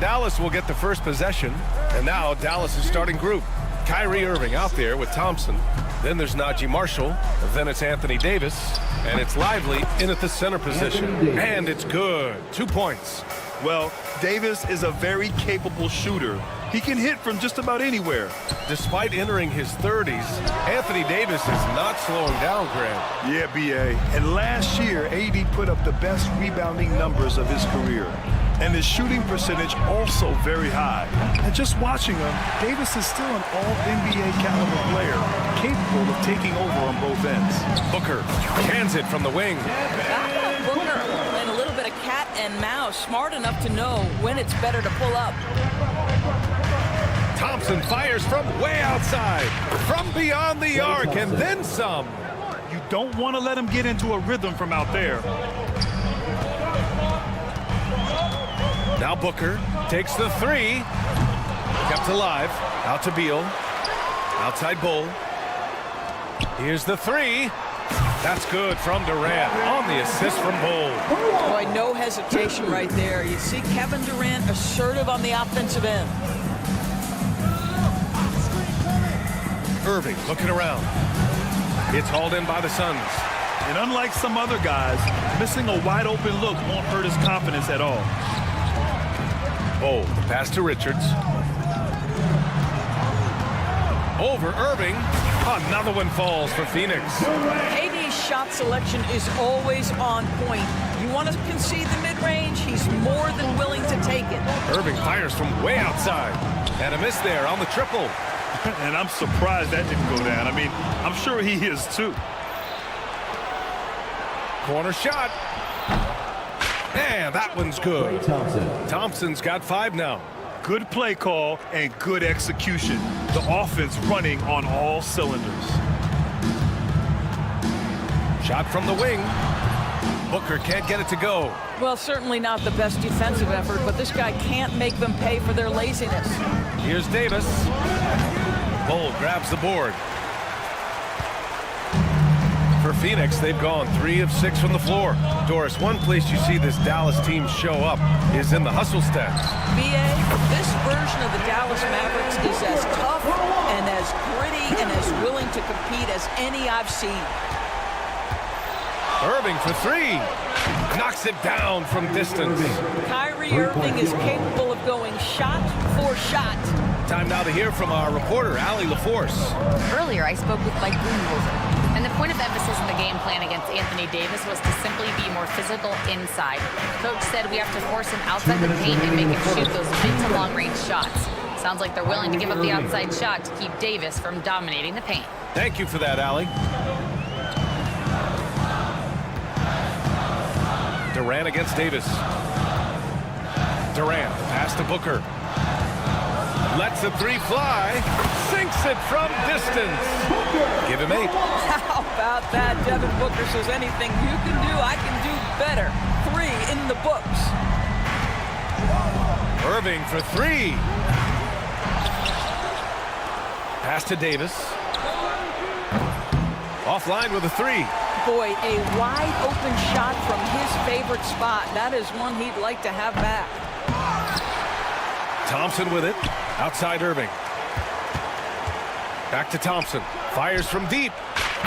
Dallas will get the first possession. And now Dallas is starting group. Kyrie Irving out there with Thompson. Then there's Najee Marshall. Then it's Anthony Davis. And it's Lively in at the center position. And it's good. 2 points. Well, Davis is a very capable shooter. He can hit from just about anywhere. Despite entering his 30s, Anthony Davis is not slowing down, Grant. Yeah, B.A. And last year, AD put up the best rebounding numbers of his career. And his shooting percentage also very high. And just watching him, Davis is still an all-NBA caliber player, capable of taking over on both ends. Booker cans it from the wing. Booker playing a little bit of cat and mouse, smart enough to know when it's better to pull up. Thompson fires from way outside, from beyond the arc, and then some. You don't want to let him get into a rhythm from out there. Now Booker takes the three. Kept alive. Out to Beal. Outside Bull. Here's the three. That's good from Durant on the assist from Bull. Boy, no hesitation right there. You see Kevin Durant assertive on the offensive end. Irving looking around. It's hauled in by the Suns. And unlike some other guys, missing a wide open look won't hurt his confidence at all. Oh, the pass to Richards. Over Irving. Another one falls for Phoenix. AD's shot selection is always on point. You want to concede the mid-range, he's more than willing to take it. Irving fires from way outside. And a miss there on the triple. And I'm surprised that didn't go down. I mean, I'm sure he is too. Corner shot. And that one's good. Thompson's got 5 now. Good play call and good execution. The offense running on all cylinders. Shot from the wing. Booker can't get it to go. Well, certainly not the best defensive effort, but this guy can't make them pay for their laziness. Here's Davis. Bull grabs the board. For Phoenix, they've gone 3 of 6 from the floor. Doris, one place you see this Dallas team show up is in the hustle stats. B.A., this version of the Dallas Mavericks is as tough and as gritty and as willing to compete as any I've seen. Irving for 3. Knocks it down from distance. Kyrie Irving is capable of going shot for shot. Time now to hear from our reporter, Allie LaForce. Earlier, I spoke with Mike Greenholzer. And the point of emphasis in the game plan against Anthony Davis was to simply be more physical inside. Coach said we have to force him outside the paint and make him shoot those mid to long range shots. Sounds like they're willing to give up the outside shot to keep Davis from dominating the paint. Thank you for that, Allie. Durant against Davis. Durant, pass to Booker. Lets the 3 fly. Sinks it from distance. Give him 8. How about that? Devin Booker says anything you can do, I can do better. 3 in the books. Irving for 3. Pass to Davis. Offline with a 3. Boy, a wide open shot from his favorite spot. That is one he'd like to have back. Thompson with it. Outside Irving. Back to Thompson. Fires from deep.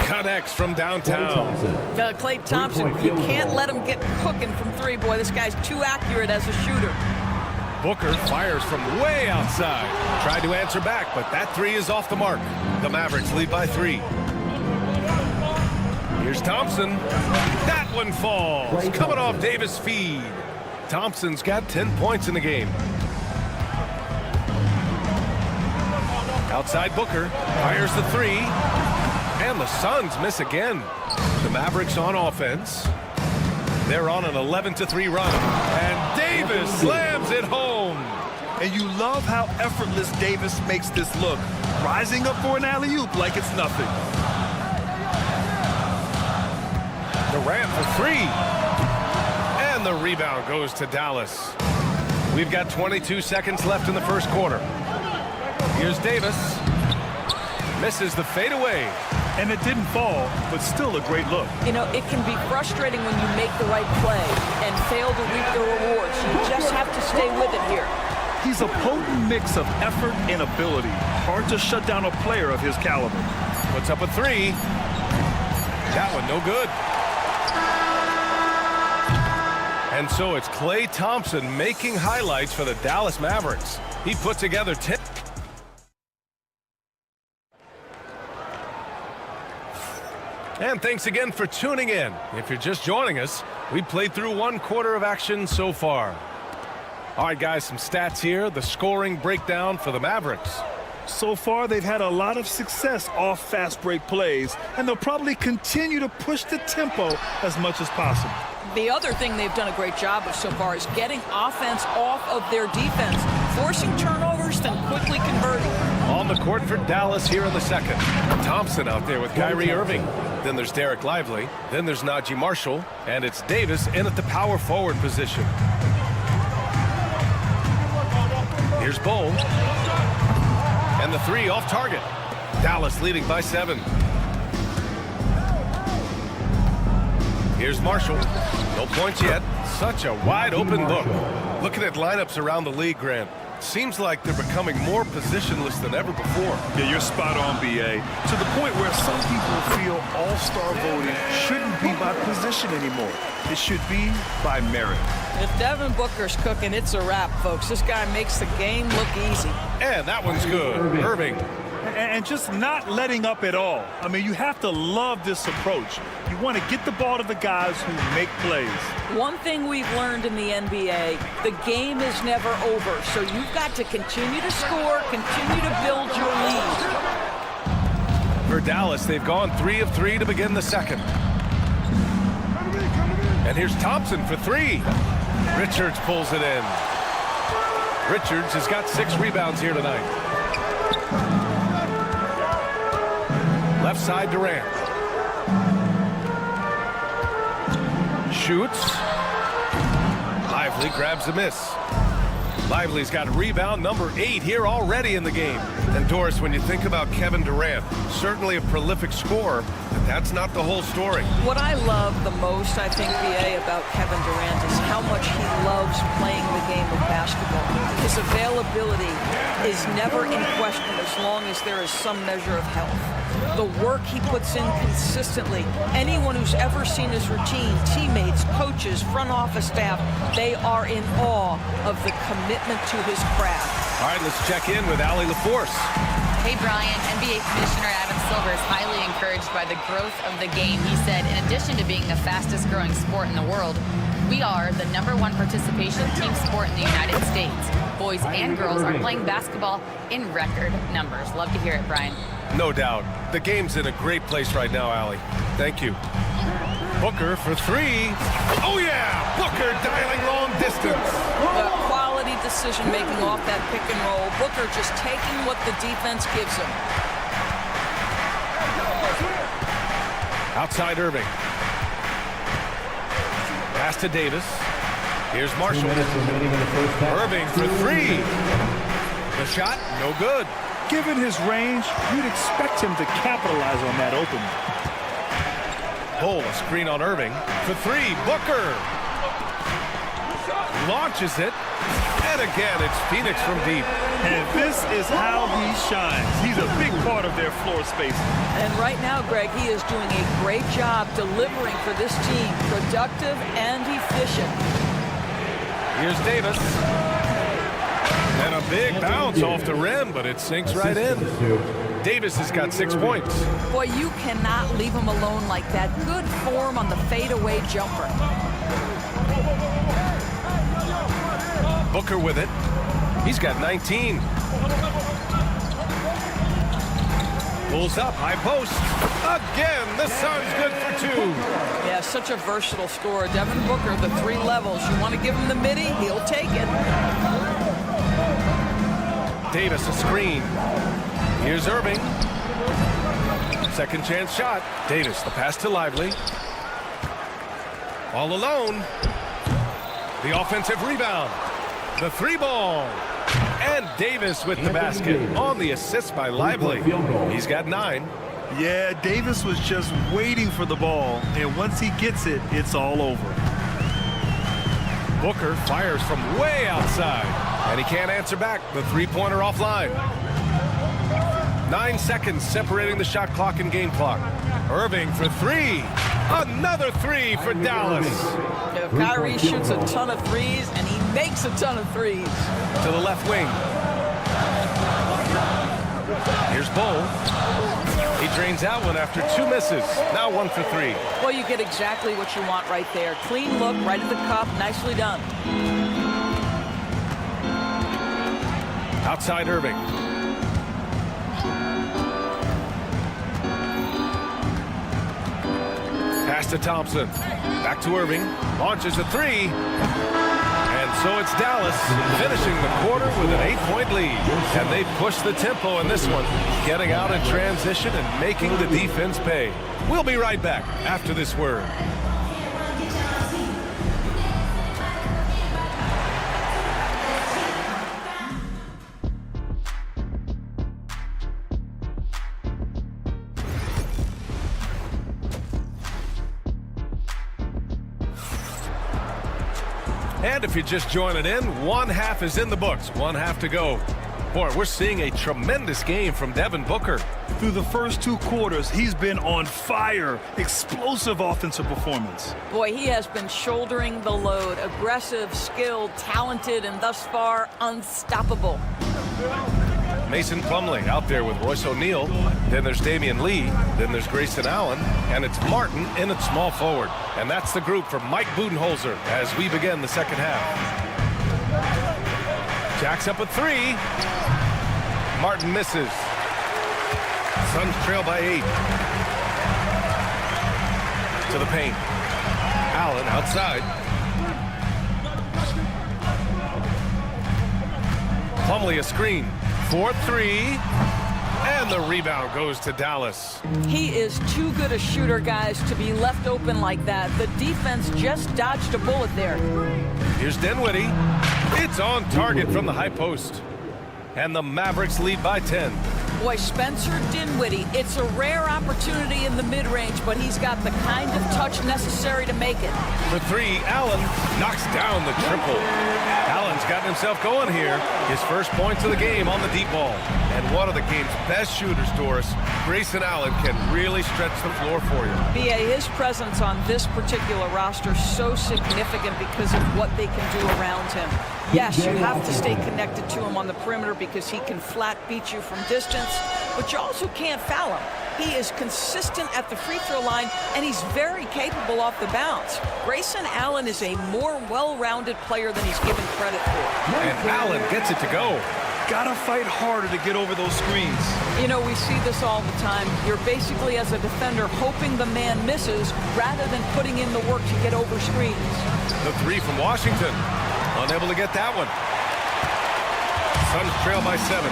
Connects from downtown. Klay Thompson, you can't let him get cooking from 3. Boy, this guy's too accurate as a shooter. Booker fires from way outside. Tried to answer back, but that 3 is off the mark. The Mavericks lead by 3. Here's Thompson. That one falls. Coming off Davis' feed. Thompson's got 10 points in the game. Outside Booker. Fires the 3. And the Suns miss again. The Mavericks on offense. They're on an 11-3 run. And Davis slams it home. And you love how effortless Davis makes this look. Rising up for an alley-oop like it's nothing. Durant for 3. And the rebound goes to Dallas. We've got 22 seconds left in the first quarter. Here's Davis. Misses the fadeaway. And it didn't fall, but still a great look. You know, it can be frustrating when you make the right play and fail to reap the rewards. You just have to stay with it here. He's a potent mix of effort and ability. Hard to shut down a player of his caliber. Puts up a three. That one no good. And so it's Klay Thompson making highlights for the Dallas Mavericks. He put together 10. And thanks again for tuning in. If you're just joining us, we played through 1 quarter of action so far. All right, guys, some stats here. The scoring breakdown for the Mavericks. So far, they've had a lot of success off fast break plays, and they'll probably continue to push the tempo as much as possible. The other thing they've done a great job of so far is getting offense off of their defense, forcing turnovers, then quickly converting. On the court for Dallas here in the second. Thompson out there with Kyrie Irving. Then there's Derek Lively. Then there's Najee Marshall. And it's Davis in at the power forward position. Here's Bull. And the three off target. Dallas leading by 7. Here's Marshall. No points yet. Such a wide open look. Looking at lineups around the league, Grant. Seems like they're becoming more positionless than ever before. Yeah, you're spot on, B.A. To the point where some people feel all-star voting shouldn't be by position anymore. It should be by merit. If Devin Booker's cooking, it's a wrap, folks. This guy makes the game look easy. And that one's good. Irving. And just not letting up at all. I mean, you have to love this approach. You want to get the ball to the guys who make plays. One thing we've learned in the NBA, the game is never over. So you've got to continue to score, continue to build your lead. For Dallas, they've gone 3 of 3 to begin the second. And here's Thompson for 3. Richards pulls it in. Richards has got 6 rebounds here tonight. Left side, Durant. Shoots. Lively grabs the miss. Lively's got rebound number 8 here already in the game. And Doris, when you think about Kevin Durant, certainly a prolific scorer, but that's not the whole story. What I love the most, I think, B.A., about Kevin Durant is how much he loves playing the game of basketball. His availability is never in question as long as there is some measure of health. The work he puts in consistently. Anyone who's ever seen his routine, teammates, coaches, front office staff, they are in awe of the commitment to his craft. All right, let's check in with Allie LaForce. Hey, Brian. NBA Commissioner Adam Silver is highly encouraged by the growth of the game. He said, in addition to being the fastest growing sport in the world, we are the #1 participation team sport in the United States. Boys and girls are playing basketball in record numbers. Love to hear it, Brian. No doubt. The game's in a great place right now, Allie. Thank you. Booker for 3. Oh, yeah! Booker dialing long distance. Quality decision-making off that pick and roll. Booker just taking what the defense gives him. Outside Irving. Pass to Davis. Here's Marshall. Irving for 3. The shot, no good. Given his range, you'd expect him to capitalize on that opening. Bull, a screen on Irving. For 3, Booker. Launches it. And again, it's Phoenix from deep. And this is how he shines. He's a big part of their floor space. And right now, Greg, he is doing a great job delivering for this team. Productive and efficient. Here's Davis. And a big bounce off the rim, but it sinks right in. Davis has got 6 points. Boy, you cannot leave him alone like that. Good form on the fadeaway jumper. Booker with it. He's got 19. Pulls up, high post. Again, the Suns good for 2. Yeah, such a versatile scorer. Devin Booker, the 3 levels. You want to give him the midi, he'll take it. Davis, a screen. Here's Irving. Second chance shot. Davis, the pass to Lively. All alone. The offensive rebound. The 3 ball. And Davis with the basket on the assist by Lively. He's got 9. Yeah, Davis was just waiting for the ball, and once he gets it, it's all over. Booker fires from way outside. And he can't answer back. The three-pointer offline. 9 seconds separating the shot clock and game clock. Irving for three. Another three for Dallas. Kyrie shoots a ton of threes, and he makes a ton of threes. To the left wing. Here's Bull. He drains that one after 2 misses. Now 1 for 3. Well, you get exactly what you want right there. Clean look, right at the cup. Nicely done. Outside Irving. Pass to Thompson. Back to Irving. Launches a three. And so it's Dallas finishing the quarter with an 8-point lead. And they push the tempo in this one, getting out in transition and making the defense pay. We'll be right back after this word. And if you're just joining in, one half is in the books, one half to go. Boy, we're seeing a tremendous game from Devin Booker. Through the first 2 quarters, he's been on fire. Explosive offensive performance. Boy, he has been shouldering the load. Aggressive, skilled, talented, and thus far, unstoppable. Mason Plumlee out there with Royce O'Neal. Then there's Damian Lee. Then there's Grayson Allen. And it's Martin in at small forward. And that's the group for Mike Budenholzer as we begin the second half. Jacks up a three. Martin misses. Suns trail by 8. To the paint. Allen outside. Plumlee a screen. 4-3. And the rebound goes to Dallas. He is too good a shooter, guys, to be left open like that. The defense just dodged a bullet there. Here's Dinwiddie. It's on target from the high post. And the Mavericks lead by 10. Boy, Spencer Dinwiddie, it's a rare opportunity in the mid-range, but he's got the kind of touch necessary to make it. For three, Allen knocks down the triple. Allen's gotten himself going here. His first points of the game on the deep ball. And one of the game's best shooters, Doris. Grayson Allen can really stretch the floor for you. B.A., his presence on this particular roster is so significant because of what they can do around him. Yes, you have to stay connected to him on the perimeter because he can flat beat you from distance, but you also can't foul him. He is consistent at the free throw line, and he's very capable off the bounce. Grayson Allen is a more well-rounded player than he's given credit for. And Allen gets it to go. Gotta fight harder to get over those screens. You know, we see this all the time. You're basically, as a defender, hoping the man misses rather than putting in the work to get over screens. The three from Washington. Unable to get that one. Suns trail by 7.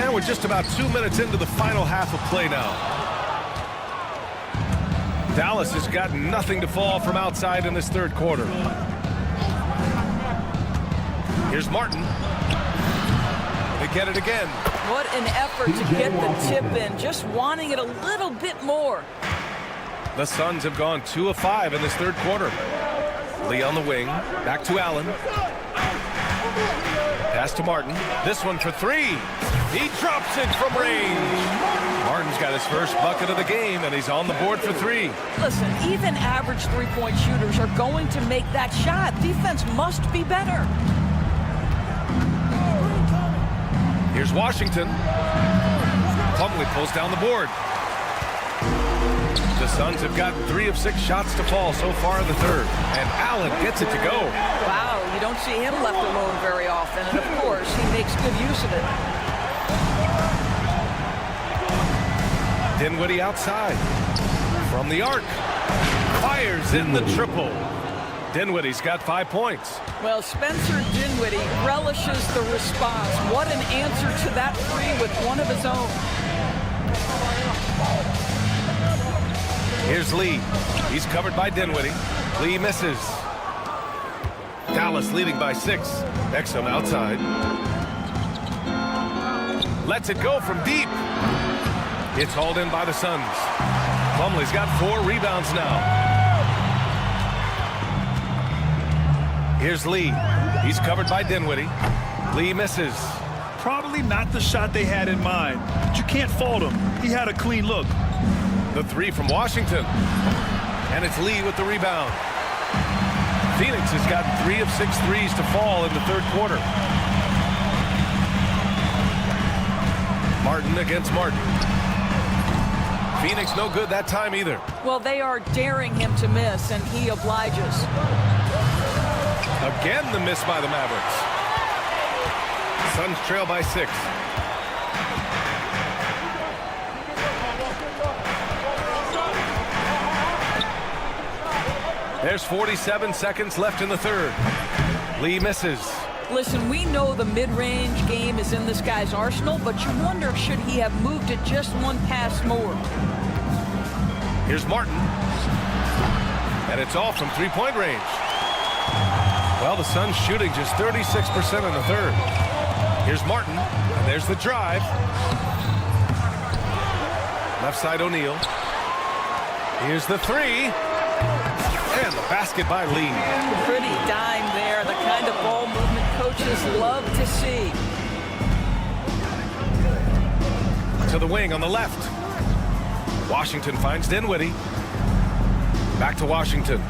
And we're just about 2 minutes into the final half of play now. Dallas has got nothing to fall from outside in this third quarter. Here's Martin. They get it again. What an effort to get the tip in, just wanting it a little bit more. The Suns have gone 2 of 5 in this third quarter. Lee on the wing. Back to Allen. Pass to Martin. This one for 3. He drops it from range. Martin's got his first bucket of the game, and he's on the board for 3. Listen, even average three-point shooters are going to make that shot. Defense must be better. Here's Washington. Plumlee pulls down the board. The Suns have gotten 3 of 6 shots to fall so far in the third. And Allen gets it to go. Wow, you don't see him left alone very often. And, of course, he makes good use of it. Dinwiddie outside. From the arc. Fires in the triple. Dinwiddie's got 5 points. Well, Spencer Dinwiddie relishes the response. What an answer to that three with one of his own. Here's Lee. He's covered by Dinwiddie. Lee misses. Dallas leading by 6. Exum outside. Lets it go from deep. It's hauled in by the Suns. Plumlee's got 4 rebounds now. Here's Lee. He's covered by Dinwiddie. Lee misses. Probably not the shot they had in mind, but you can't fault him. He had a clean look. The three from Washington. And it's Lee with the rebound. Phoenix has gotten 3 of 6 threes to fall in the third quarter. Martin against Martin. Phoenix no good that time either. Well, they are daring him to miss, and he obliges. Again, the miss by the Mavericks. Suns trail by 6. There's 47 seconds left in the third. Lee misses. Listen, we know the mid-range game is in this guy's arsenal, but you wonder, should he have moved it just one pass more? Here's Martin. And it's off from three-point range. Well, the Suns shooting just 36% in the third. Here's Martin, and there's the drive. Left side O'Neal. Here's the three. And the basket by Lee. Pretty dime there, the kind of ball movement coaches love to see. To the wing on the left. Washington finds Dinwiddie. Back to Washington.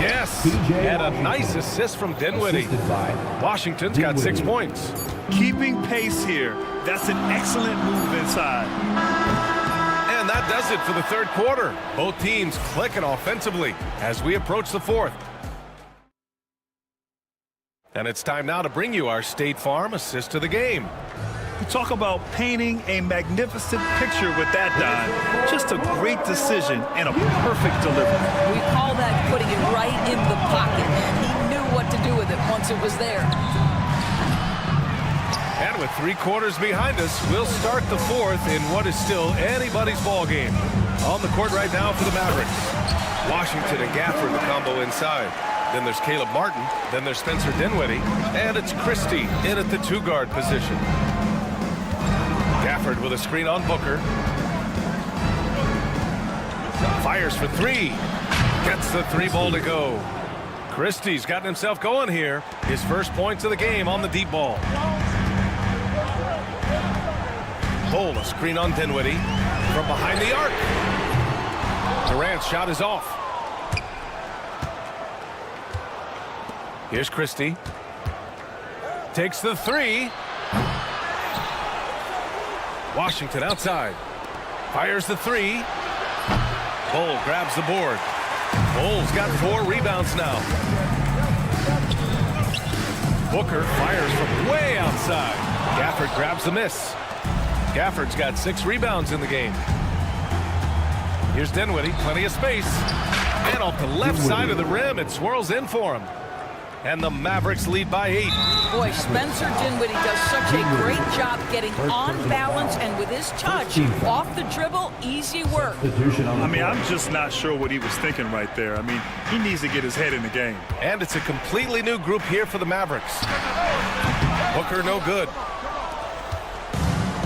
Yes, and a nice assist from Dinwiddie. Washington's got 6 points. Keeping pace here. That's an excellent move inside. And that does it for the third quarter. Both teams clicking offensively as we approach the fourth. And it's time now to bring you our State Farm assist of the game. You talk about painting a magnificent picture with that dime. Just a great decision and a perfect delivery. We call that putting it right in the pocket, and he knew what to do with it once it was there. And with 3 quarters behind us, we'll start the fourth in what is still anybody's ball game. On the court right now for the Mavericks. Washington and Gafford, the combo inside. Then there's Caleb Martin. Then there's Spencer Dinwiddie. And it's Christie in at the 2-guard position. Gafford with a screen on Booker. Fires for 3. Gets the 3-ball to go. Christie's gotten himself going here. His first points of the game on the deep ball. Bull, a screen on Dinwiddie from behind the arc. Durant's shot is off. Here's Christie. Takes the 3. Washington outside. Fires the 3. Bull grabs the board. Bull's got 4 rebounds now. Booker fires from way outside. Gafford grabs the miss. Gafford's got 6 rebounds in the game. Here's Dinwiddie, plenty of space. And off the left side of the rim, it swirls in for him. And the Mavericks lead by 8. Boy, Spencer Dinwiddie does such a great job getting on balance and with his touch, off the dribble, easy work. I mean, I'm just not sure what he was thinking right there. I mean, he needs to get his head in the game. And it's a completely new group here for the Mavericks. Booker no good.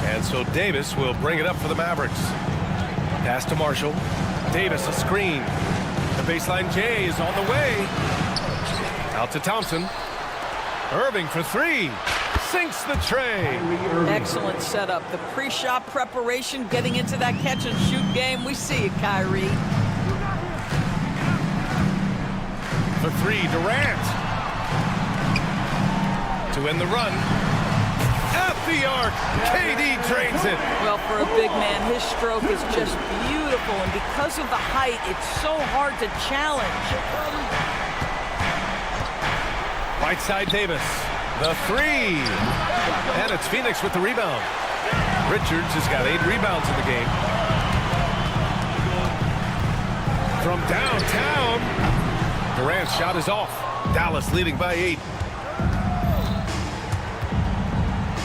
And so Davis will bring it up for the Mavericks. Pass to Marshall. Davis a screen. The baseline J is on the way. Out to Thompson. Irving for 3. Sinks the tray. Excellent setup. The pre-shot preparation, getting into that catch-and-shoot game. We see it, Kyrie. For 3, Durant. To end the run. At the arc. KD drains it. Well, for a big man, his stroke is just beautiful, and because of the height, it's so hard to challenge. Right side Davis. The 3. And it's Phoenix with the rebound. Richards has got 8 rebounds in the game. From downtown. Durant's shot is off. Dallas leading by 8.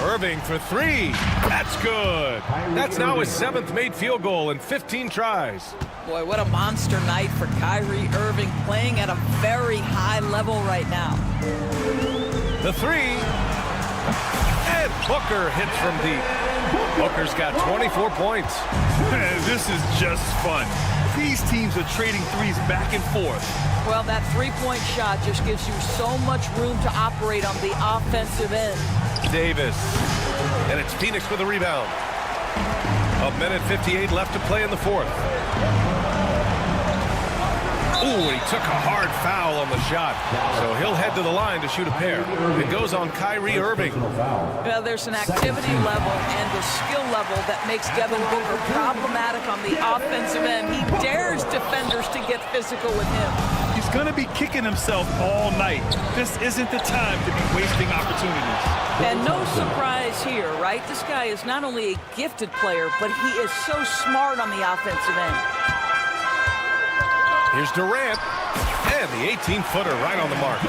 Irving for 3. That's good. That's now his 7th made field goal in 15 tries. Boy, what a monster night for Kyrie Irving, playing at a very high level right now. The 3. And Booker hits from deep. Booker's got 24 points. This is just fun. These teams are trading threes back and forth. Well, that three-point shot just gives you so much room to operate on the offensive end. Davis. And it's Phoenix with a rebound. 1:58 left to play in the fourth. Ooh, he took a hard foul on the shot. So he'll head to the line to shoot a pair. It goes on Kyrie Irving. Well, there's an activity level and a skill level that makes Devin Booker problematic on the offensive end. He dares defenders to get physical with him. He's going to be kicking himself all night. This isn't the time to be wasting opportunities. And no surprise here, right? This guy is not only a gifted player, but he is so smart on the offensive end. Here's Durant, and the 18-footer right on the mark.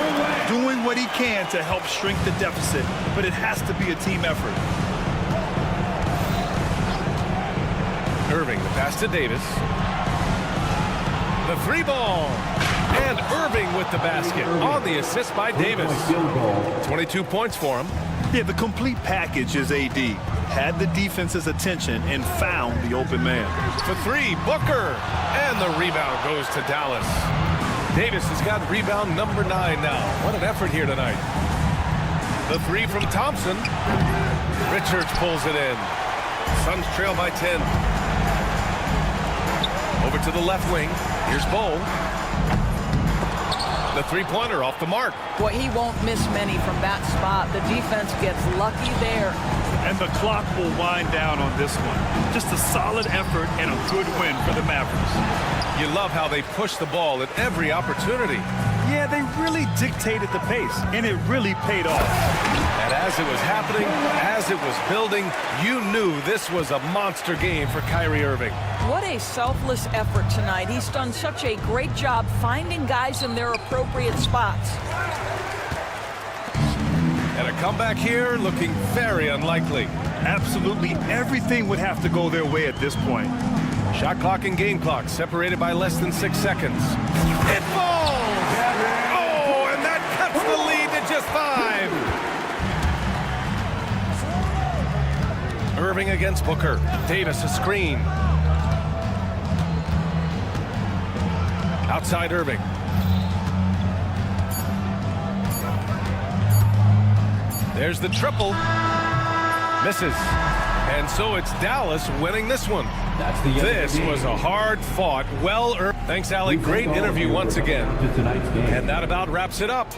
Doing what he can to help shrink the deficit, but it has to be a team effort. Irving, the pass to Davis. The three ball. And Irving with the basket on the assist by Davis. 22 points for him. Yeah, the complete package is AD. Had the defense's attention and found the open man. For three, Booker. And the rebound goes to Dallas. Davis has got rebound number 9 now. What an effort here tonight. The three from Thompson. Richards pulls it in. Suns trail by 10. Over to the left wing. Here's Bowl. The three-pointer off the mark. Boy, he won't miss many from that spot. The defense gets lucky there. And the clock will wind down on this one. Just a solid effort and a good win for the Mavericks. You love how they push the ball at every opportunity. Yeah, they really dictated the pace, and it really paid off. And as it was happening, as it was building, you knew this was a monster game for Kyrie Irving. What a selfless effort tonight. He's done such a great job finding guys in their appropriate spots. And a comeback here looking very unlikely. Absolutely everything would have to go their way at this point. Shot clock and game clock separated by less than 6 seconds. It falls! Oh, and that cuts the lead to just 5. Irving against Booker. Davis a screen. Outside Irving. There's the triple. Misses. And so it's Dallas winning this one. This was a hard-fought, well-earned. Thanks, Allie. Great interview once again. And that about wraps it up.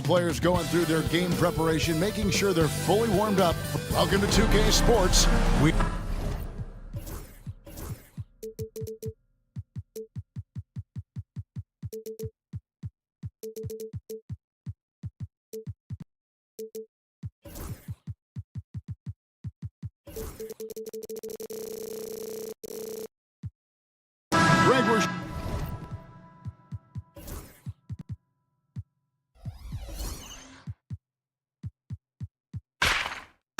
players going through their game preparation, making sure they're fully warmed up. Welcome to 2K Sports.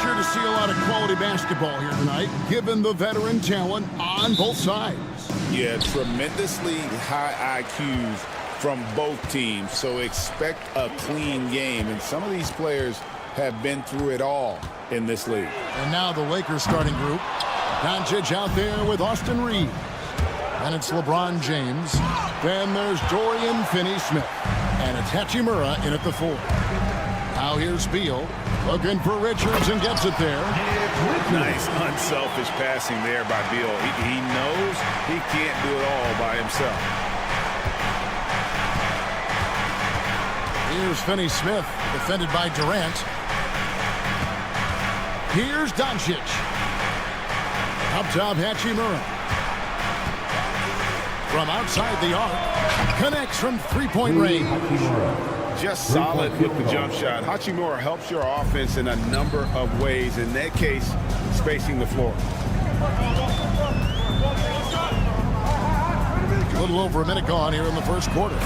To see a lot of quality basketball here tonight, given the veteran talent on both sides. Yeah, tremendously high IQs from both teams, so expect a clean game. And some of these players have been through it all in this league. And now the Lakers starting group. Doncic out there with Austin Reeves. And it's LeBron James. Then there's Dorian Finney-Smith. And it's Hachimura in at the 4. Now here's Beal. Looking for Richards and gets it there. Nice unselfish passing there by Beal. He knows he can't do it all by himself. Here's Finney-Smith, defended by Durant. Here's Doncic. Up top, Hachimura. From outside the arc. Connects from three-point range. Just solid with the jump shot. Hachimura helps your offense in a number of ways. In that case, spacing the floor. A little over a minute gone here in the first quarter.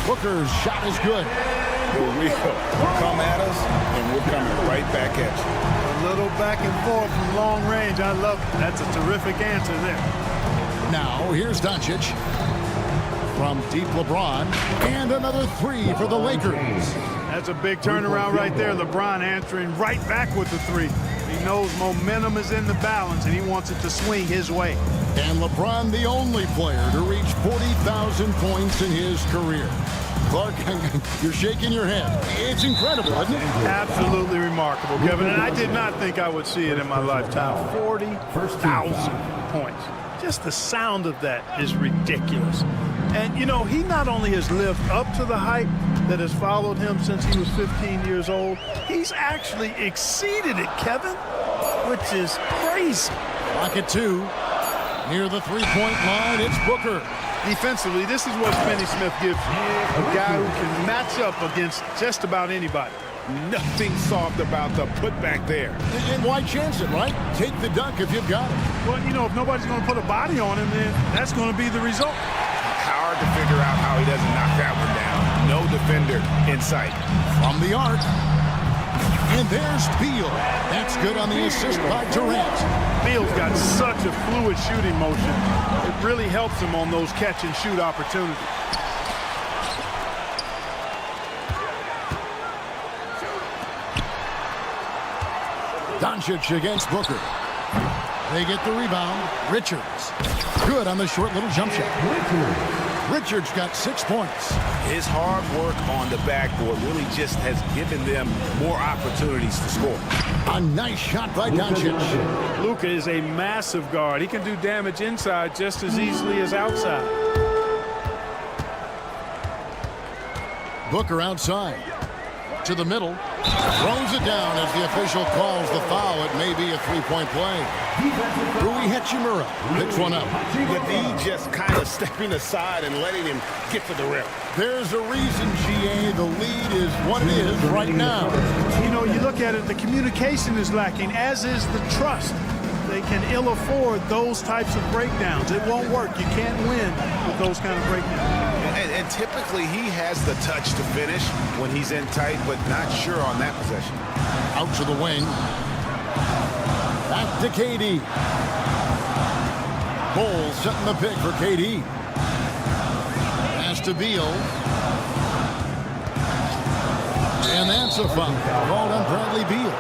Booker's shot is good. We'll come at us, and we're coming right back at you. A little back and forth from long range. I love it. That's a terrific answer there. Now, here's Doncic. From deep, LeBron, and another 3 for the Lakers. That's a big turnaround right there. LeBron answering right back with the 3. He knows momentum is in the balance, and he wants it to swing his way. And LeBron, the only player to reach 40,000 points in his career. Clark, you're shaking your head. It's incredible, isn't it? Absolutely remarkable, Kevin. And I did not think I would see it in my lifetime. 40,000 points. Just the sound of that is ridiculous. And, you know, he not only has lived up to the hype that has followed him since he was 15 years old, he's actually exceeded it, Kevin, which is crazy. Clock at 2. Near the three-point line, it's Booker. Defensively, this is what Finney-Smith gives you. A guy who can match up against just about anybody. Nothing soft about the putback there. And why chance it, right? Take the dunk if you've got it. Well, you know, if nobody's going to put a body on him, then that's going to be the result. Hard to figure out how he doesn't knock that one down. No defender in sight. From the arc. And there's Beal. That's good on the assist by Durant. Beal's got such a fluid shooting motion. It really helps him on those catch-and-shoot opportunities. Doncic against Booker. They get the rebound. Richards. Good on the short little jump shot. Richards got 6 points. His hard work on the backboard really just has given them more opportunities to score. A nice shot by Doncic. Luka is a massive guard. He can do damage inside just as easily as outside. Booker outside. To the middle. Throws it down as the official calls the foul. It may be a three-point play. Rui Hachimura picks one up. But he just kind of stepping aside and letting him get to the rim. There's a reason, GA, the lead is what it is right now. You know, you look at it, the communication is lacking, as is the trust. They can ill afford those types of breakdowns. It won't work. You can't win with those kind of breakdowns. And typically he has the touch to finish when he's in tight, but not sure on that possession. Out to the wing. Back to KD. Ball setting the pick for KD. Pass to Beal. And that's a foul called on Bradley Beal.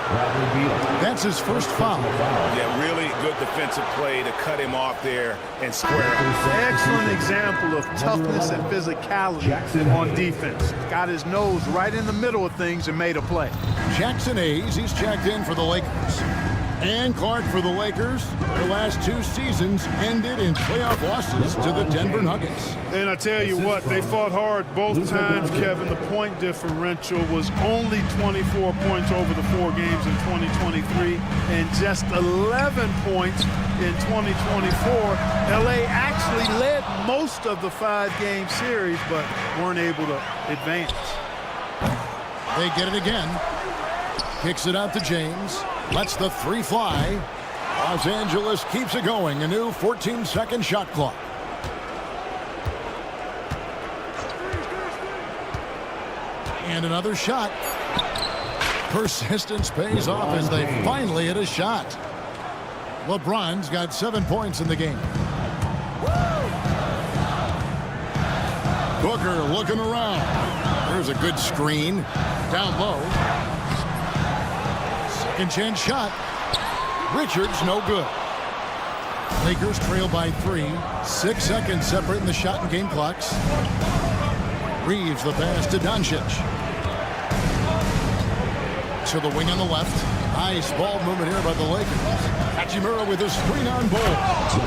That's his first foul. Yeah, really good defensive play to cut him off there and square up. Excellent example of toughness and physicality on defense. Got his nose right in the middle of things and made a play. Jackson Hayes, he's checked in for the Lakers. And Clark, for the Lakers, their last 2 seasons ended in playoff losses to the Denver Nuggets. And I tell you what, they fought hard both times, Kevin. The point differential was only 24 points over the 4 games in 2023 and just 11 points in 2024. LA actually led most of the 5-game series, but weren't able to advance. They get it again. Kicks it out to James. Lets the 3 fly. Los Angeles keeps it going. A new 14-second shot clock. And another shot. Persistence pays off as they finally hit a shot. LeBron's got 7 points in the game. Booker looking around. There's a good screen. Down low. Second chance shot. Richards no good. Lakers trail by 3. 6 seconds separating the shot and game clocks. Reeves the pass to Doncic. To the wing on the left. Nice ball movement here by the Lakers. Hachimura with a screen on ball.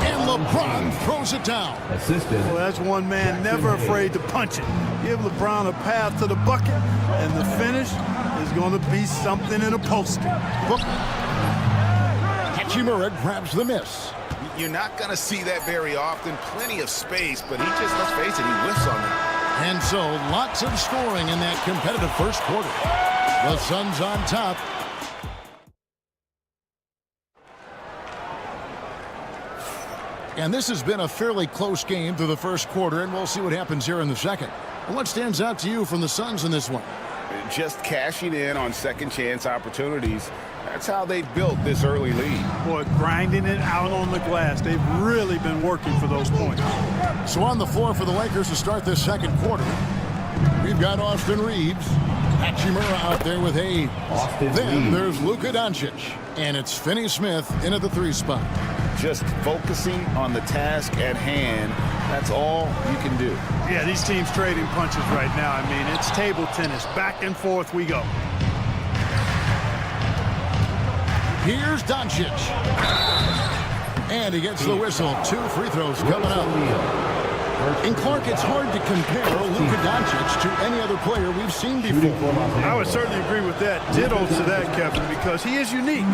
And LeBron throws it down. Well, that's one man never afraid to punch it. Give LeBron a path to the bucket, and the finish is going to be something in a poster. Hachimura grabs the miss. You're not going to see that very often. Plenty of space, but he just, let's face it, he whiffs on it. And so, lots of scoring in that competitive first quarter. The Suns on top. And this has been a fairly close game through the first quarter, and we'll see what happens here in the second. What stands out to you from the Suns in this one? Just cashing in on second chance opportunities. That's how they built this early lead. Boy, grinding it out on the glass. They've really been working for those points. So on the floor for the Lakers to start this second quarter, we've got Austin Reeves. Hachimura out there with Hayes. Then there's Luka Doncic. And it's Finney Smith in at the 3 spot. Just focusing on the task at hand. That's all you can do. Yeah, these teams trading punches right now. I mean, it's table tennis. Back and forth we go. Here's Doncic. And he gets the whistle. 2 free throws coming up. And Clark, it's hard to compare Luka Doncic to any other player we've seen before. I would certainly agree with that. Ditto to that, Kevin, because he is unique.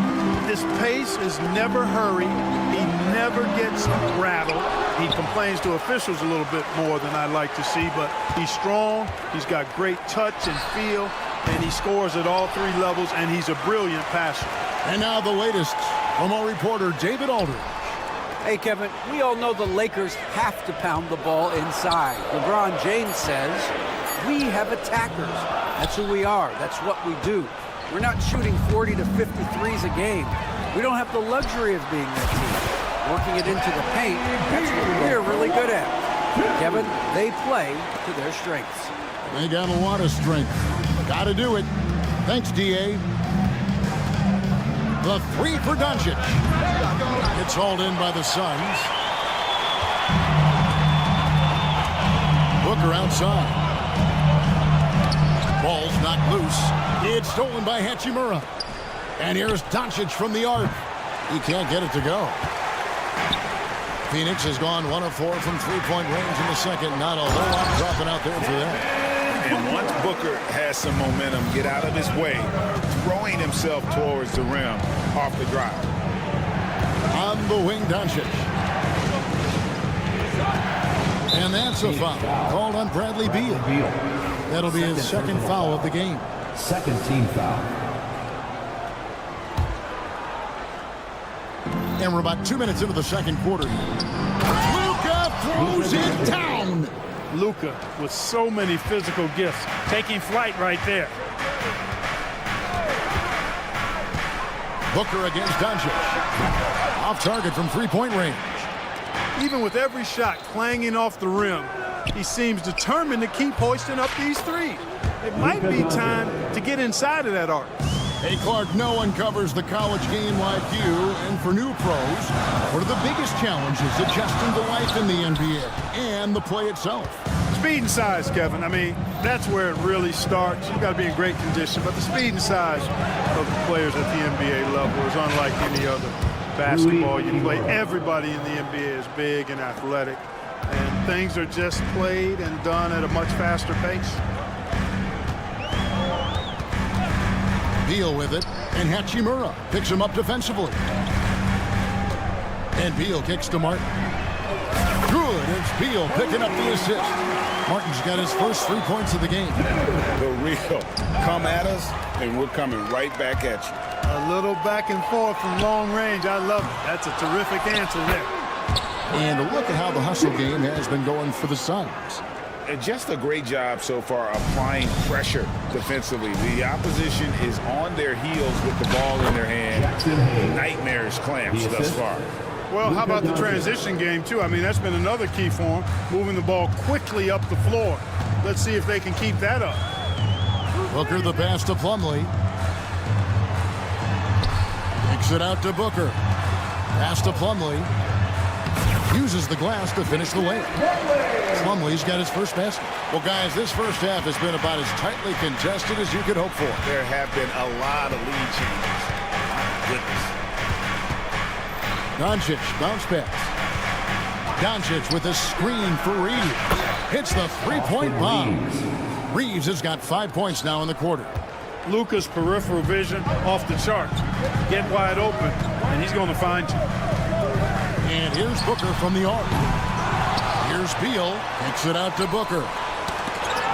His pace is never hurried. He never gets rattled. He complains to officials a little bit more than I'd like to see, but he's strong. He's got great touch and feel, and he scores at all 3 levels, and he's a brilliant passer. And now the latest from our reporter, David Aldridge. Hey, Kevin, we all know the Lakers have to pound the ball inside. LeBron James says, we have attackers. That's who we are. That's what we do. We're not shooting 40 to 50 threes a game. We don't have the luxury of being that team. Working it into the paint, that's what we're really good at. Kevin, they play to their strengths. They got a lot of strength. Got to do it. Thanks, D.A. The 3 for Doncic. It's hauled in by the Suns. Booker outside. Ball's knocked loose. It's stolen by Hachimura. And here's Doncic from the arc. He can't get it to go. Phoenix has gone 1 of 4 from 3-point range in the second. Not a whole lot dropping out there for them. And once Booker has some momentum, get out of his way, throwing himself towards the rim off the drive. On the wing, Doncic. And that's a foul called on Bradley Beal. That'll be his second foul of the game. Second team foul. And we're about 2 minutes into the second quarter. Luka throws it down. Luka with so many physical gifts, taking flight right there. Booker against Doncic. Off target from 3-point range. Even with every shot clanging off the rim, he seems determined to keep hoisting up these threes. It might be time to get inside of that arc. Hey, Clark, no one covers the college game like you. And for new pros, what are the biggest challenges adjusting to life in the NBA and the play itself? Speed and size, Kevin. I mean, that's where it really starts. You've got to be in great condition. But the speed and size of the players at the NBA level is unlike any other basketball you play. Everybody in the NBA is big and athletic. And things are just played and done at a much faster pace. Beal with it, and Hachimura picks him up defensively. And Beal kicks to Martin. Good, it's Beal picking up the assist. Martin's got his first 3 points of the game. The real come at us, and we're coming right back at you. A little back and forth from long range. I love it. That's a terrific answer there. And a look at how the hustle game has been going for the Suns. And just a great job so far applying pressure defensively. The opposition is on their heels with the ball in their hand. Nightmares clamps thus far. Well, how about the transition game, too? I mean, that's been another key for them, moving the ball quickly up the floor. Let's see if they can keep that up. Booker the pass to Plumlee. Kicks it out to Booker. Pass to Plumlee. Uses the glass to finish the layup. Plumlee's got his first basket. Well, guys, this first half has been about as tightly contested as you could hope for. There have been a lot of lead changes. Doncic, bounce pass. Doncic with a screen for Reeves. Hits the three-point bomb. Reeves has got 5 points now in the quarter. Luka's peripheral vision off the charts. Get wide open, and he's going to find you. And here's Booker from the arc. Here's Beal. Kicks it out to Booker.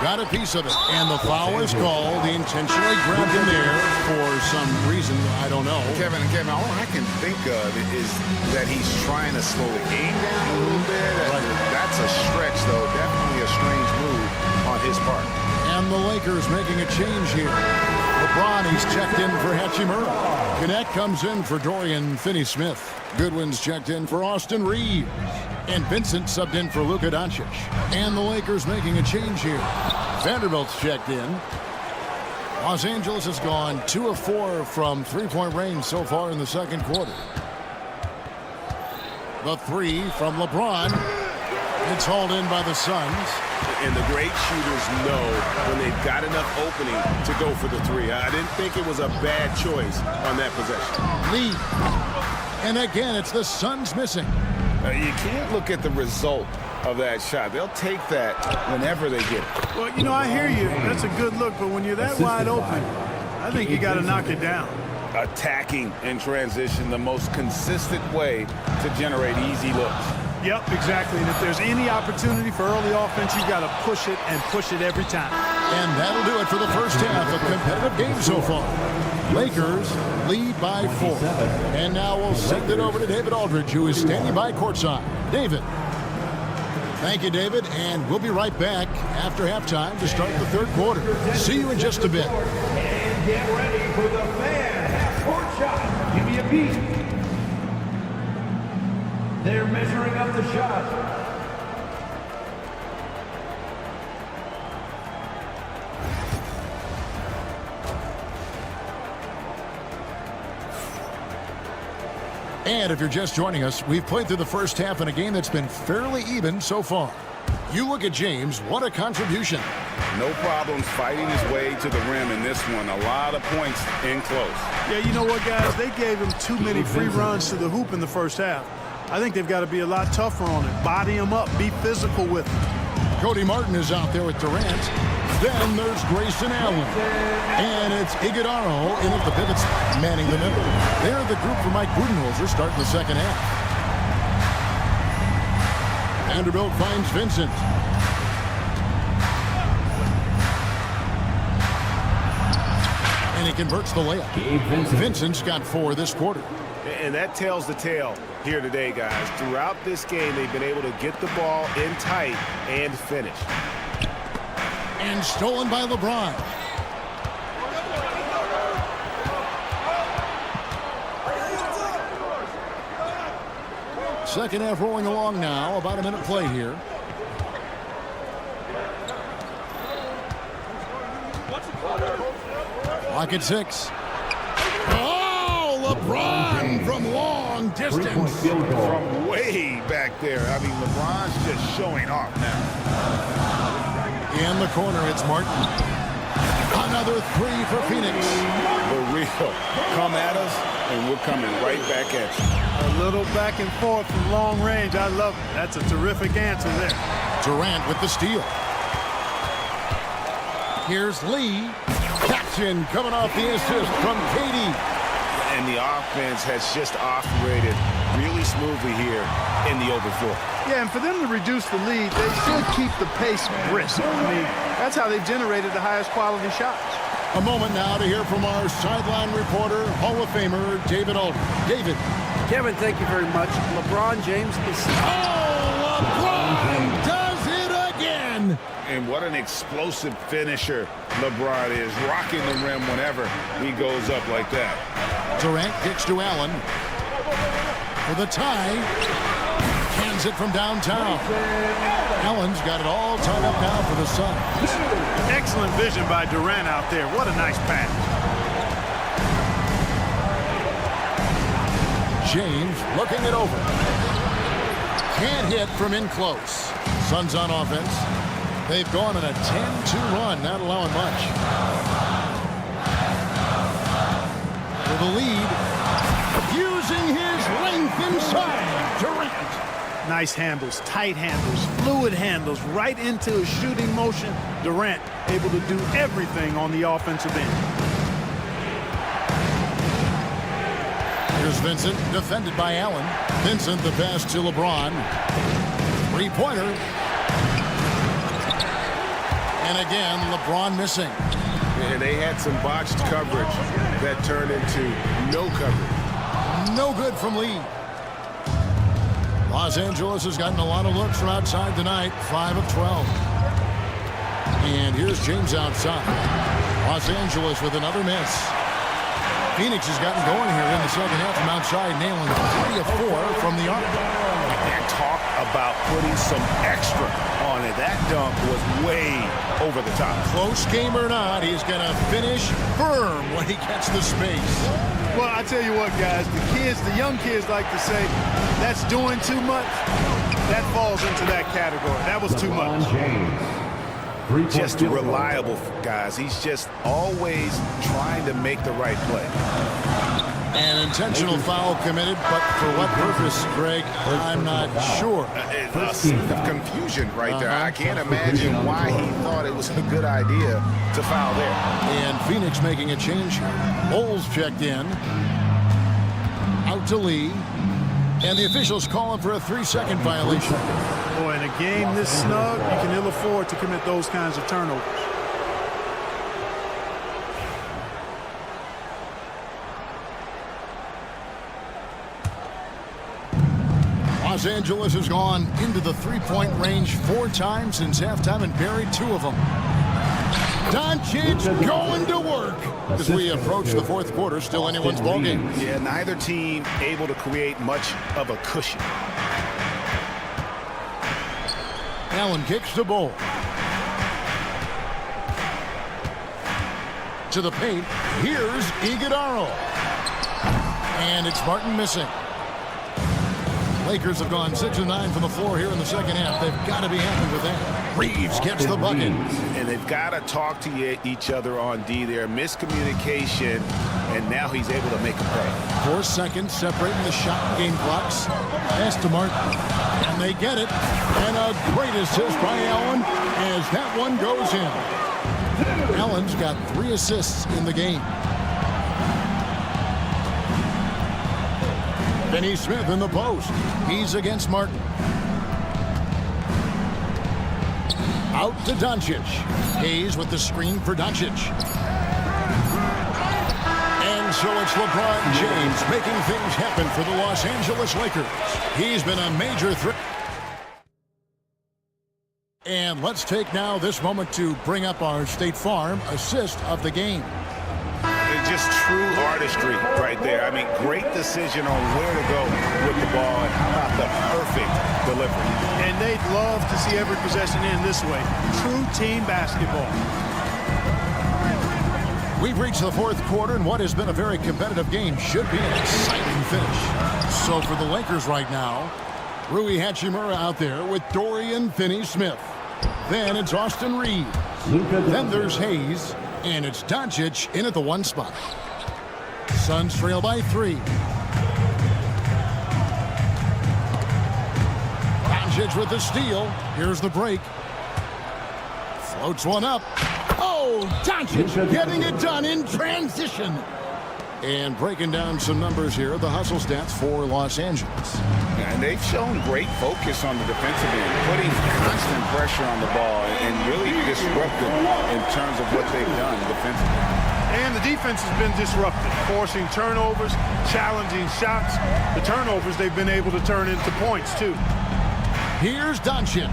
Got a piece of it. And the foul is called. He intentionally grabbed him there for some reason. I don't know. Kevin, all I can think of is that he's trying to slow the game down a little bit. That's a stretch, though. Definitely a strange move on his part. And the Lakers making a change here. LeBron, he's checked in for Hachimura. Gannett comes in for Dorian Finney-Smith. Goodwin's checked in for Austin Reeves. And Vincent subbed in for Luka Doncic. And the Lakers making a change here. Vanderbilt's checked in. Los Angeles has gone 2 of 4 from three-point range so far in the second quarter. The three from LeBron. It's hauled in by the Suns. And the great shooters know when they've got enough opening to go for the three. I didn't think it was a bad choice on that possession. Lee. And again, it's the Suns missing. You can't look at the result of that shot. They'll take that whenever they get it. Well, you know, I hear you. That's a good look, but when you're that wide open, I think you got to knock it down. Attacking in transition, the most consistent way to generate easy looks. Yep, exactly. And if there's any opportunity for early offense, you got to push it and push it every time. And that'll do it for the first half of competitive game so far. Lakers lead by 4. And now we'll send it over to David Aldridge, who is standing by courtside. David. Thank you, David. And we'll be right back after halftime to start the third quarter. See you in just a bit. And get ready for the fan half-court shot. Give me a beat. They're measuring up the shot. And if you're just joining us, we've played through the first half in a game that's been fairly even so far. You look at James, what a contribution. No problems fighting his way to the rim in this one. A lot of points in close. Yeah, you know what, guys? They gave him too many free runs to the hoop in the first half. I think they've got to be a lot tougher on it. Body him up. Be physical with him. Cody Martin is out there with Durant. Then there's Grayson Allen. And it's Iguodala in at the pivots, manning the middle. They're the group for Mike Budenholzer starting the second half. Vanderbilt finds Vincent. And he converts the layup. Vincent's got 4 this quarter. And that tells the tale here today, guys. Throughout this game, they've been able to get the ball in tight and finish. And stolen by LeBron. Second half rolling along now. About a minute play here. Clock at 6. LeBron from long distance. Three-point field goal. From way back there. I mean, LeBron's just showing off now. In the corner, it's Martin. Another three for Phoenix. For real. Come at us, and we're coming right back at you. A little back and forth from long range. I love it. That's a terrific answer there. Durant with the steal. Here's Lee. Caption coming off the assist from Katie. And the offense has just operated really smoothly here in the open floor. Yeah, and for them to reduce the lead, they should keep the pace brisk. I mean, that's how they've generated the highest quality shots. A moment now to hear from our sideline reporter, Hall of Famer David Aldridge. David. Kevin, thank you very much. LeBron James is... Oh, LeBron does it again. And what an explosive finisher LeBron is, rocking the rim whenever he goes up like that. Durant kicks to Allen for the tie. Cans it from downtown. Allen's got it all tied up now for the Suns. Excellent vision by Durant out there. What a nice pass. James looking it over. Can't hit from in close. Suns on offense. They've gone on a 10-2 run, not allowing much. For the lead, using his length inside, Durant. Nice handles, tight handles, fluid handles, right into his shooting motion. Durant able to do everything on the offensive end. Here's Vincent, defended by Allen. Vincent, the pass to LeBron. Three-pointer. And again, LeBron missing. And they had some botched coverage that turned into no coverage. No good from Lee. Los Angeles has gotten a lot of looks from outside tonight, 5 of 12. And here's James outside. Los Angeles with another miss. Phoenix has gotten going here in the second half from outside, nailing 3 of 4 from the arc. And talk about putting some extra on it. That dunk was way over the top. Close game or not, he's going to finish firm when he gets the space. Well, I tell you what, guys, the young kids like to say, that's doing too much. That falls into that category. That was too much. Just reliable, guys. He's just always trying to make the right play. An intentional foul committed, but for what purpose, Greg, I'm not sure. A scene of confusion right there. I can't imagine why he thought it was a good idea to foul there. And Phoenix making a change here. Bowles checked in. Out to Lee. And the officials calling for a 3-second violation. Boy, in a game this snug, you can ill afford to commit those kinds of turnovers. Los Angeles has gone into the three-point range 4 times since halftime and buried 2 of them. Doncic going to work as we approach the fourth quarter. Still anyone's ballgame. Yeah, neither team able to create much of a cushion. Allen kicks the ball. To the paint. Here's Iguodala. And it's Martin missing. Lakers have gone 6 of 9 from the floor here in the second half. They've got to be happy with that. Reeves gets the bucket. And they've got to talk to each other on D there. Miscommunication, and now he's able to make a play. 4 seconds separating the shot and game clocks. Pass to Martin. And they get it. And a great assist by Allen as that one goes in. Allen's got 3 assists in the game. Finney Smith in the post. He's against Martin. Out to Doncic. Hayes with the screen for Doncic. And so it's LeBron James making things happen for the Los Angeles Lakers. He's been a major threat. And let's take now this moment to bring up our State Farm assist of the game. Just true artistry right there. I mean, great decision on where to go with the ball, and how about the perfect delivery. And they'd love to see every possession end this way. True team basketball. We've reached the fourth quarter, and what has been a very competitive game should be an exciting finish. So for the Lakers right now, Rui Hachimura out there with Dorian Finney-Smith. Then it's Austin Reeves. Then there's Hayes, and it's Doncic in at the 1 spot. Suns trail by 3. Doncic with the steal. Here's the break. Floats one up. Oh, Doncic getting it done in transition. And breaking down some numbers here, the hustle stats for Los Angeles. And they've shown great focus on the defensive end, putting constant pressure on the ball and really disruptive in terms of what they've done defensively. And the defense has been disruptive, forcing turnovers, challenging shots. The turnovers they've been able to turn into points, too. Here's Doncic.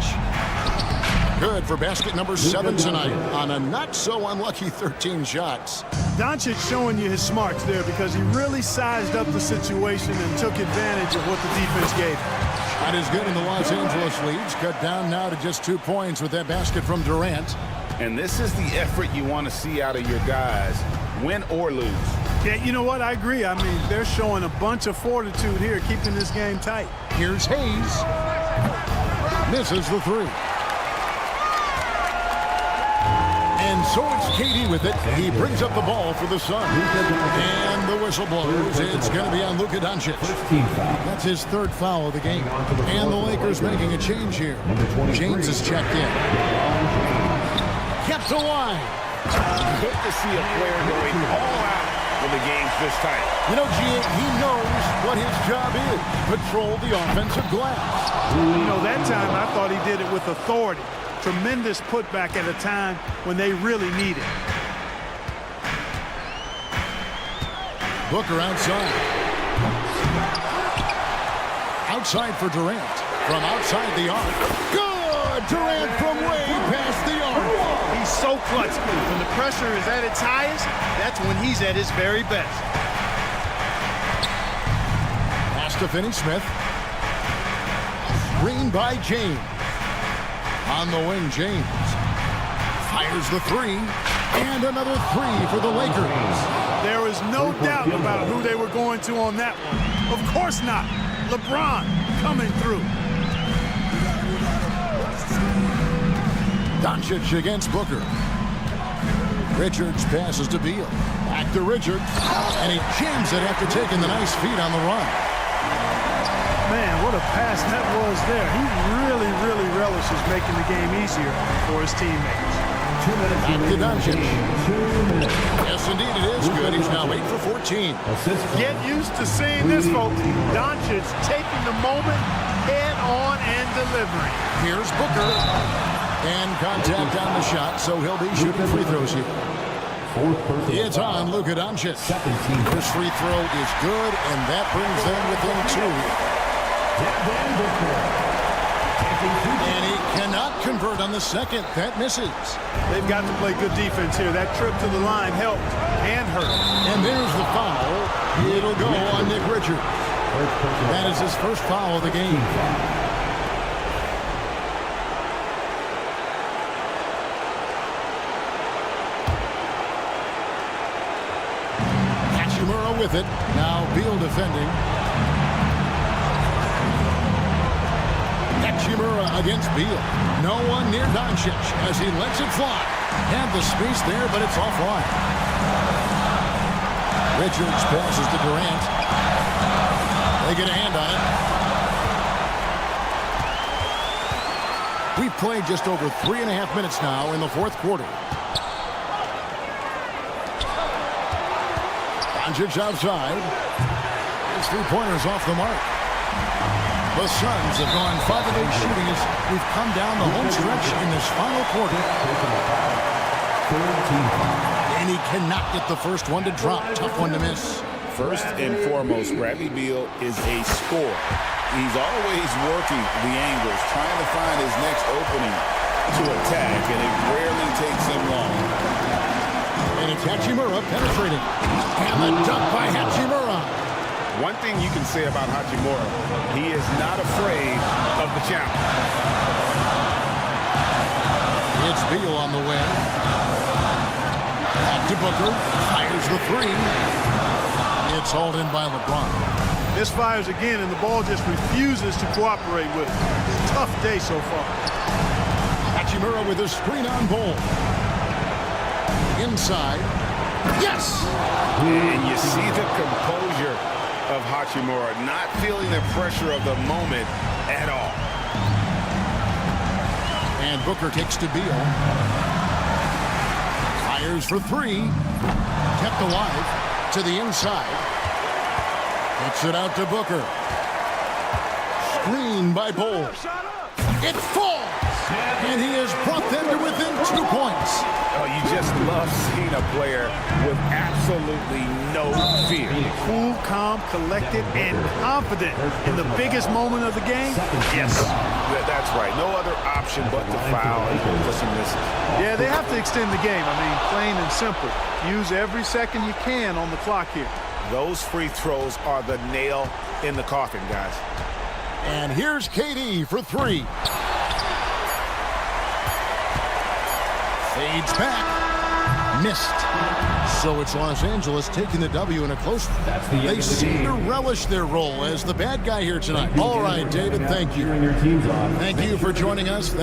Good for basket number 7 tonight on a not-so-unlucky 13 shots. Doncic showing you his smarts there because he really sized up the situation and took advantage of what the defense gave him. That is good in the Los Angeles leads. Cut down now to just 2 points with that basket from Durant. And this is the effort you want to see out of your guys, win or lose. Yeah, you know what? I agree. I mean, they're showing a bunch of fortitude here, keeping this game tight. Here's Hayes. Misses the 3. And so it's KD with it. He brings up the ball for the Suns. And the whistle blows. It's going to be on Luka Doncic. That's his 3rd foul of the game. And the Lakers making a change here. James is checked in. Kept alive. Good to see a player going all out when the game's this tight. You know, he knows what his job is. Patrol the offensive glass. You know, that time I thought he did it with authority. Tremendous putback at a time when they really need it. Booker outside. Outside for Durant. From outside the arc. Good! Durant from way past the arc. He's so clutch. When the pressure is at its highest, that's when he's at his very best. Pass to Finney-Smith. Screen by James. On the wing, James fires the 3, and another 3 for the Lakers. There is no doubt about who they were going to on that one. Of course not. LeBron coming through. Doncic against Booker. Richards passes to Beal. Back to Richards, and he jams it after taking the nice feed on the run. Man, what a pass that was there. He really, really relishes making the game easier for his teammates. Back to Doncic. Yes, indeed, it is good. He's now 8 for 14. Get used to seeing this, folks. Doncic taking the moment head on and delivering. Here's Booker. And contact on the shot, so he'll be shooting free throws here. It's on Luka Doncic. First free throw is good, and that brings them within 2. And he cannot convert on the second. That misses. They've got to play good defense here. That trip to the line helped and hurt. And there's the foul. It'll go on Nick Richards. That is his first foul of the game. Hachimura with it. Now Beal defending. Hachimura against Beal. No one near Doncic as he lets it fly. Had the space there, but it's offline. Richards passes to Durant. They get a hand on it. We've played just over 3.5 minutes now in the fourth quarter. Doncic outside. His 3-pointers off the mark. The Suns have gone 5 of 8 shooting as we've come down the home stretch in this final quarter. And he cannot get the first one to drop. Tough one to miss. First and foremost, Bradley Beal is a scorer. He's always working the angles, trying to find his next opening to attack, and it rarely takes him long. And it's Hachimura penetrating. And the dunk by Hachimura. One thing you can say about Hachimura, he is not afraid of the challenge. It's Beal on the wing. Back To Booker. Fires the three. It's hauled in by LeBron. Misfires again, and the ball just refuses to cooperate with it. Tough day so far. Hachimura with a screen on Bol. Inside. Yes! And you see the composure of Hachimura, not feeling the pressure of the moment at all. And Booker takes to Beal. Fires for three. Kept alive to the inside. Hits it out to Booker. Screen by Bol. It falls! And he has brought them to within 2 points. Oh, you just love seeing a player with absolutely no fear. Cool, calm, collected, and confident in the biggest moment of the game. Yes. That's right. No other option but to foul and for some misses. Yeah, they have to extend the game. I mean, plain and simple. Use every second you can on the clock here. Those free throws are the nail in the coffin, guys. And here's KD for three. Fades back. Missed. So it's Los Angeles taking the W in a close one. They seem to relish their role as the bad guy here tonight. All right, David, thank you. Thank you for joining us.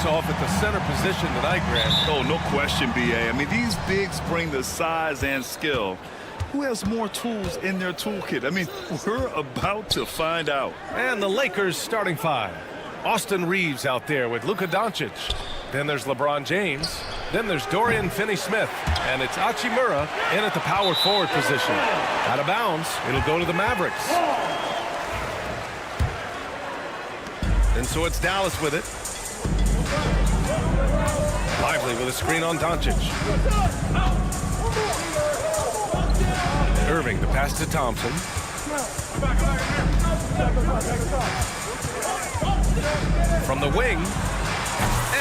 off at the center position tonight, Grant. Oh, no question, B.A. I mean, these bigs bring the size and skill. Who has more tools in their toolkit? I mean, we're about to find out. And the Lakers starting five. Austin Reeves out there with Luka Doncic. Then there's LeBron James. Then there's Dorian Finney-Smith. And it's Hachimura in at the power forward position. Out of bounds, it'll go to the Mavericks. And so it's Dallas with it. Lively with a screen on Doncic. Irving, the pass to Thompson. From the wing.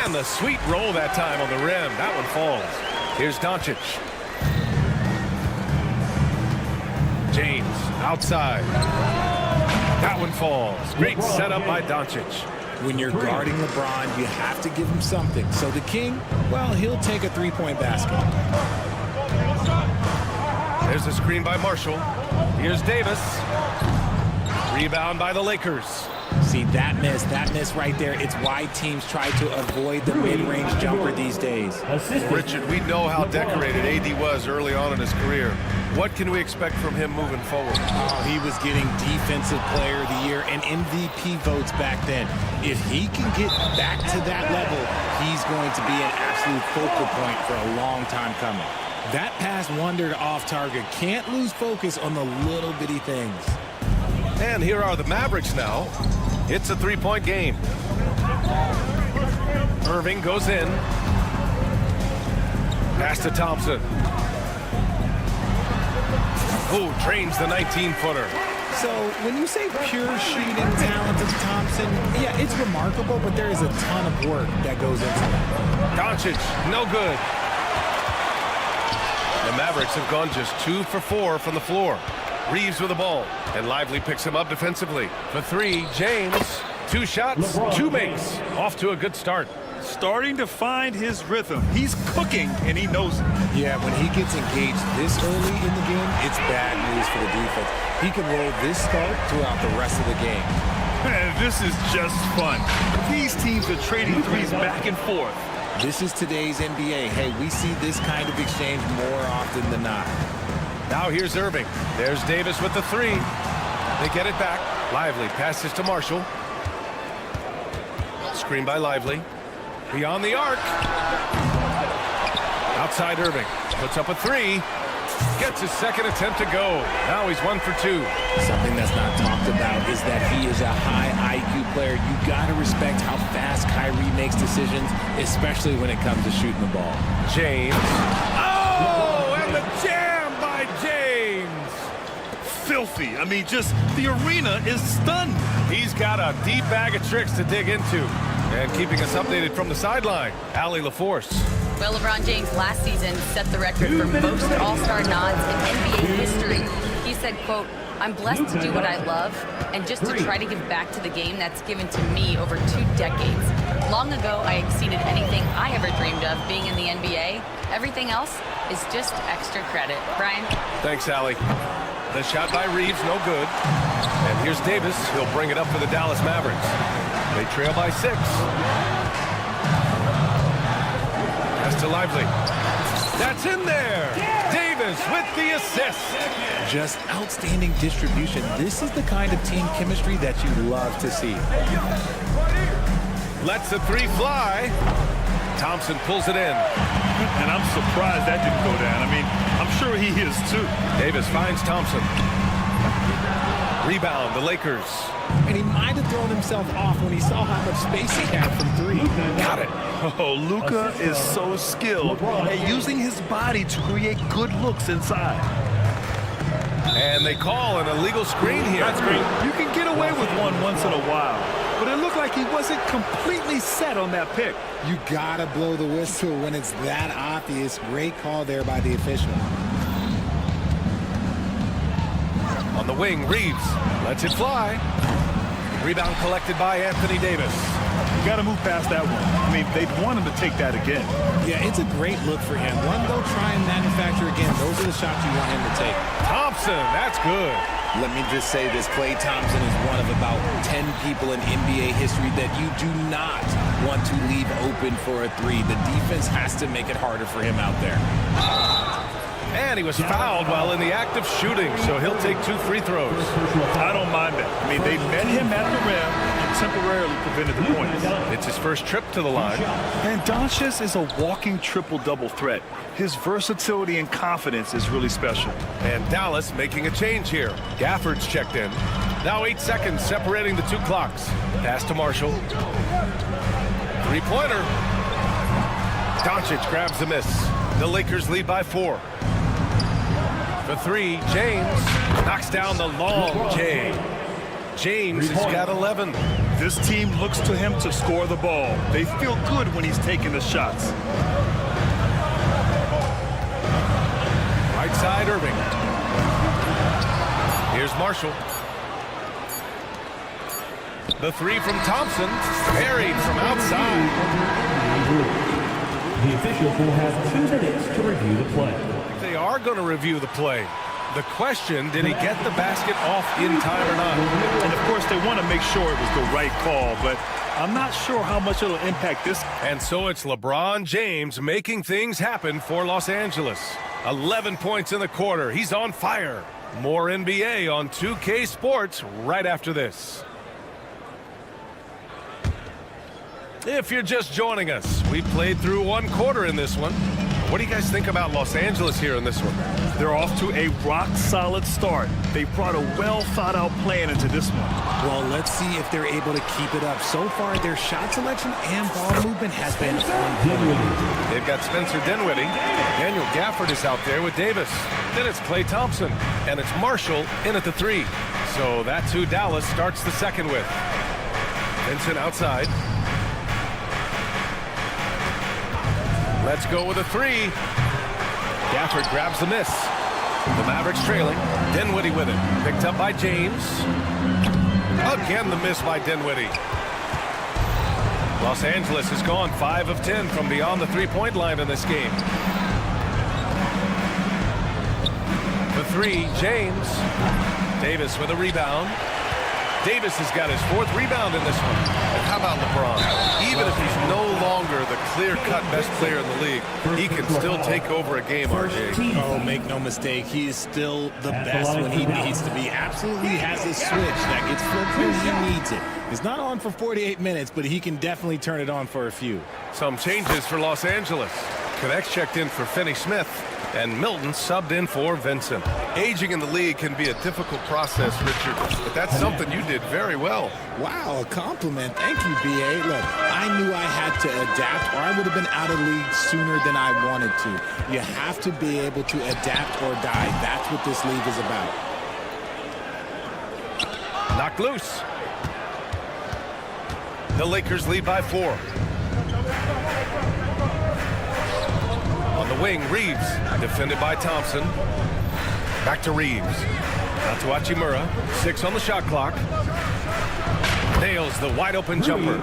And the sweet roll that time on the rim. That one falls. Here's Doncic. James outside. That one falls. Great setup by Doncic. When you're guarding LeBron, you have to give him something. So the King, well, he'll take a three-point basket. There's a screen by Marshall. Here's Davis. Rebound by the Lakers. See, that miss right there, it's why teams try to avoid the mid-range jumper these days. Richard, we know how decorated AD was early on in his career. What can we expect from him moving forward? Oh, he was getting Defensive Player of the Year and MVP votes back then. If he can get back to that level, he's going to be an absolute focal point for a long time coming. That pass wandered off target. Can't lose focus on the little bitty things. And here are the Mavericks now. It's a three-point game. Irving goes in. Pass to Thompson. Oh, drains the 19-footer. So when you say pure shooting talent of Thompson, yeah, it's remarkable, but there is a ton of work that goes into it. Doncic, no good. The Mavericks have gone just 2 for 4 from the floor. Reeves with the ball, and Lively picks him up defensively. For three, James. 2 shots, 2 makes. Off to a good start. Starting to find his rhythm. He's cooking, and he knows it. Yeah, when he gets engaged this early in the game, it's bad news for the defense. He can roll this start throughout the rest of the game. Man, this is just fun. These teams are trading threes back and forth. This is today's NBA. Hey, we see this kind of exchange more often than not. Now here's Irving. There's Davis with the 3. They get it back. Lively passes to Marshall. Screen by Lively. Beyond the arc. Outside Irving. Puts up a 3. Gets his second attempt to go. Now he's 1 for 2. Something that's not talked about is that he is a high IQ player. You got to respect how fast Kyrie makes decisions, especially when it comes to shooting the ball. James. Oh, and the jam by James. Filthy. I mean, just the arena is stunned. He's got a deep bag of tricks to dig into. And keeping us updated from the sideline, Allie LaForce. Well, LeBron James last season set the record for most All-Star nods in NBA history. He said, quote, "I'm blessed to do what I love and just to try to give back to the game that's given to me over 2 decades. Long ago, I exceeded anything I ever dreamed of being in the NBA. Everything else is just extra credit." Brian? Thanks, Allie. The shot by Reeves, no good. And here's Davis. He'll bring it up for the Dallas Mavericks. They trail by 6. Pass to Lively. That's in there. Davis with the assist. Just outstanding distribution. This is the kind of team chemistry that you love to see. Lets the 3 fly. Thompson pulls it in. And I'm surprised that didn't go down. I mean, I'm sure he is too. Davis finds Thompson. Rebound, the Lakers. And he might have thrown himself off when he saw how much space he had from 3. Got it. Oh, Luka is so skilled at using his body to create good looks inside. And they call an illegal screen here. That's great. You can get away with one once in a while, but it looked like he wasn't completely set on that pick. You gotta blow the whistle when it's that obvious. Great call there by the official. On the wing, Reeves lets it fly. Rebound collected by Anthony Davis. You got to move past that one. I mean, they'd want him to take that again. Yeah, it's a great look for him. One, they'll try and manufacture again. Those are the shots you want him to take. Thompson, that's good. Let me just say this, Klay Thompson is one of about 10 people in NBA history that you do not want to leave open for a three. The defense has to make it harder for him out there. And he was fouled while in the act of shooting, so he'll take 2 free throws. I don't mind that. I mean, they met him at the rim and temporarily prevented the points. It's his first trip to the line. And Doncic is a walking triple-double threat. His versatility and confidence is really special. And Dallas making a change here. Gafford's checked in. Now 8 seconds separating the 2 clocks. Pass to Marshall. Three-pointer. Doncic grabs the miss. The Lakers lead by 4. For 3, James knocks down the long J. James has got 11. This team looks to him to score the ball. They feel good when he's taking the shots. Right side, Irving. Here's Marshall. The 3 from Thompson, buried from outside. The officials will have 2 minutes to review the play. They are going to review the play. The question, did he get the basket off in time or not? And of course, they want to make sure it was the right call, but I'm not sure how much it'll impact this. And so it's LeBron James making things happen for Los Angeles. 11 points in the quarter. He's on fire. More NBA on 2K Sports right after this. If you're just joining us, we played through 1 quarter in this one. What do you guys think about Los Angeles here in this one? They're off to a rock-solid start. They brought a well-thought-out plan into this one. Well, let's see if they're able to keep it up. So far, their shot selection and ball movement has been on point. They've got Spencer Dinwiddie. Daniel Gafford is out there with Davis. Then it's Klay Thompson. And it's Marshall in at the 3. So that's who Dallas starts the second with. Vincent outside. Let's go with a 3. Gafford grabs the miss. The Mavericks trailing. Dinwiddie with it. Picked up by James. Again, the miss by Dinwiddie. Los Angeles has gone 5 of 10 from beyond the 3-point line in this game. The 3, James. Davis with a rebound. Davis has got his 4th rebound in this one. And how about LeBron? Even if he's no longer the clear-cut best player in the league, he can still take over a game, RJ. Oh, make no mistake, he is still the best when he needs to be. Absolutely has a switch that gets flipped when he needs it. It's not on for 48 minutes, but he can definitely turn it on for a few. Some changes for Los Angeles. Connects checked in for Finney Smith, and Milton subbed in for Vincent. Aging in the league can be a difficult process, Richard, but that's something you did very well. Wow, a compliment. Thank you, B.A. Look, I knew I had to adapt, or I would have been out of league sooner than I wanted to. You have to be able to adapt or die. That's what this league is about. Knocked loose. The Lakers lead by 4. On the wing, Reeves, defended by Thompson. Back to Reeves. Out to Hachimura. 6 on the shot clock. Nails the wide-open jumper.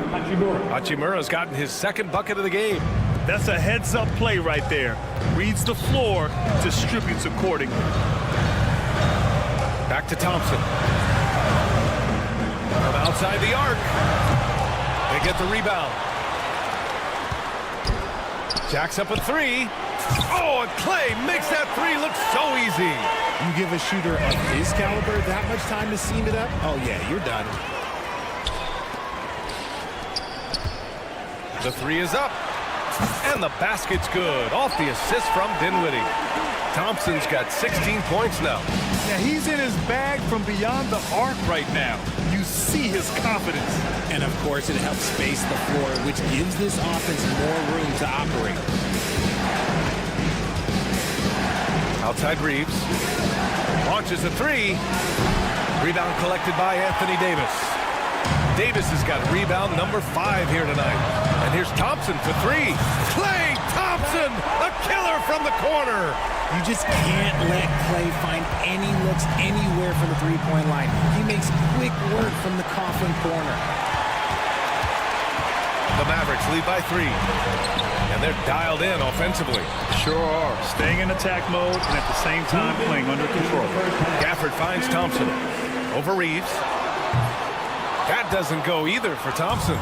Hachimura's gotten his 2nd bucket of the game. That's a heads-up play right there. Reads the floor, distributes accordingly. Back to Thompson. From outside the arc. They get the rebound. Jacks up a 3. Oh, and Klay makes that 3 look so easy. You give a shooter of his caliber that much time to seam it up? Oh, yeah, you're done. The 3 is up. And the basket's good. Off the assist from Dinwiddie. Thompson's got 16 points now. Now, he's in his bag from beyond the arc right now. You see his confidence. And, of course, it helps space the floor, which gives this offense more room to operate. Outside Reeves. Launches a 3. Rebound collected by Anthony Davis. Davis has got rebound number 5 here tonight. And here's Thompson for 3. Klay Thompson, a killer from the corner. You just can't let Klay find any looks anywhere from the 3-point line. He makes quick work from the coffin corner. The Mavericks lead by 3. And they're dialed in offensively. Sure are. Staying in attack mode and at the same time playing under control. Gafford finds Thompson. Over Reeves. That doesn't go either for Thompson.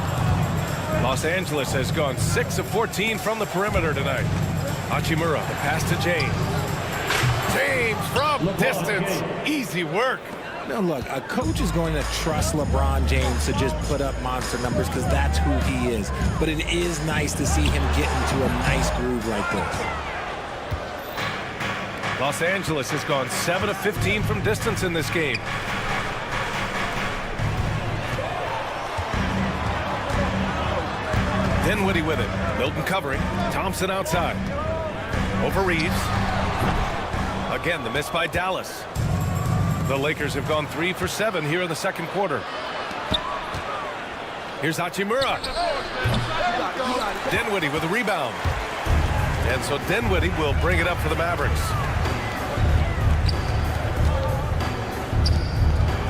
Los Angeles has gone 6 of 14 from the perimeter tonight. Hachimura, the pass to James. James from distance. Easy work. Now, look, a coach is going to trust LeBron James to just put up monster numbers because that's who he is. But it is nice to see him get into a nice groove like this. Los Angeles has gone 7 of 15 from distance in this game. Dinwiddie with it. Milton covering. Thompson outside. Over Reeves. Again, the miss by Dallas. The Lakers have gone 3 for 7 here in the second quarter. Here's Hachimura. Dinwiddie with a rebound. And so Dinwiddie will bring it up for the Mavericks.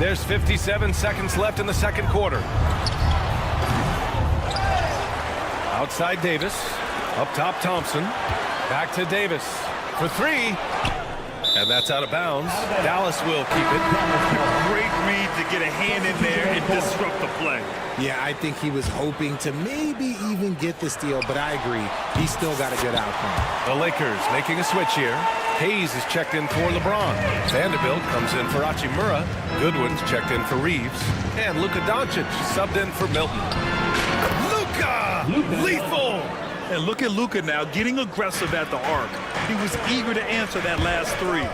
There's 57 seconds left in the second quarter. Outside Davis. Up top Thompson. Back to Davis for 3. And that's out of bounds. Dallas will keep it. Great read to get a hand in there and disrupt the play. Yeah, I think he was hoping to maybe even get the steal, but I agree. He's still got a good outcome. The Lakers making a switch here. Hayes is checked in for LeBron. Vanderbilt comes in for Hachimura. Goodwin's checked in for Reeves. And Luka Doncic subbed in for Milton. Luka! Lethal! And look at Luka now getting aggressive at the arc. He was eager to answer that last 3.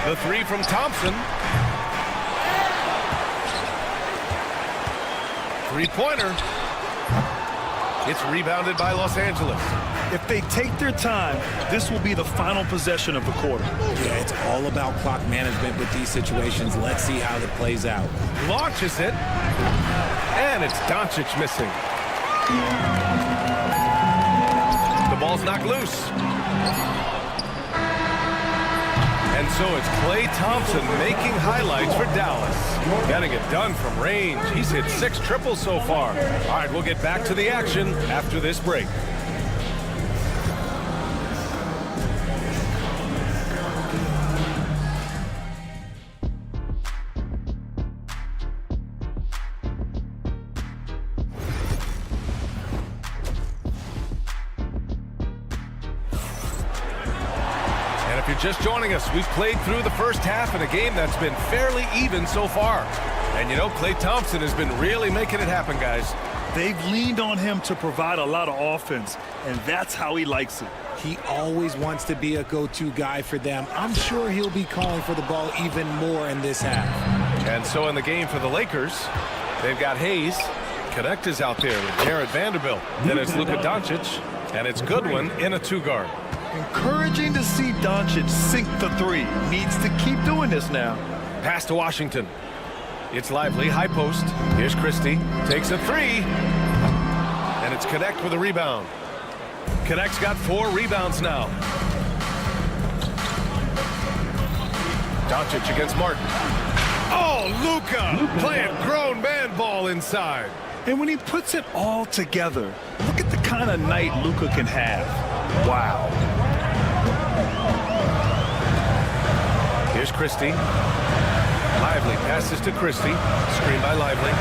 The 3 from Thompson. Three-pointer. It's rebounded by Los Angeles. If they take their time, this will be the final possession of the quarter. Yeah, it's all about clock management with these situations. Let's see how it plays out. Launches it. And it's Doncic missing. The ball's knocked loose. And so it's Klay Thompson making highlights for Dallas. Getting it done from range. He's hit 6 triples so far. All right, we'll get back to the action after this break. If you're just joining us, we've played through the first half in a game that's been fairly even so far. And you know, Klay Thompson has been really making it happen, guys. They've leaned on him to provide a lot of offense, and that's how he likes it. He always wants to be a go-to guy for them. I'm sure he'll be calling for the ball even more in this half. And so in the game for the Lakers, they've got Hayes. Connect is out there with Jared Vanderbilt. Then it's Luka Doncic, and it's Goodwin in a 2-guard. Encouraging to see Doncic sink the 3. Needs to keep doing this now. Pass to Washington. It's Lively, high post. Here's Christie, takes a 3. And it's Connect with a rebound. Connect's got 4 rebounds now. Doncic against Martin. Oh, Luka playing grown man ball inside. And when he puts it all together, look at the kind of night Luka can have. Wow. Here's Christie. Lively passes to Christie. Screen by Lively.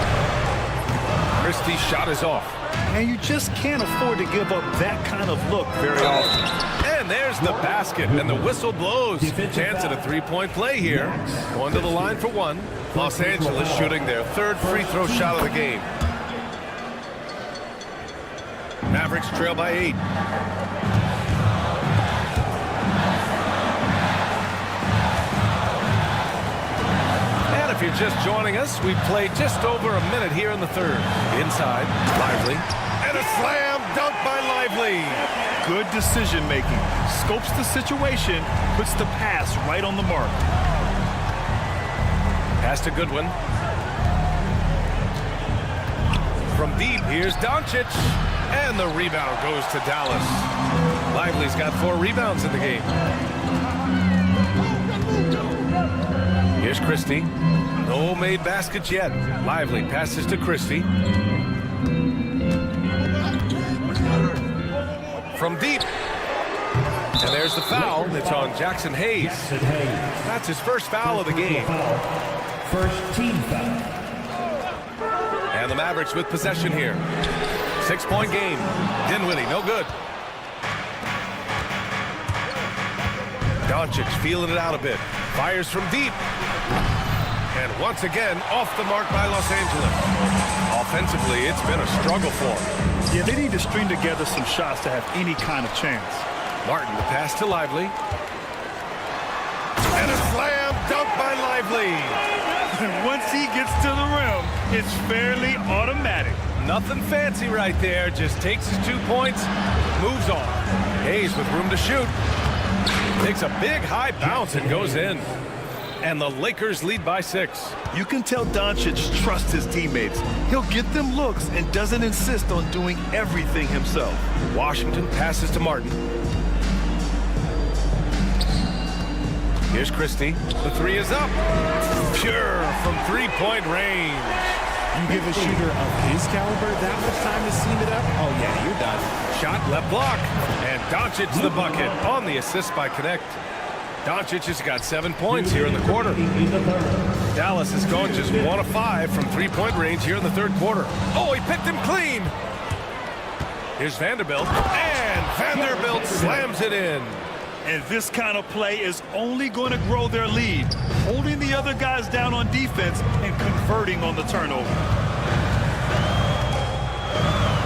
Christie's shot is off. And you just can't afford to give up that kind of look very often. And there's the basket, and the whistle blows. Chance at a 3-point play here. Going to the line for 1. Los Angeles shooting their 3rd free throw shot of the game. Mavericks trail by 8. If you're just joining us, we've played just over a minute here in the 3rd. Inside, Lively, and a slam dunk by Lively. Good decision making. Scopes the situation, puts the pass right on the mark. Pass to Goodwin. From deep, here's Doncic. And the rebound goes to Dallas. Lively's got 4 rebounds in the game. Here's Christie. No made baskets yet. Lively passes to Christie. From deep. And there's the foul. It's on Jackson Hayes. That's his first foul of the game. First team foul. And the Mavericks with possession here. 6-point game. Dinwiddie, no good. Doncic feeling it out a bit. Fires from deep. And once again, off the mark by Los Angeles. Offensively, it's been a struggle for them. Yeah, they need to string together some shots to have any kind of chance. Martin, the pass to Lively. And a slam dunk by Lively. Once he gets to the rim, it's fairly automatic. Nothing fancy right there. Just takes his 2 points, moves on. Hayes with room to shoot. Takes a big high bounce and goes in. And the Lakers lead by 6. You can tell Doncic trusts his teammates. He'll get them looks and doesn't insist on doing everything himself. Washington passes to Martin. Here's Christie. The 3 is up. Pure from 3-point range. You give a shooter of his caliber that much time to seam it up, oh yeah, you're done. Shot left block. And Doncic the bucket on the assist by Connect. Doncic has got 7 points here in the quarter. Dallas is going just 1 of 5 from 3-point range here in the third quarter. Oh, he picked him clean. Here's Vanderbilt. And Vanderbilt slams it in. And this kind of play is only going to grow their lead, holding the other guys down on defense and converting on the turnover.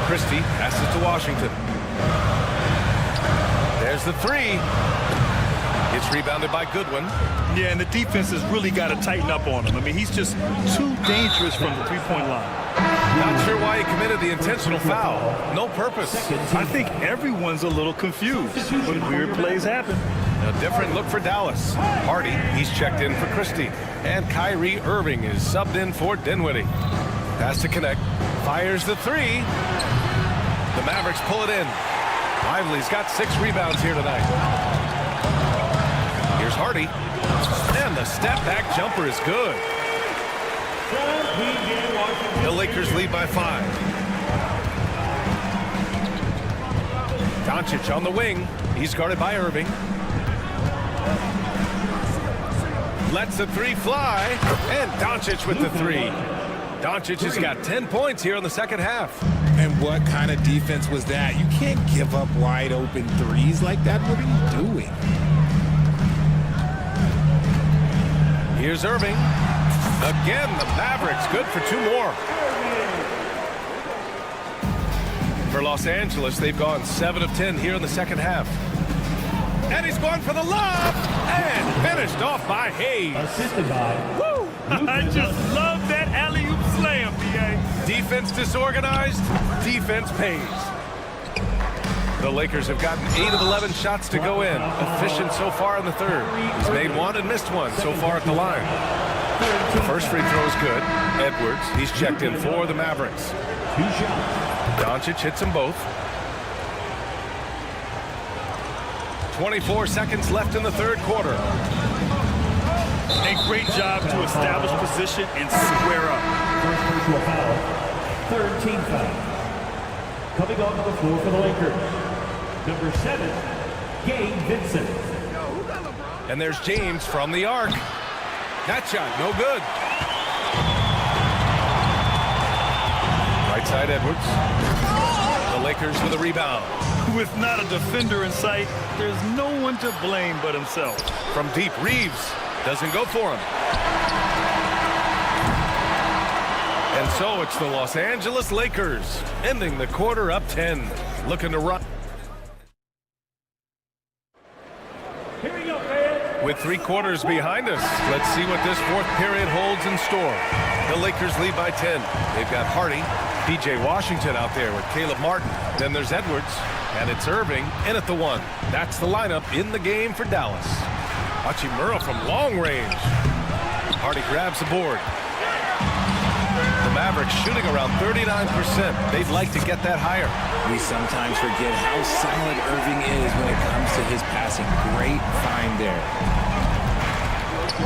Christie passes to Washington. There's the 3. It's rebounded by Goodwin. Yeah, and the defense has really got to tighten up on him. I mean, he's just too dangerous from the three-point line. Not sure why he committed the intentional foul. No purpose. I think everyone's a little confused, but weird plays happen. A different look for Dallas. Hardy, he's checked in for Christie. And Kyrie Irving is subbed in for Dinwiddie. Pass to Connect. Fires the 3. The Mavericks pull it in. Lively's got 6 rebounds here tonight. Here's Hardy. And the step-back jumper is good. The Lakers lead by 5. Doncic on the wing. He's guarded by Irving. Lets the 3 fly. And Doncic with the 3. Doncic has got 10 points here in the second half. And what kind of defense was that? You can't give up wide open threes like that. What are you doing? Here's Irving. Again, the Mavericks good for 2 more. For Los Angeles, they've gone 7 of 10 here in the second half. And he's going for the lob. And finished off by Hayes. Assisted by. Woo! I just love that alley-oop slam, B.A. Defense disorganized, defense pays. The Lakers have gotten 8 of 11 shots to go in. Efficient so far in the third. He's made 1 and missed 1 so far at the line. The first free throw is good. Edwards, he's checked in for the Mavericks. 2 shots. Doncic hits them both. 24 seconds left in the third quarter. A great job to establish position and square up. First personal foul. Third team foul. Coming onto the floor for the Lakers. Number 7, Gabe Vincent. And there's James from the arc. That shot, no good. Right side, Edwards. The Lakers with a rebound. With not a defender in sight, there's no one to blame but himself. From deep, Reeves doesn't go for him. And so it's the Los Angeles Lakers ending the quarter up 10. Looking to run. With 3 quarters behind us, let's see what this fourth period holds in store. The Lakers lead by 10. They've got Hardy, P.J. Washington out there with Caleb Martin. Then there's Edwards, and it's Irving in at the 1. That's the lineup in the game for Dallas. Hachimura from long range. Hardy grabs the board. The Mavericks shooting around 39%. They'd like to get that higher. We sometimes forget how solid Irving is when it comes to his passing. Great find there.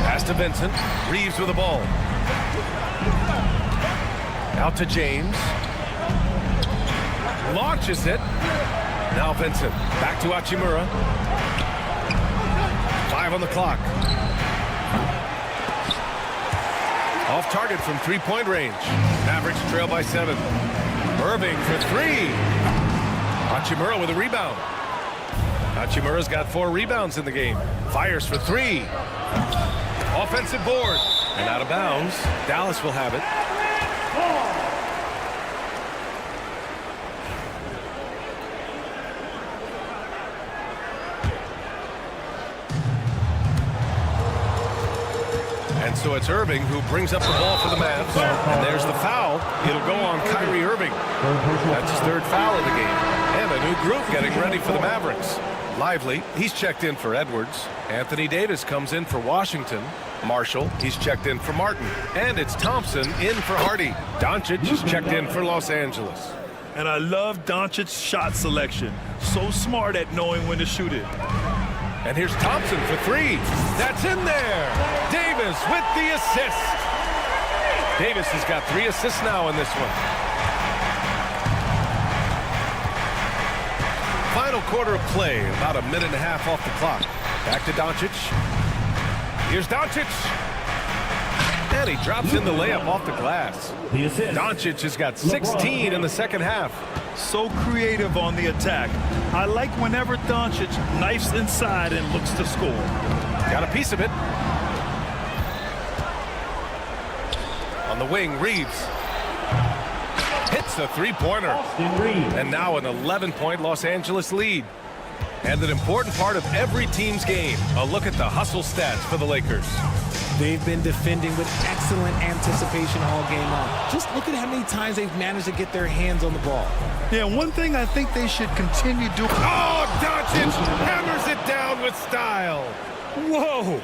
Pass to Vincent. Reeves with the ball. Out to James. Launches it. Now Vincent. Back to Hachimura. 5 on the clock. Off target from three-point range. Mavericks trail by 7. Irving for 3. Hachimura with a rebound. Hachimura's got 4 rebounds in the game. Fires for 3. Offensive board. And out of bounds. Dallas will have it. And so it's Irving who brings up the ball for the Mavs. And there's the foul. It'll go on Kyrie Irving. That's his 3rd foul of the game. And a new group getting ready for the Mavericks. Lively, he's checked in for Edwards. Anthony Davis comes in for Washington. Marshall, he's checked in for Martin. And it's Thompson in for Hardy. Doncic is checked in for Los Angeles. And I love Doncic's shot selection. So smart at knowing when to shoot it. And here's Thompson for 3. That's in there. Davis with the assist. Davis has got 3 assists now in this one. Final quarter of play, about a minute and a half off the clock. Back to Doncic. Here's Doncic. And he drops in the layup off the glass. Doncic has got 16 in the second half. So creative on the attack. I like whenever Doncic knifes inside and looks to score. Got a piece of it. On the wing, Reeves. Hits the three-pointer. And now an 11-point Los Angeles lead. And an important part of every team's game. A look at the hustle stats for the Lakers. They've been defending with excellent anticipation all game long. Just look at how many times they've managed to get their hands on the ball. Yeah, one thing I think they should continue doing. Oh, Doncic hammers it down with style. Whoa!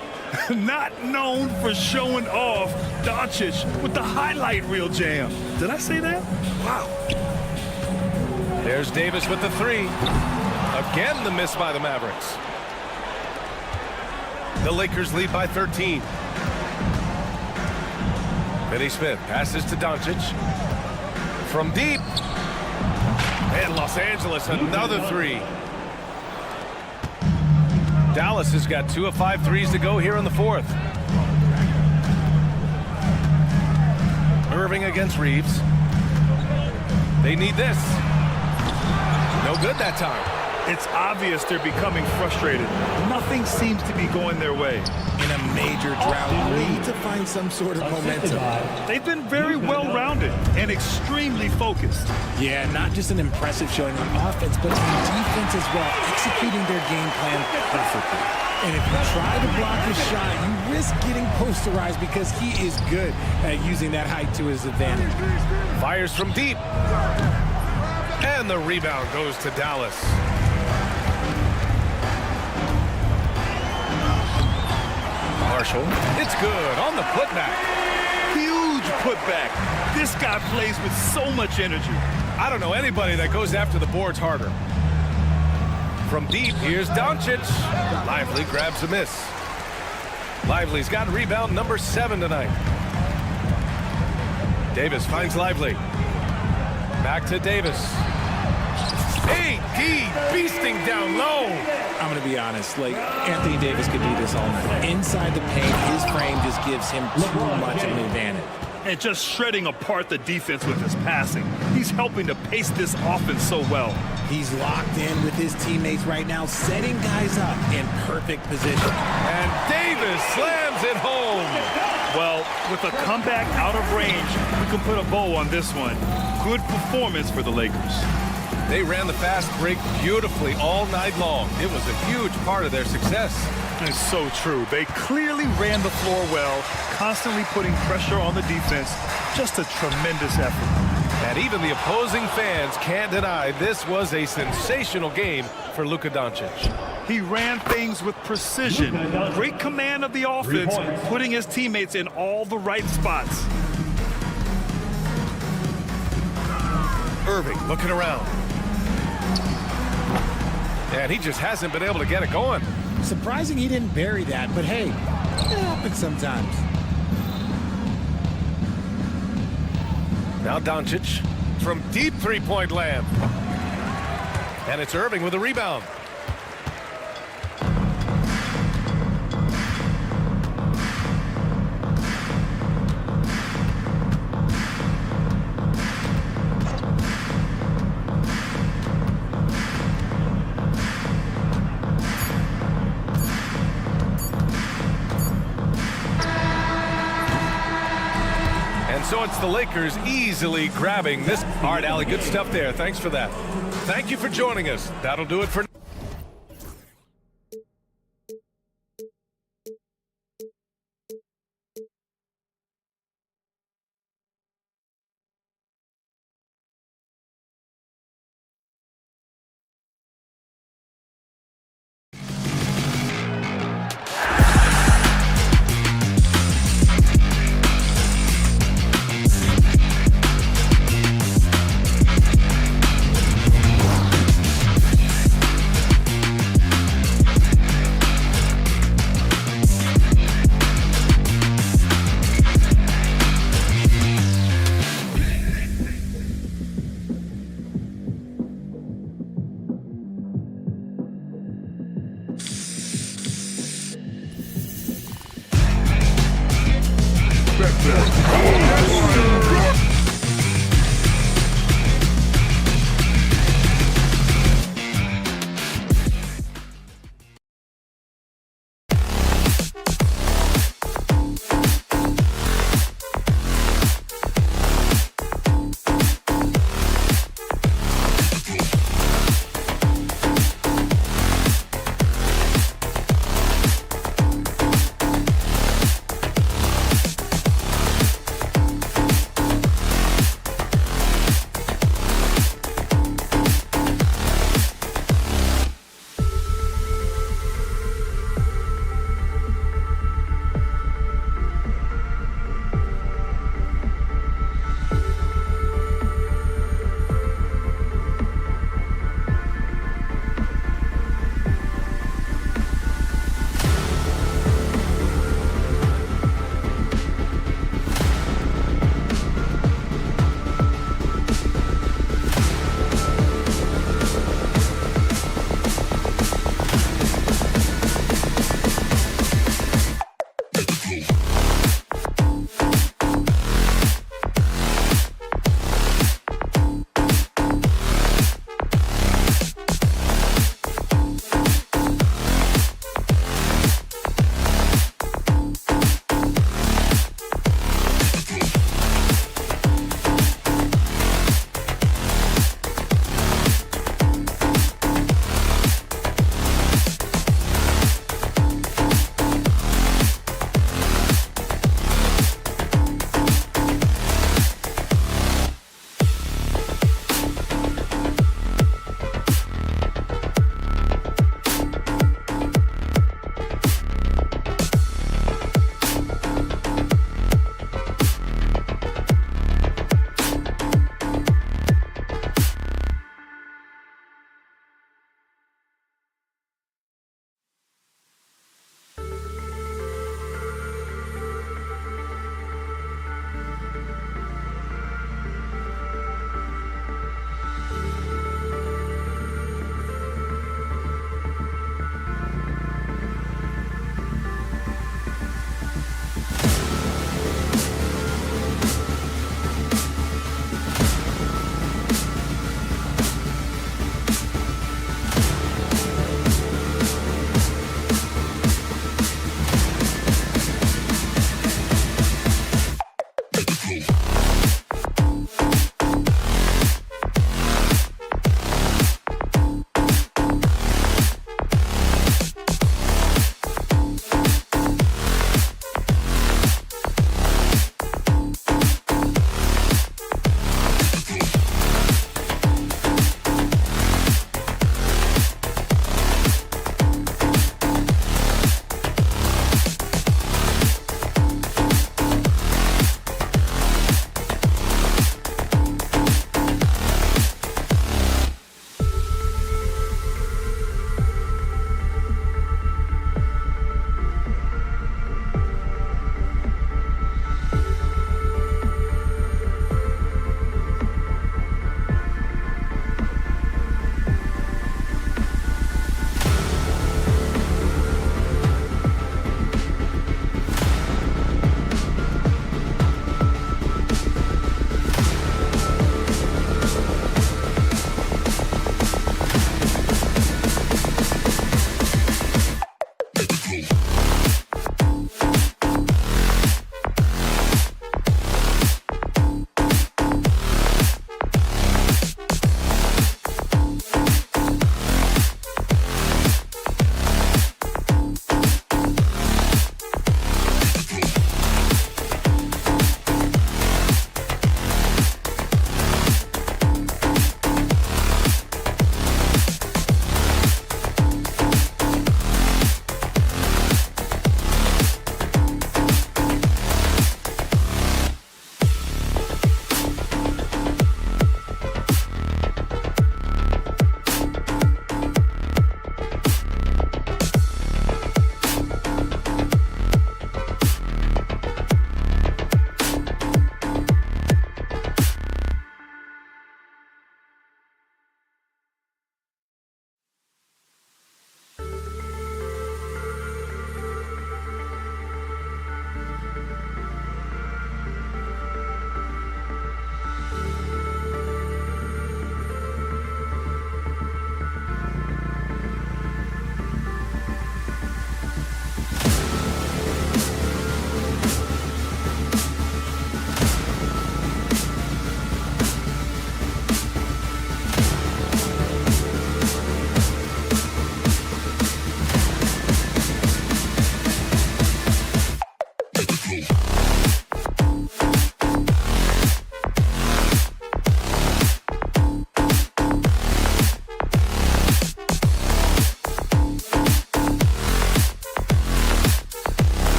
Not known for showing off, Doncic with the highlight reel jam. Did I say that? Wow. There's Davis with the 3. Again, the miss by the Mavericks. The Lakers lead by 13. Finney Smith passes to Doncic. From deep. And Los Angeles, another 3. Dallas has got 2 of 5 threes to go here in the 4th. Irving against Reeves. They need this. No good that time. It's obvious they're becoming frustrated. Nothing seems to be going their way. In a major drought, you need to find some sort of momentum. They've been very well-rounded and extremely focused. Yeah, not just an impressive showing on offense, but on defense as well, executing their game plan perfectly. And if you try to block his shot, you risk getting posterized because he is good at using that height to his advantage. Fires from deep. And the rebound goes to Dallas. Marshall, it's good on the putback. Huge putback. This guy plays with so much energy. I don't know anybody that goes after the boards harder. From deep, here's Doncic. Lively grabs a miss. Lively's got rebound number 7 tonight. Davis finds Lively. Back to Davis. AD beasting down low. I'm going to be honest, like, Anthony Davis could do this all night. Inside the paint, his frame just gives him too much of an advantage. And just shredding apart the defense with his passing. He's helping to pace this offense so well. He's locked in with his teammates right now, setting guys up in perfect position. And Davis slams it home. Well, with a comeback out of range, we can put a bow on this one. Good performance for the Lakers. They ran the fast break beautifully all night long. It was a huge part of their success. It's so true. They clearly ran the floor well, constantly putting pressure on the defense. Just a tremendous effort. And even the opposing fans can't deny this was a sensational game for Luka Doncic. He ran things with precision. Great command of the offense, putting his teammates in all the right spots. Irving looking around. And he just hasn't been able to get it going. Surprising he didn't bury that, but hey, it happens sometimes. Now Doncic from deep three-point land. And it's Irving with a rebound. So it's the Lakers easily grabbing this. All right, Allie, good stuff there. Thanks for that. Thank you for joining us. That'll do it for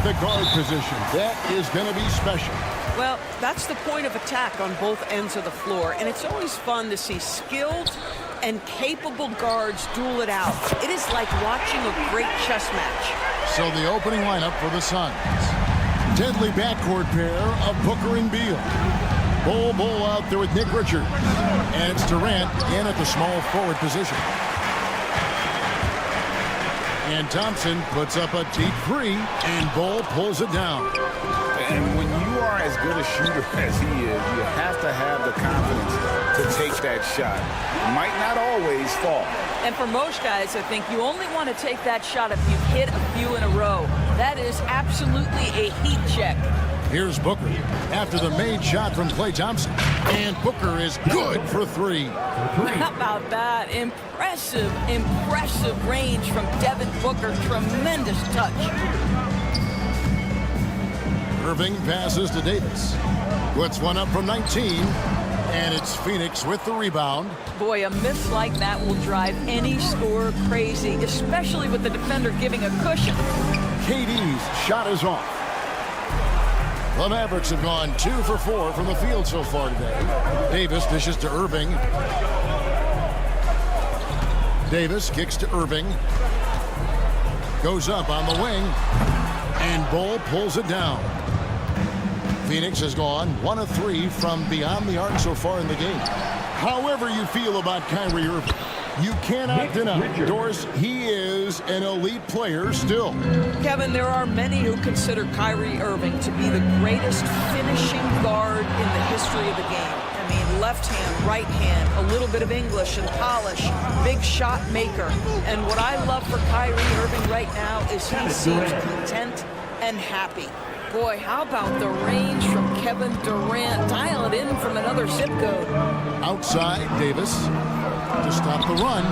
the guard position. That is going to be special. Well, that's the point of attack on both ends of the floor, and it's always fun to see skilled and capable guards duel it out. It is like watching a great chess match. So the opening lineup for the Suns. Deadly backcourt pair of Booker and Beal. Bull out there with Nick Richards. And it's Durant in at the small forward position. And Thompson puts up a deep three, and Bull pulls it down. And when you are as good a shooter as he is, you have to have the confidence to take that shot. Might not always fall. And for most guys, I think you only want to take that shot if you've hit a few in a row. That is absolutely a heat check. Here's Booker after the made shot from Klay Thompson. And Booker is good for three. How about that? Impressive range from Devin Booker. Tremendous touch. Irving passes to Davis. Puts one up from 19. And it's Phoenix with the rebound. Boy, a miss like that will drive any scorer crazy, especially with the defender giving a cushion. KD's shot is off. The Mavericks have gone 2 for 4 from the field so far today. Davis dishes to Irving. Davis kicks to Irving. Goes up on the wing. And Bull pulls it down. Phoenix has gone 1 of 3 from beyond the arc so far in the game. However you feel about Kyrie Irving, you cannot deny, Doris, he is an elite player still. Kevin, there are many who consider Kyrie Irving to be the greatest finishing guard in the history of the game. I mean, left hand, right hand, a little bit of English and polish, big shot maker. And what I love for Kyrie Irving right now is he seems content and happy. Boy, how about the range from Kevin Durant? Dial it in from another zip code. Outside, Davis to stop the run.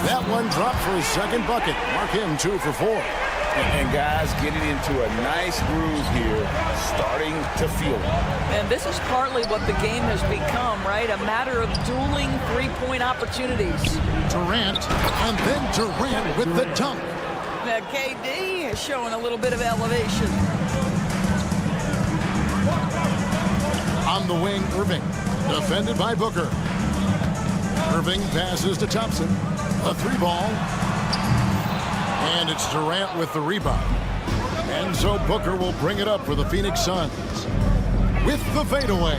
That one dropped for his second bucket. Mark him 2 for 4. And guys getting into a nice groove here, starting to feel it. And this is partly what the game has become, right? A matter of dueling three-point opportunities. Durant, and then Durant with the dunk. Now, KD is showing a little bit of elevation. On the wing, Irving, defended by Booker. Irving passes to Thompson. A 3-ball. And it's Durant with the rebound. And so Booker will bring it up for the Phoenix Suns. With the fadeaway.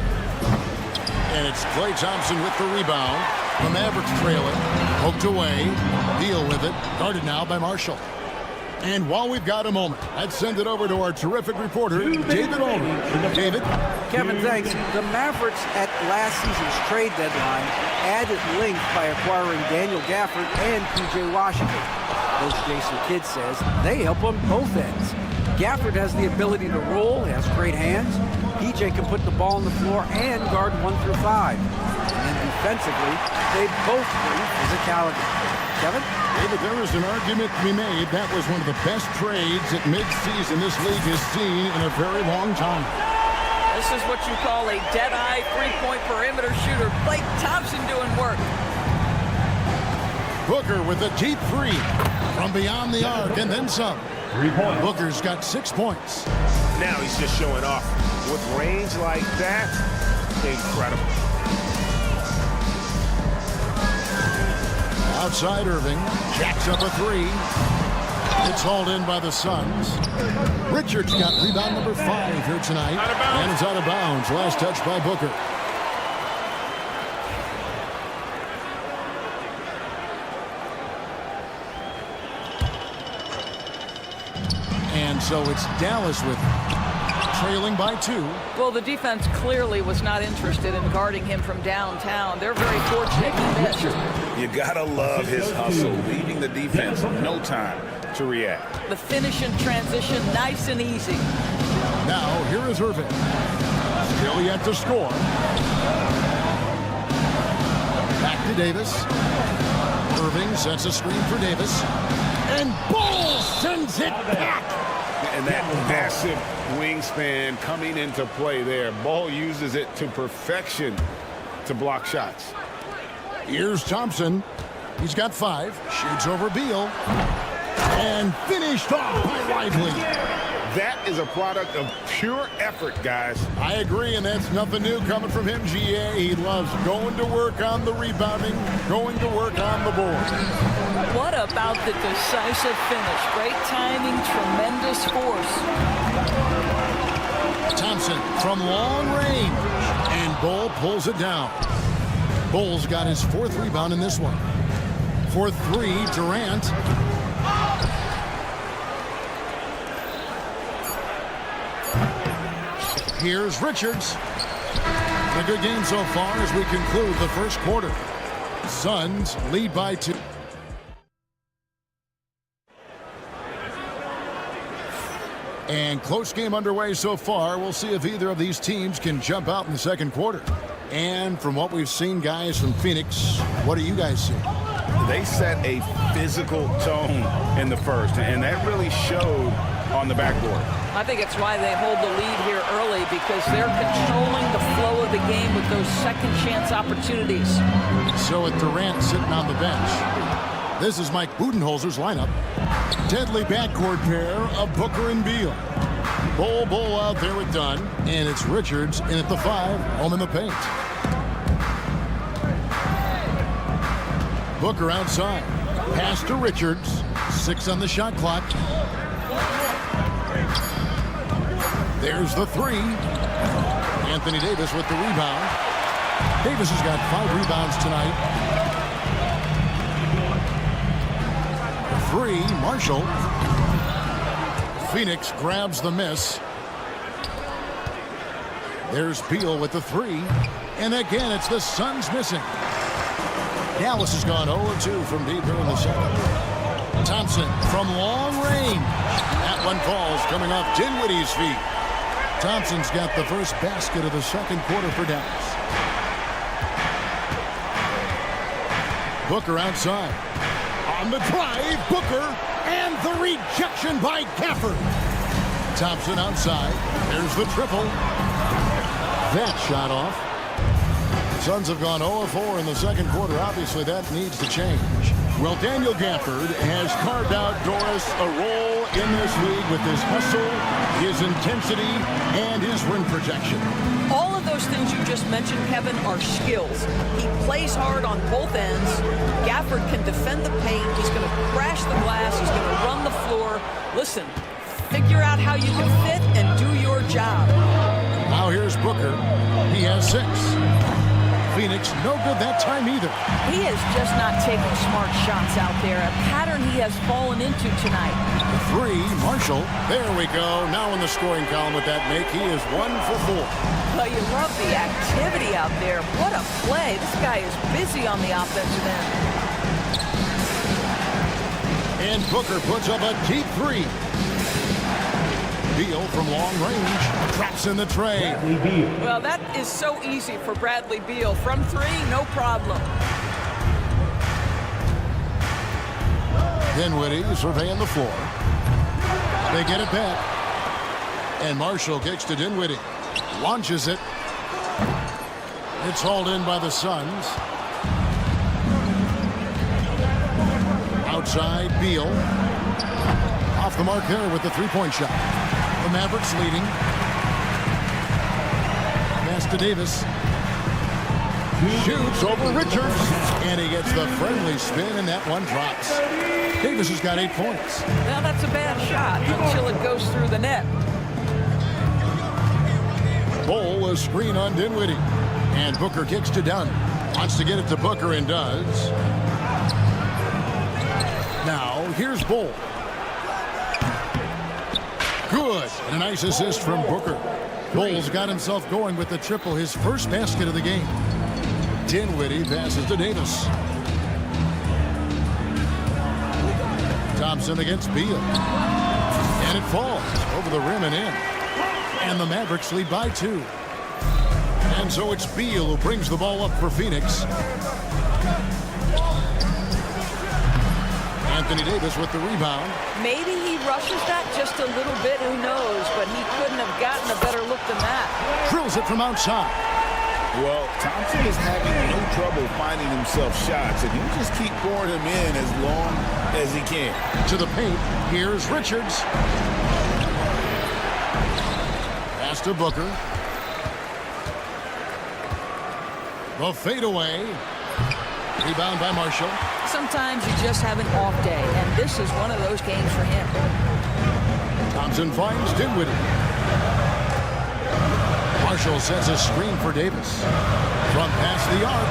And it's Klay Thompson with the rebound. The Mavericks trail it. Poked away. Deal with it. Guarded now by Marshall. And while we've got a moment, I'd send it over to our terrific reporter, David Aldridge. David? Kevin, thanks. The Mavericks at last season's trade deadline added length by acquiring Daniel Gafford and P.J. Washington. Coach Jason Kidd says they help on both ends. Gafford has the ability to roll, has great hands. P.J. can put the ball on the floor and guard 1 through 5. And then defensively, they both bring physicality. Kevin? David, there is an argument to be made. That was one of the best trades at midseason this league has seen in a very long time. This is what you call a dead-eye three-point perimeter shooter. Klay Thompson doing work. Booker with a deep 3 from beyond the arc and then some. 3 points. Booker's got 6 points. Now he's just showing off. With range like that, incredible. Outside Irving, jacks up a 3. It's hauled in by the Suns. Richards got rebound number 5 here tonight. And it's out of bounds. Last touch by Booker. And so it's Dallas with trailing by 2. Well, the defense clearly was not interested in guarding him from downtown. They're very fortunate he missed. You gotta love his hustle, leaving the defense no time to react. The finish and transition, nice and easy. Now, here is Irving. Still yet to score. Back to Davis. Irving sets a screen for Davis. And Bull sends it back. And that massive wingspan coming into play there. Ball uses it to perfection to block shots. Here's Thompson. He's got 5. Shoots over Beal. And finished off by Lively. That is a product of pure effort, guys. I agree, and that's nothing new coming from him, GA. He loves going to work on the rebounding, going to work on the board. What about the decisive finish? Great timing, tremendous force. Thompson from long range, and Bull pulls it down. Bull's got his 4th rebound in this one. For 3, Durant. Here's Richards. A good game so far as we conclude the first quarter. Suns lead by 2. And close game underway so far. We'll see if either of these teams can jump out in the second quarter. And from what we've seen, guys, from Phoenix, what do you guys see? They set a physical tone in the first, and that really showed on the backboard. I think it's why they hold the lead here early, because they're controlling the flow of the game with those second chance opportunities. So with Durant sitting on the bench, this is Mike Budenholzer's lineup. Deadly backcourt pair of Booker and Beal. Bull out there with Dunn, and it's Richards in at the 5, home in the paint. Booker outside. Pass to Richards. 6 on the shot clock. There's the 3. Anthony Davis with the rebound. Davis has got 5 rebounds tonight. 3, Marshall. Phoenix grabs the miss. There's Beal with the 3. And again, it's the Suns missing. Dallas has gone 0-2 from deep here in the second. Thompson from long range. That one falls, coming off Dinwiddie's feet. Thompson's got the first basket of the second quarter for Dallas. Booker outside. On the drive, Booker, and the rejection by Gafford. Thompson outside. There's the triple. That shot off. Suns have gone 0-4 in the second quarter. Obviously, that needs to change. Well, Daniel Gafford has carved out, Doris, a role in this league with his hustle, his intensity, and his rim protection. All of those things you just mentioned, Kevin, are skills. He plays hard on both ends. Gafford can defend the paint. He's going to crash the glass. He's going to run the floor. Listen, figure out how you can fit and do your job. Now here's Booker. He has 6. Phoenix, no good that time either. He is just not taking smart shots out there, a pattern he has fallen into tonight. 3, Marshall. There we go. Now in the scoring column with that make, he is 1 for 4. Well, you love the activity out there. What a play. This guy is busy on the offensive end. And Booker puts up a deep 3. Beal from long range traps in the tray. Well, that is so easy for Bradley Beal. From 3, no problem. Dinwiddie surveying the floor. They get it back. And Marshall kicks to Dinwiddie. Launches it. It's hauled in by the Suns. Outside, Beal. Off the mark there with the 3-point shot. The Mavericks leading. Pass to Davis. Shoots over Richards. And he gets the friendly spin, and that one drops. Davis has got 8 points. Now that's a bad shot until it goes through the net. Bull a screen on Dinwiddie. And Booker kicks to Dunn. Wants to get it to Booker and does. Now here's Bull. Good. And a nice assist from Booker. Bull's got himself going with the triple, his first basket of the game. Dinwiddie passes to Davis. Thompson against Beal. And it falls over the rim and in. And the Mavericks lead by 2. And so it's Beal who brings the ball up for Phoenix. Anthony Davis with the rebound. Maybe he rushes that just a little bit, who knows, but he couldn't have gotten a better look than that. Drills it from outside. Well, Thompson is having no trouble finding himself shots, and he'll just keep pouring them in as long as he can. To the paint, here's Richards. Pass to Booker. The fadeaway. Rebound by Marshall. Sometimes you just have an off day, and this is one of those games for him. Thompson finds Dinwiddie. Marshall sets a screen for Davis. From past the arc.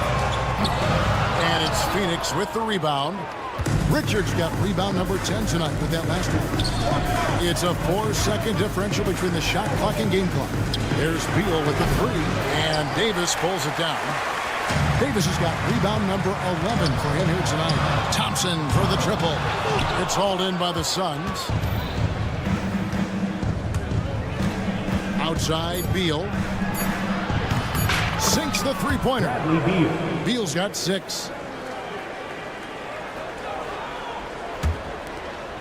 And it's Phoenix with the rebound. Richards got rebound number 10 tonight with that last one. It's a 4-second differential between the shot clock and game clock. There's Beal with the 3, and Davis pulls it down. Davis has got rebound number 11 for him here tonight. Thompson for the triple. It's hauled in by the Suns. Outside, Beal. Sinks the three-pointer. Beal's got 6.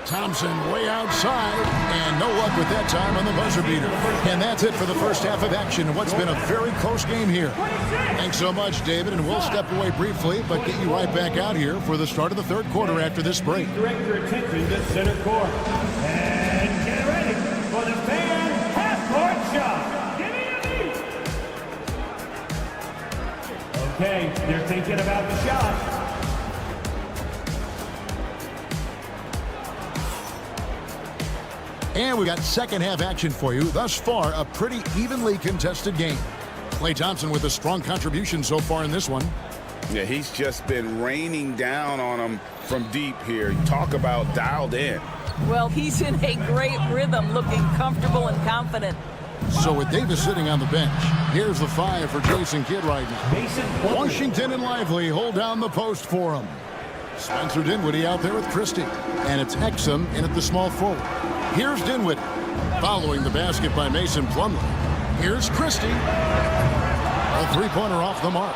Thompson way outside, and no luck with that time on the buzzer beater. And that's it for the first half of action in what's been a very close game here. Thanks so much, David, and we'll step away briefly, but get you right back out here for the start of the third quarter after this break. Direct your attention to center court. And get ready for the fan half-court shot. Okay, they're thinking about the shot. And we got second half action for you. Thus far, a pretty evenly contested game. Klay Thompson with a strong contribution so far in this one. Yeah, he's just been raining down on him from deep here. Talk about dialed in. Well, he's in a great rhythm, looking comfortable and confident. So with Davis sitting on the bench, here's the 5 for Jason Kidd right now. Washington and Lively hold down the post for him. Spencer Dinwiddie out there with Christie. And it's Exum in at the small forward. Here's Dinwiddie, following the basket by Mason Plumlee. Here's Christie. A three-pointer off the mark.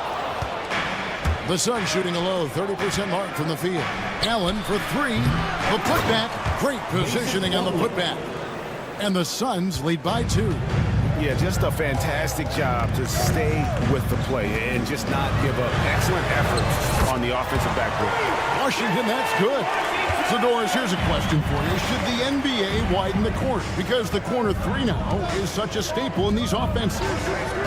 The Suns shooting a low 30% mark from the field. Allen for 3. The putback. Great positioning on the putback. And the Suns lead by 2. Yeah, just a fantastic job to stay with the play and just not give up. Excellent effort on the offensive backboard. Washington, that's good. So, Doris, here's a question for you. Should the NBA widen the corner? Because the corner 3 now is such a staple in these offenses.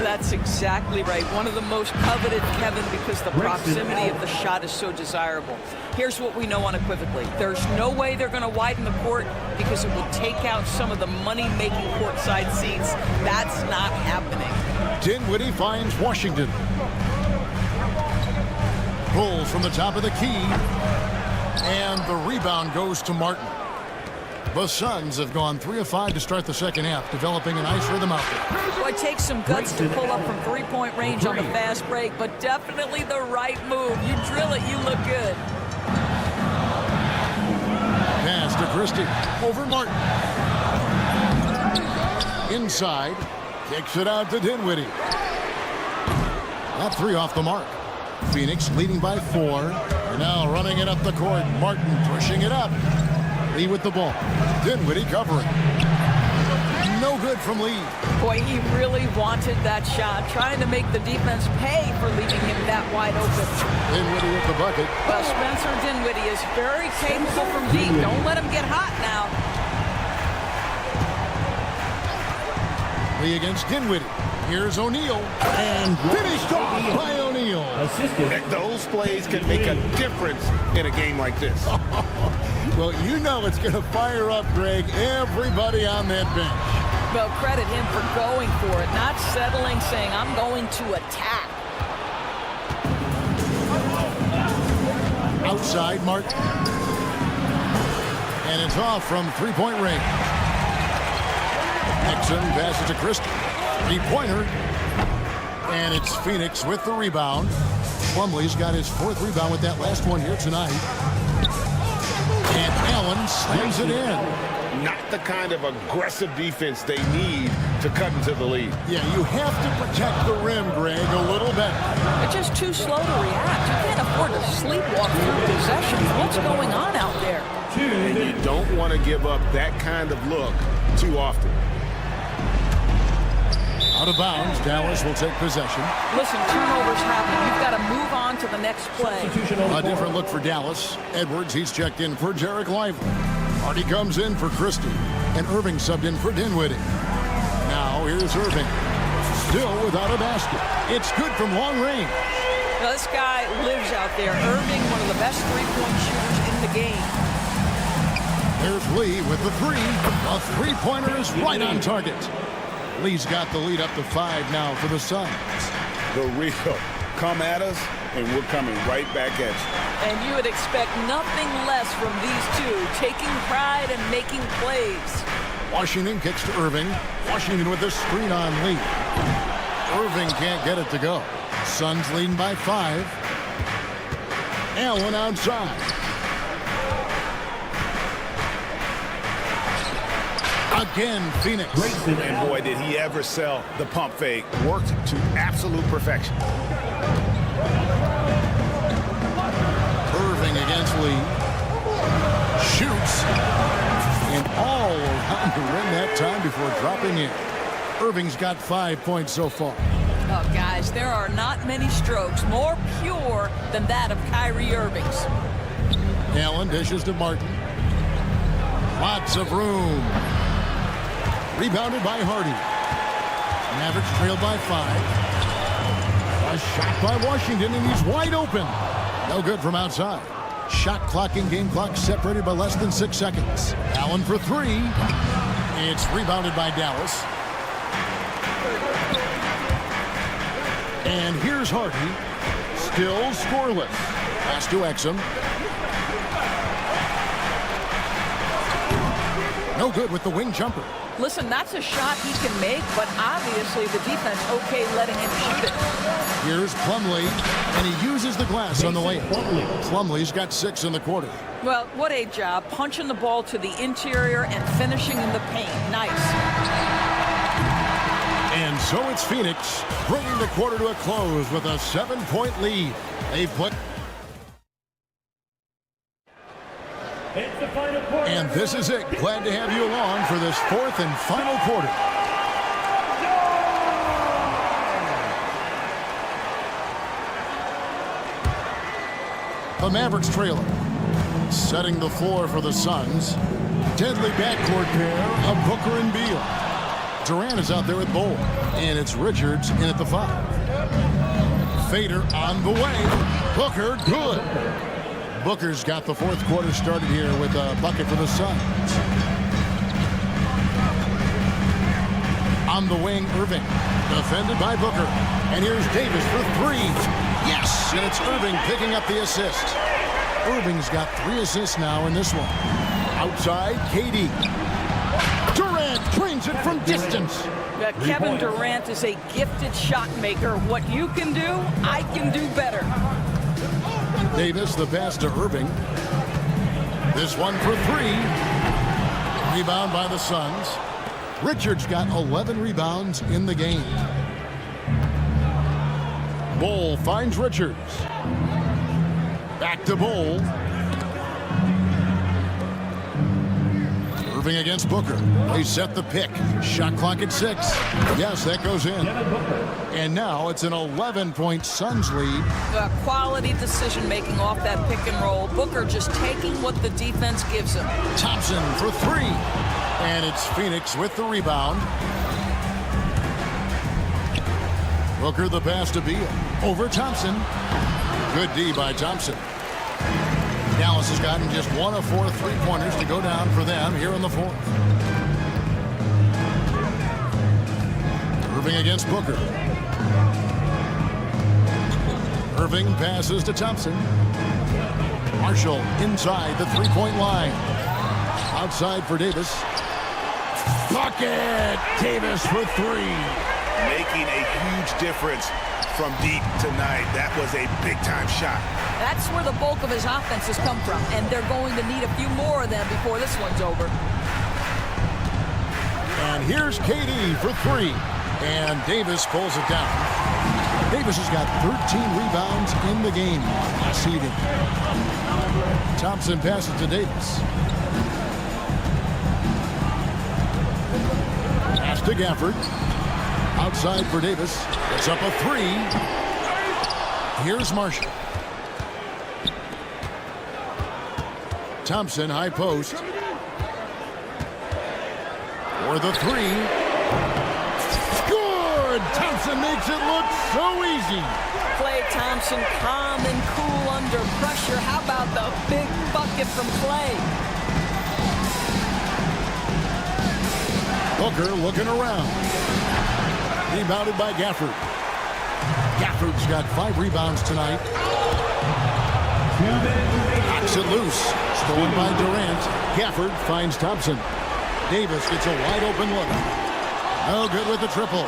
That's exactly right. One of the most coveted, Kevin, because the proximity of the shot is so desirable. Here's what we know unequivocally. There's no way they're going to widen the court because it would take out some of the money-making courtside seats. That's not happening. Dinwiddie finds Washington. Pulls from the top of the key. And the rebound goes to Martin. The Suns have gone 3 of 5 to start the second half, developing a nice rhythm out there. Well, it takes some guts to pull up from three-point range on the fast break, but definitely the right move. You drill it, you look good. Pass to Christie. Over Martin. Inside. Kicks it out to Dinwiddie. That 3 off the mark. Phoenix leading by 4. And now running it up the court. Martin pushing it up. Lee with the ball. Dinwiddie covering. No good from Lee. Boy, he really wanted that shot, trying to make the defense pay for leaving him that wide open. Dinwiddie with the bucket. Well, Spencer Dinwiddie is very capable from deep. Don't let him get hot now. Lee against Dinwiddie. Here's O'Neal. And finished off by O'Neal. Those plays can make a difference in a game like this. Well, you know it's going to fire up, Greg, everybody on that bench. Well, credit him for going for it, not settling, saying, I'm going to attack. Outside, Martin. And it's off from three-point range. Nixon passes to Christie. Three-pointer. And it's Phoenix with the rebound. Plumlee's got his 4th rebound with that last one here tonight. And Allen slams it in. Not the kind of aggressive defense they need to cut into the lead. Yeah, you have to protect the rim, Greg, a little bit. They're just too slow to react. You can't afford to sleepwalk through possessions. What's going on out there? And you don't want to give up that kind of look too often. Out of bounds, Dallas will take possession. Listen, turnovers happen. You've got to move on to the next play. A different look for Dallas. Edwards, he's checked in for Jarek Lively. Hardy comes in for Christie. And Irving subbed in for Dinwiddie. Now So here's Irving. Still without a basket. It's good from long range. Now, this guy lives out there. Irving, one of the best three-point shooters in the game. There's Lee with the three. A three-pointer is right on target. Lee's got the lead up to 5 now for the Suns. The real. Come at us, and we're coming right back at you. And you would expect nothing less from these two, taking pride and making plays. Washington kicks to Irving. Washington with the screen on Lee. Irving can't get it to go. Suns leading by 5. Allen outside. Again, Phoenix. And boy, did he ever sell the pump fake. Worked to absolute perfection. Irving against Lee. Shoots. And all around the rim that time before dropping in. Irving's got 5 points so far. Oh, guys, there are not many strokes more pure than that of Kyrie Irving's. Allen dishes to Martin. Lots of room. Rebounded by Hardy. Mavericks trailed by 5. A shot by Washington, and he's wide open. No good from outside. Shot clock and game clock separated by less than 6 seconds. Allen for 3. It's rebounded by Dallas. And here's Hardy. Still scoreless. Pass to Exum. No good with the wing jumper. Listen, that's a shot he can make, but obviously the defense okay letting him shoot it. Here's Plumlee, and he uses the glass on the way. Plumlee's got 6 in the quarter. Well, what a job, punching the ball to the interior and finishing in the paint. Nice. And so it's Phoenix, bringing the quarter to a close with a 7-point lead. They've put... And this is it. Glad to have you along for this 4th and final quarter. The Mavericks trailer. Setting the floor for the Suns. Deadly backcourt pair of Booker and Beal. Durant is out there with Bowl. And it's Richards in at the 5. Fader on the way. Booker, good. Booker's got the 4th quarter started here with a bucket for the Suns. On the wing, Irving. Defended by Booker. And here's Davis for 3. Yes! And it's Irving picking up the assist. Irving's got 3 assists now in this one. Outside, KD. Durant drains it from distance. Kevin Durant is a gifted shot maker. What you can do, I can do better. Davis, the pass to Irving. This one for 3. Rebound by the Suns. Richards got 11 rebounds in the game. Bowl finds Richards. Back to Bowl. Irving against Booker. They set the pick. Shot clock at 6. Yes, that goes in. And now it's an 11-point Suns lead. Quality decision-making off that pick and roll. Booker just taking what the defense gives him. Thompson for 3. And it's Phoenix with the rebound. Booker the pass to Beal. Over Thompson. Good D by Thompson. Dallas has gotten just 1 of 4 3-pointers to go down for them here in the 4th. Irving against Booker. Irving passes to Thompson. Marshall inside the 3-point line. Outside for Davis. Bucket! Davis for 3. Making a huge difference from deep tonight. That was a big-time shot. That's where the bulk of his offense has come from, and they're going to need a few more of them before this one's over. And here's KD for 3. And Davis pulls it down. Davis has got 13 rebounds in the game last evening. Thompson passes to Davis. Pass to Gafford. Outside for Davis. It's up a 3. Here's Marshall. Thompson, high post. For the 3. Thompson makes it look so easy. Klay Thompson calm and cool under pressure. How about the big bucket from Klay? Booker looking around. Rebounded by Gafford. Gafford's got 5 rebounds tonight. Knocks it loose. Stolen by Durant. Gafford finds Thompson. Davis gets a wide open look. No good with the triple.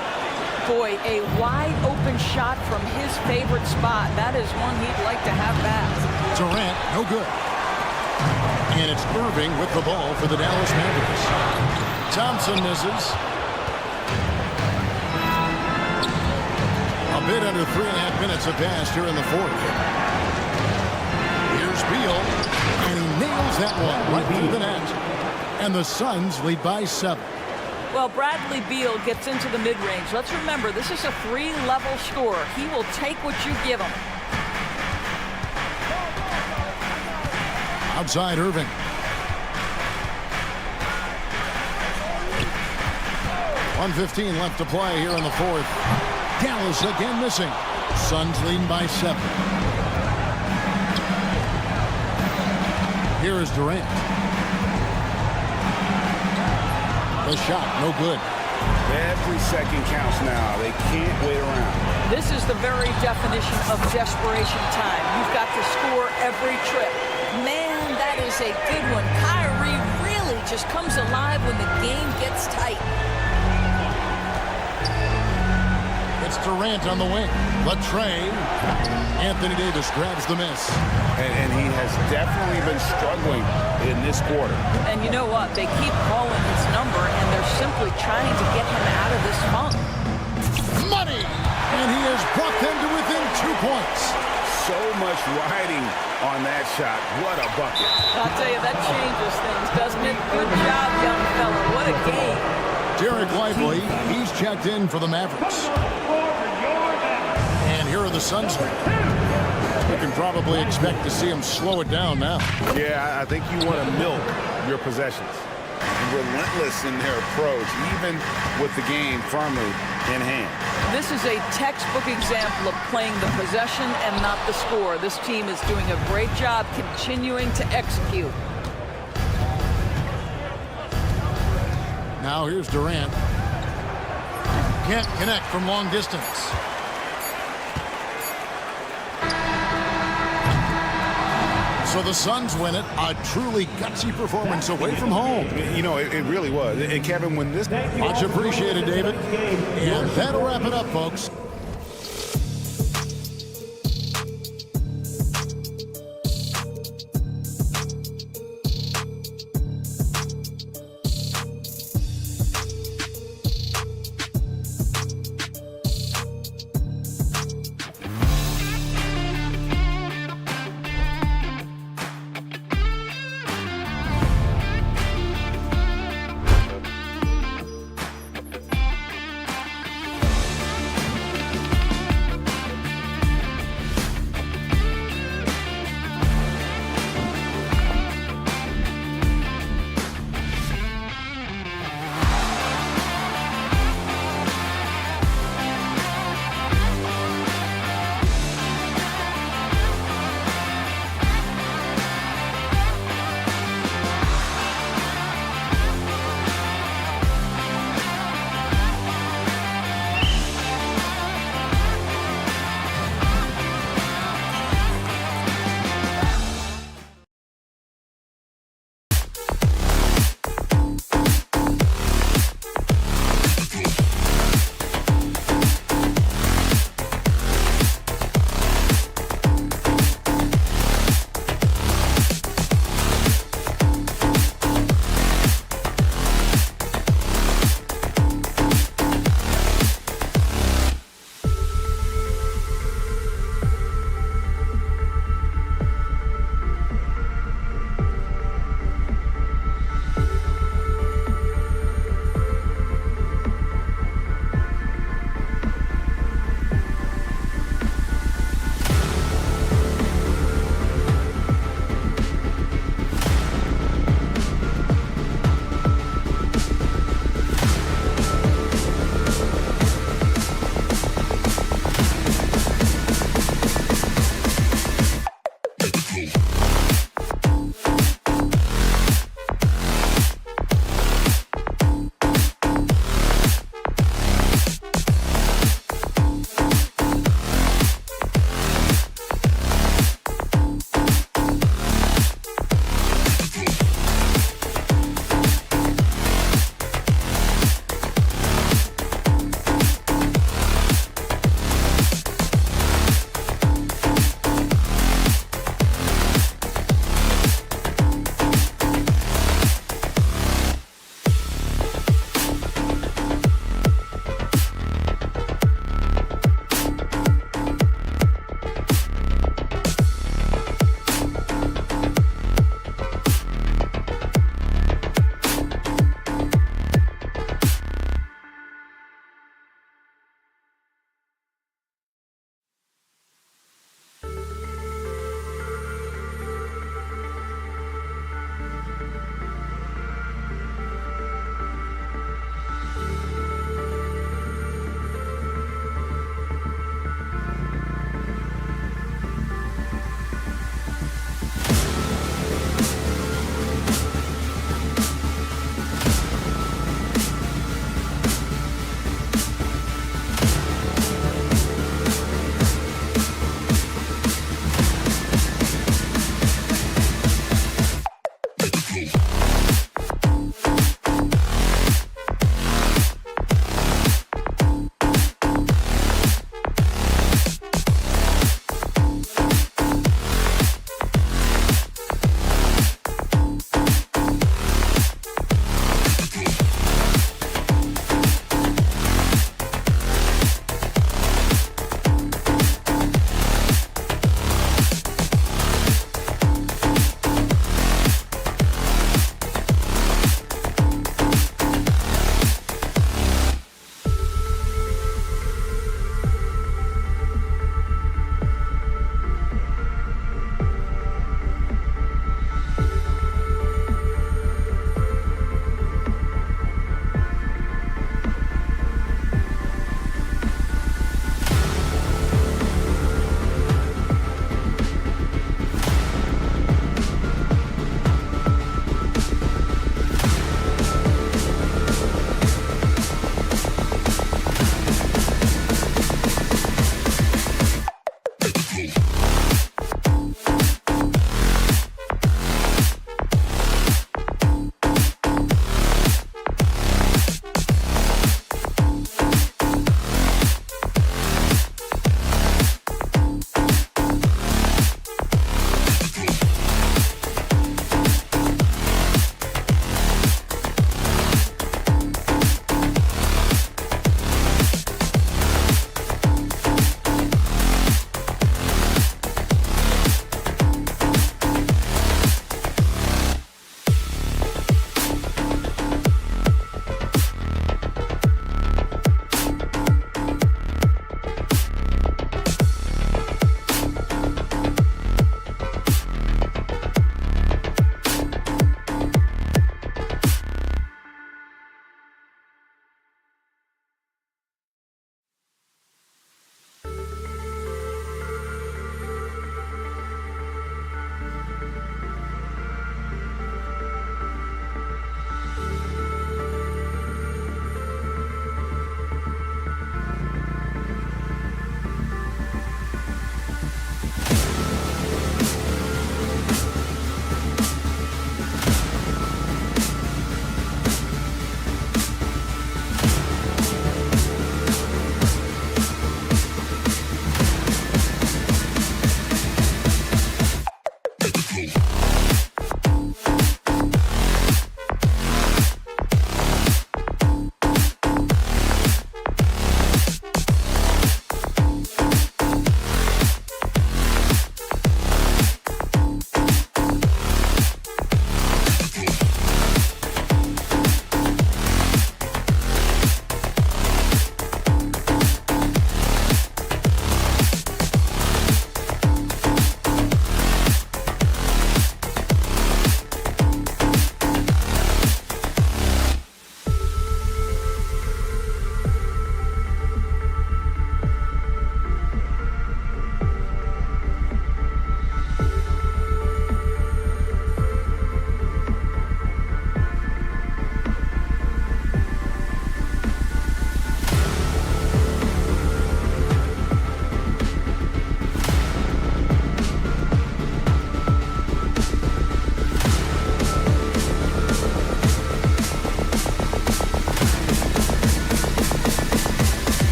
Boy, a wide open shot from his favorite spot. That is one he'd like to have back. Durant, no good. And it's Irving with the ball for the Dallas Mavericks. Thompson misses. A bit under 3.5 minutes have passed here in the fourth. Here's Beal, and he nails that one right through the net. And the Suns lead by 7. Well, Bradley Beal gets into the mid-range. Let's remember, this is a 3-level scorer. He will take what you give him. Outside Irving. .115 left to play here in the fourth. Dallas again missing. Suns leading by 7. Here is Durant. The shot, no good. Every second counts now. They can't wait around. This is the very definition of desperation time. You've got to score every trip. Man, that is a good one. Kyrie really just comes alive when the game gets tight. It's Durant on the wing. Latrey. Anthony Davis grabs the miss. And he has definitely been struggling in this quarter. And you know what? They keep calling his number, and they're simply trying to get him out of this funk. Money! And he has brought them to within 2 points. So much riding on that shot. What a bucket. I'll tell you, that changes things, doesn't it? Good job, young fella. What a game. Derek Lively, he's checked in for the Mavericks. And here are the Suns. We can probably expect to see him slow it down now. Yeah, I think you want to milk your possessions. Relentless in their approach, even with the game firmly in hand. This is a textbook example of playing the possession and not the score. This team is doing a great job continuing to execute. Now here's Durant. Can't connect from long distance. So the Suns win it. A truly gutsy performance away from home. You know, it really was. And Kevin, when this... Much appreciated, David. And that'll wrap it up, folks.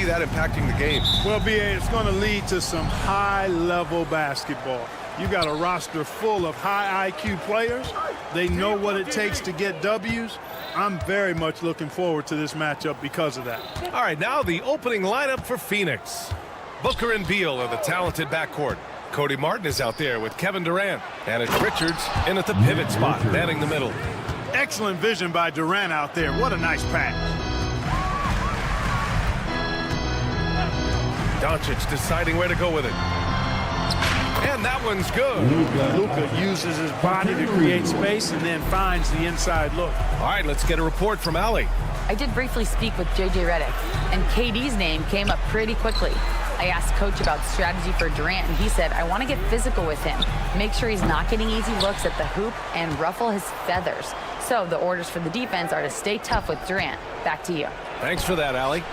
that impacting the game? Well, BA, it's going to lead to some high-level basketball. You got a roster full of high IQ players. They know what it takes to get W's. I'm very much looking forward to this matchup because of that. All right, now the opening lineup for Phoenix. Booker and Beal are the talented backcourt. Cody Martin is out there with Kevin Durant. And it's Richards in at the pivot spot, manning the middle. Excellent vision by Durant out there. What a nice pass. Doncic deciding where to go with it. And that one's good. Luka uses his body to create space and then finds the inside look. All right, let's get a report from Allie. I did briefly speak with J.J. Redick, and KD's name came up pretty quickly. I asked Coach about strategy for Durant, and he said, I want to get physical with him, make sure he's not getting easy looks at the hoop, and ruffle his feathers. So the orders for the defense are to stay tough with Durant. Back to you. Thanks for that, Allie.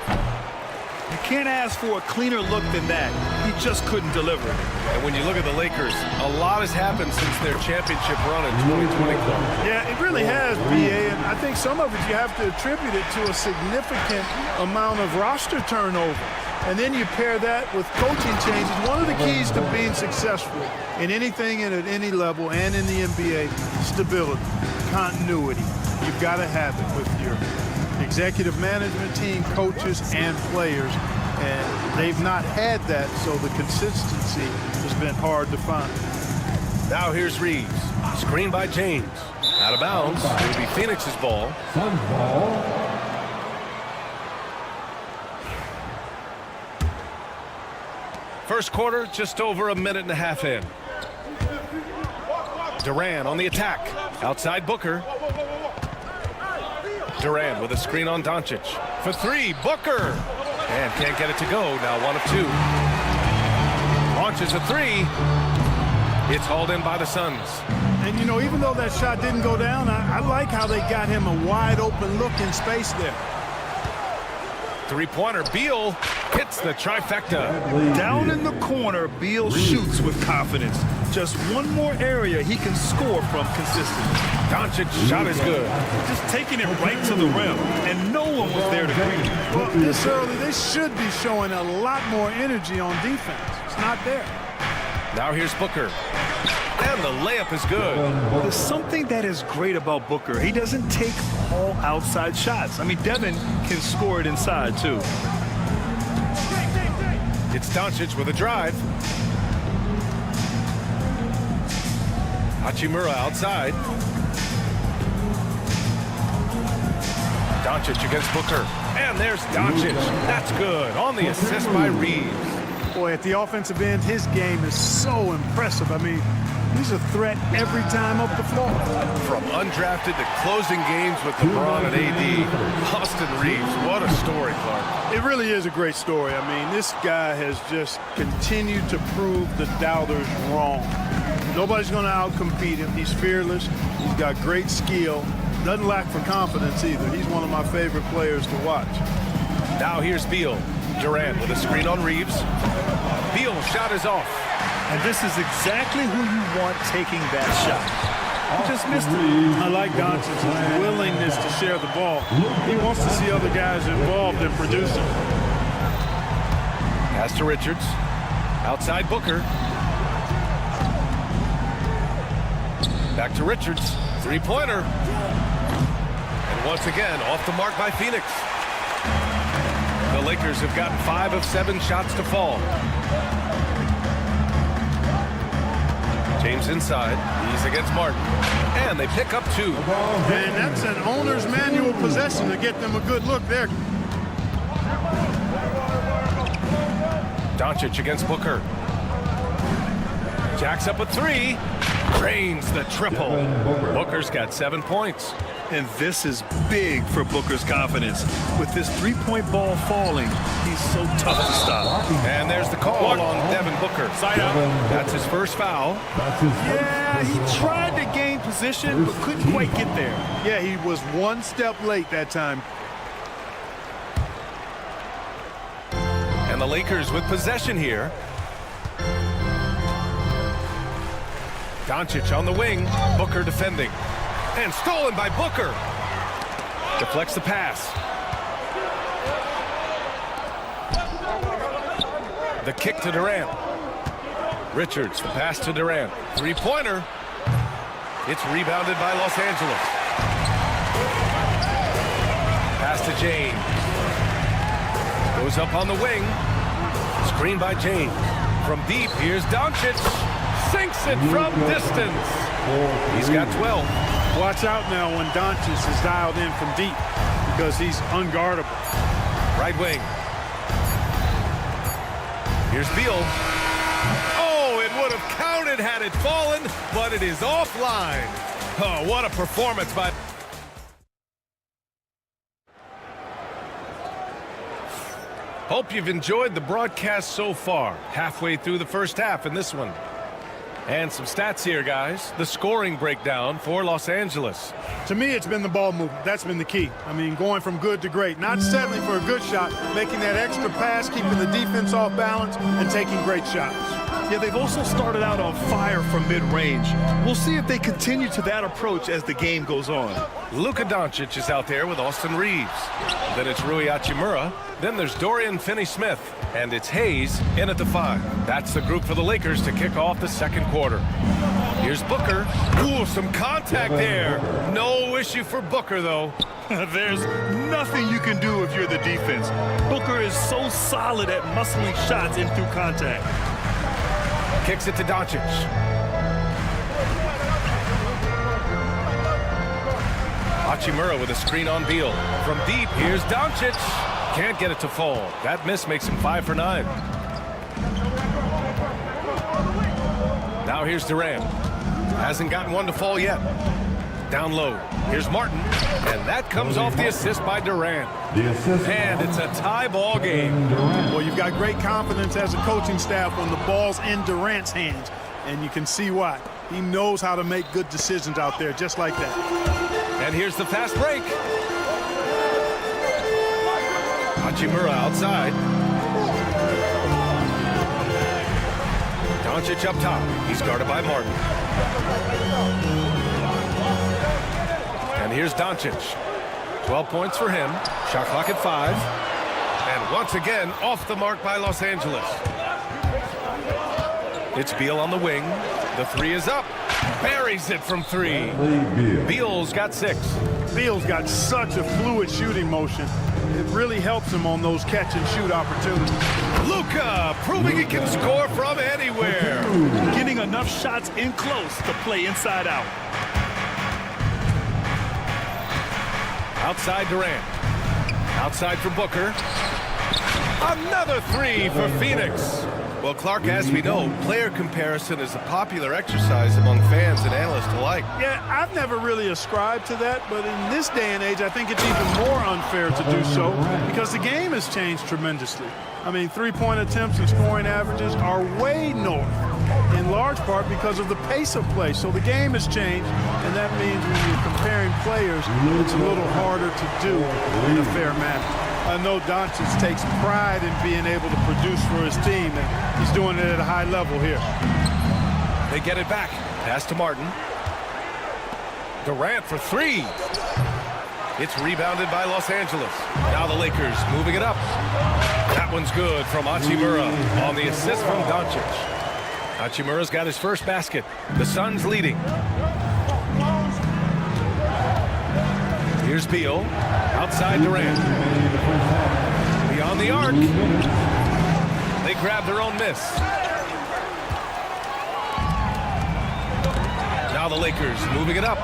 You can't ask for a cleaner look than that. He just couldn't deliver it. And when you look at the Lakers, a lot has happened since their championship run in 2020. Yeah, it really has, BA, and I think some of it you have to attribute it to a significant amount of roster turnover. And then you pair that with coaching changes. One of the keys to being successful in anything and at any level and in the NBA, stability, continuity. You've got to have it with your executive management team, coaches, and players. And they've not had that, so the consistency has been hard to find. Now here's Reeves. Screen by James. Out of bounds. It'll be Phoenix's ball. Suns ball. First quarter, just over a minute and a half in. Durant on the attack. Outside Booker. Durant with a screen on Doncic. For three, Booker. And can't get it to go. Now 1 of 2. Launches a three. It's hauled in by the Suns. And, you know, even though that shot didn't go down, I like how they got him a wide open look in space there. Three-pointer, Beal hits the trifecta. Down in the corner, Beal shoots with confidence. Just one more area he can score from consistently. Doncic's shot is good. Just taking it right to the rim, and no one was there to greet him. Well, this early, they should be showing a lot more energy on defense. It's not there. Now here's Booker. And the layup is good. There's something that is great about Booker. He doesn't take all outside shots. I mean, Devin can score it inside, too. It's Doncic with a drive. Hachimura outside. Doncic against Booker. And there's Doncic. That's good. On the assist by Reeves. Boy, at the offensive end, his game is so impressive. I mean, he's a threat every time up the floor. From undrafted to closing games with LeBron and AD, Austin Reeves, what a story, Clark. It really is a great story. I mean, this guy has just continued to prove the doubters wrong. Nobody's going to outcompete him. He's fearless. He's got great skill. Doesn't lack for confidence either. He's one of my favorite players to watch. Now here's Beal. Durant with a screen on Reeves. Beal's shot is off. And this is exactly who you want taking that shot. He just missed it. I like Doncic's willingness to share the ball. He wants to see other guys involved in producing. Pass to Richards. Outside Booker. Back to Richards. Three-pointer. And once again, off the mark by Phoenix. The Lakers have gotten 5 of 7 shots to fall. James inside. He's against Martin. And they pick up 2. And that's an owner's manual possession to get them a good look there. Doncic against Booker. Jacks up a 3. Drains the triple. Booker's got 7 points. And this is big for Booker's confidence. With this three-point ball falling, he's so tough to stop. And there's the call on Devin Booker. Side out. That's his first foul. Yeah, he tried to gain position, but couldn't quite get there. Yeah, he was one step late that time. And the Lakers with possession here. Doncic on the wing. Booker defending. And stolen by Booker. Deflects the pass. The kick to Durant. Richards, the pass to Durant. Three-pointer. It's rebounded by Los Angeles. Pass to James. Goes up on the wing. Screen by James. From deep, here's Doncic. Sinks it from distance. He's got 12. Watch out now when Doncic is dialed in from deep because he's unguardable. Right wing. Here's Beal. Oh, it would have counted had it fallen, but it is offline. Oh, what a performance by... Hope you've enjoyed the broadcast so far. Halfway through the first half in this one. And some stats here, guys. The scoring breakdown for Los Angeles. To me, it's been the ball movement. That's been the key. I mean, going from good to great. Not settling for a good shot, making that extra pass, keeping the defense off balance, and taking great shots. Yeah, they've also started out on fire from mid-range. We'll see if they continue to that approach as the game goes on. Luka Doncic is out there with Austin Reeves. Then it's Rui Hachimura. Then there's Dorian Finney-Smith. And it's Hayes in at the 5. That's the group for the Lakers to kick off the second quarter. Here's Booker. Ooh, some contact there. No issue for Booker, though. There's nothing you can do if you're the defense. Booker is so solid at muscling shots in through contact. Kicks it to Doncic. Hachimura with a screen on Beal. From deep, here's Doncic. Can't get it to fall. That miss makes him 5 for 9. Now here's Durant. Hasn't gotten one to fall yet. Down low. Here's Martin. And that comes off the assist by Durant. And it's a tie ball game. Well, you've got great confidence as a coaching staff when the ball's in Durant's hands. And you can see why. He knows how to make good decisions out there just like that. And here's the fast break. Hachimura outside. Doncic up top. He's guarded by Martin. And here's Doncic. 12 points for him. Shot clock at 5. And once again, off the mark by Los Angeles. It's Beal on the wing. The 3 is up. Buries it from 3. Beal's got 6. Beal's got such a fluid shooting motion. It really helps him on those catch-and-shoot opportunities. Luka proving he can score from anywhere. Getting enough shots in close to play inside out. Outside Durant. Outside for Booker. Another 3 for Phoenix. Well, Clark, as we know, player comparison is a popular exercise among fans and analysts alike. Yeah, I've never really ascribed to that, but in this day and age, I think it's even more unfair to do so because the game has changed tremendously. I mean, three-point attempts and scoring averages are way north, in large part because of the pace of play. So the game has changed, and that means when you're comparing players, it's a little harder to do in a fair manner. I know Doncic takes pride in being able to produce for his team, and he's doing it at a high level here. They get it back. Pass to Martin. Durant for 3. It's rebounded by Los Angeles. Now the Lakers moving it up. That one's good from Hachimura on the assist from Doncic. Hachimura's got his first basket. The Suns leading. Here's Beal. Outside Durant. Beyond the arc. They grab their own miss. Now the Lakers moving it up.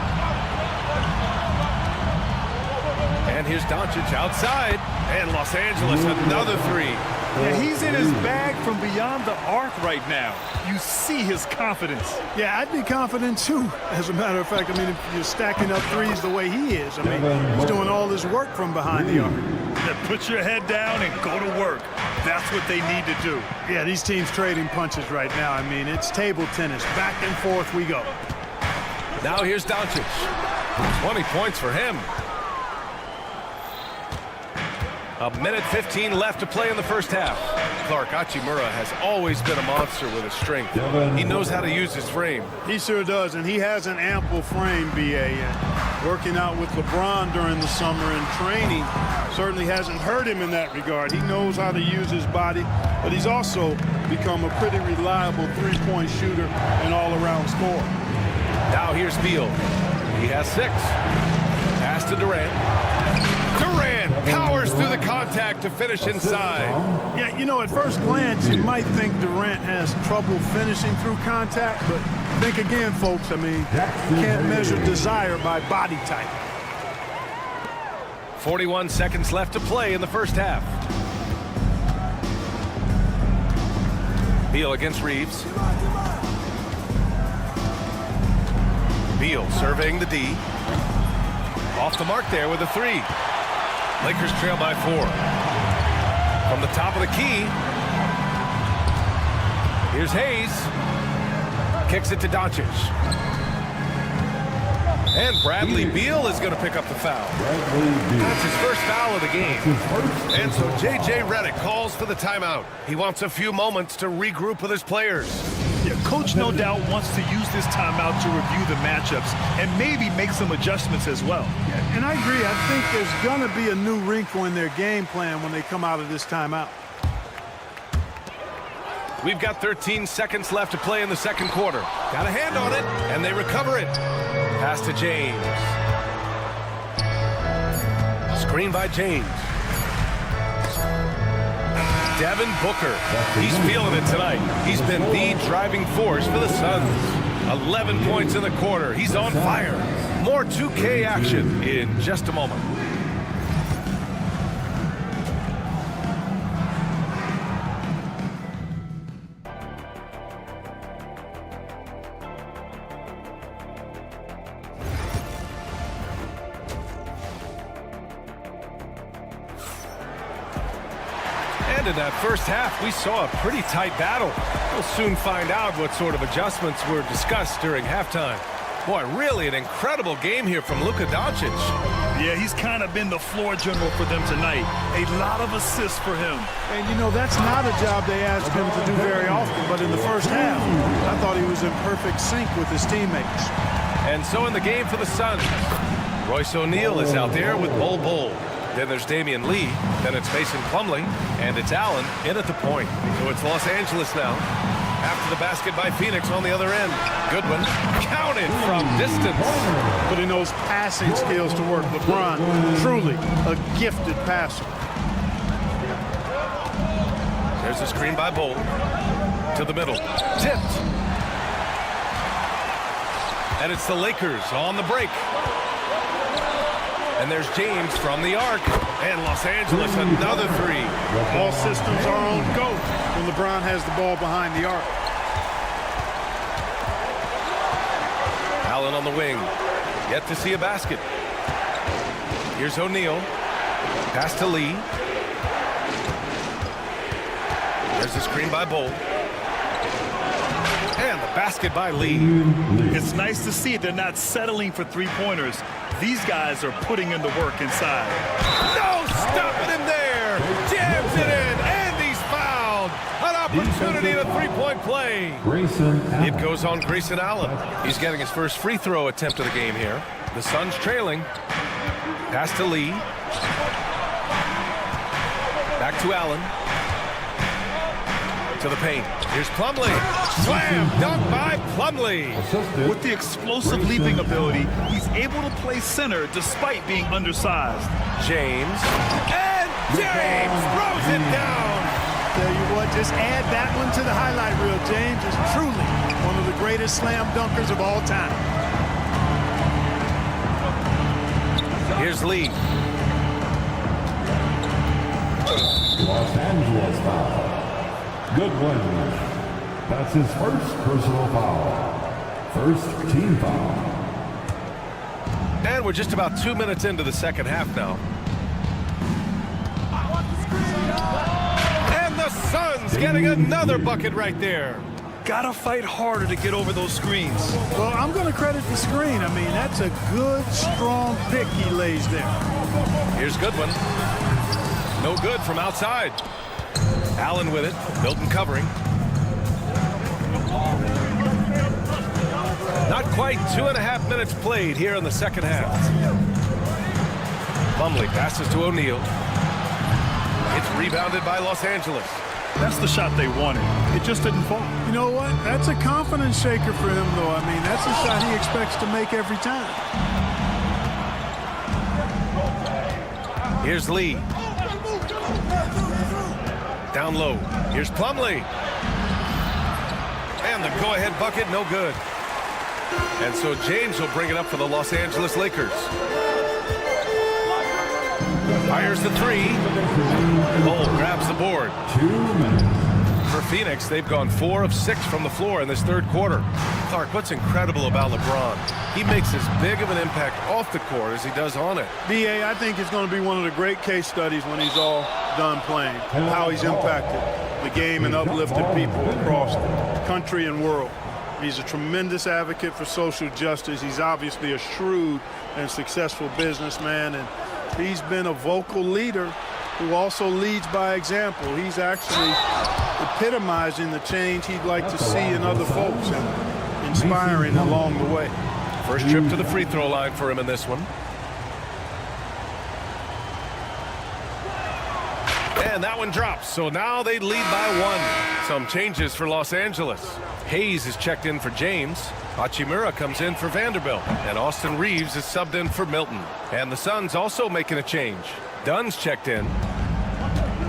And here's Doncic outside. And Los Angeles another 3. Yeah, he's in his bag from beyond the arc right now. You see his confidence. Yeah, I'd be confident too. As a matter of fact, I mean, if you're stacking up threes the way he is, I mean, he's doing all his work from behind the arc. Yeah, put your head down and go to work. That's what they need to do. Yeah, these teams trading punches right now. I mean, it's table tennis. Back and forth we go. Now here's Doncic. 20 points for him. A minute 15 left to play in the first half. Clark, Hachimura has always been a monster with his strength. He knows how to use his frame. He sure does, and he has an ample frame, B.A. Working out with LeBron during the summer and training certainly hasn't hurt him in that regard. He knows how to use his body, but he's also become a pretty reliable three-point shooter and all-around scorer. Now here's Beal. He has 6. Pass to Durant. Durant powers through the contact to finish inside. Yeah, you know, at first glance, you might think Durant has trouble finishing through contact, but think again, folks. I mean, you can't measure desire by body type. 41 seconds left to play in the first half. Beal against Reeves. Beal surveying the D. Off the mark there with a 3. Lakers trail by 4. From the top of the key. Here's Hayes. Kicks it to Doncic. And Bradley Beal is going to pick up the foul. That's his first foul of the game. And so J.J. Redick calls for the timeout. He wants a few moments to regroup with his players. Yeah, Coach no doubt wants to use this timeout to review the matchups and maybe make some adjustments as well. Yeah, and I agree. I think there's going to be a new wrinkle in their game plan when they come out of this timeout. We've got 13 seconds left to play in the second quarter. Got a hand on it, and they recover it. Pass to James. Screen by James. Devin Booker. He's feeling it tonight. He's been the driving force for the Suns. 11 points in the quarter. He's on fire. More 2K action in just a moment. And in that first half, we saw a pretty tight battle. We'll soon find out what sort of adjustments were discussed during halftime. Boy, really an incredible game here from Luka Doncic. Yeah, he's kind of been the floor general for them tonight. A lot of assists for him. And, you know, that's not a job they ask him to do very often. But in the first half, I thought he was in perfect sync with his teammates. And so in the game for the Suns, Royce O'Neal is out there with Bol. Then there's Damian Lee. Then it's Mason Plumlee. And it's Allen in at the point. So it's Los Angeles now. After the basket by Phoenix on the other end. Goodwin counted from distance. Putting those passing skills to work. LeBron, truly a gifted passer. There's a screen by Bol. To the middle. Tipped. And it's the Lakers on the break. And there's James from the arc. And Los Angeles, another 3. All systems are on go when LeBron has the ball behind the arc. Allen on the wing. Yet to see a basket. Here's O'Neal. Pass to Lee. There's a screen by Bol. And the basket by Lee. It's nice to see they're not settling for three-pointers. These guys are putting in the work inside. No stopping him there. Jams it in, and he's fouled. An opportunity to three-point play. It goes on Grayson Allen. He's getting his first free throw attempt of the game here. The Suns trailing. Pass to Lee. Back to Allen. To the paint. Here's Plumlee. Slam dunk by Plumlee. With the explosive leaping ability, he's able to play center despite being undersized. James. And James throws it down. Tell you what, just add that one to the highlight reel. James is truly one of the greatest slam dunkers of all time. Here's Lee. Los Angeles foul. Goodwin. That's his first personal foul. First team foul. And we're just about 2 minutes into the second half now. And the Suns getting another bucket right there. Gotta fight harder to get over those screens. Well, I'm going to credit the screen. I mean, that's a good, strong pick he lays there. Here's Goodwin. No good from outside. Allen with it. Milton covering. Not quite 2.5 minutes played here in the second half. Plumlee passes to O'Neal. It's rebounded by Los Angeles. That's the shot they wanted. It just didn't fall. You know what? That's a confidence shaker for him, though. I mean, that's a shot he expects to make every time. Here's Lee. Down low. Here's Plumlee. And the go-ahead bucket, no good. And so James will bring it up for the Los Angeles Lakers. Fires the three. Bull grabs the board. 2 minutes. For Phoenix, they've gone 4 of 6 from the floor in this third quarter. Clark, what's incredible about LeBron? He makes as big of an impact off the court as he does on it. B.A., I think it's going to be one of the great case studies when he's all done playing, how he's impacted the game and uplifted people across the country and world. He's a tremendous advocate for social justice. He's obviously a shrewd and successful businessman, and he's been a vocal leader who also leads by example. He's actually epitomizing the change he'd like to see in other folks and inspiring along the way. First trip to the free throw line for him in this one. And that one drops, so now they lead by 1. Some changes for Los Angeles. Hayes is checked in for James. Hachimura comes in for Vanderbilt. And Austin Reeves is subbed in for Milton. And the Suns also making a change. Dunn's checked in.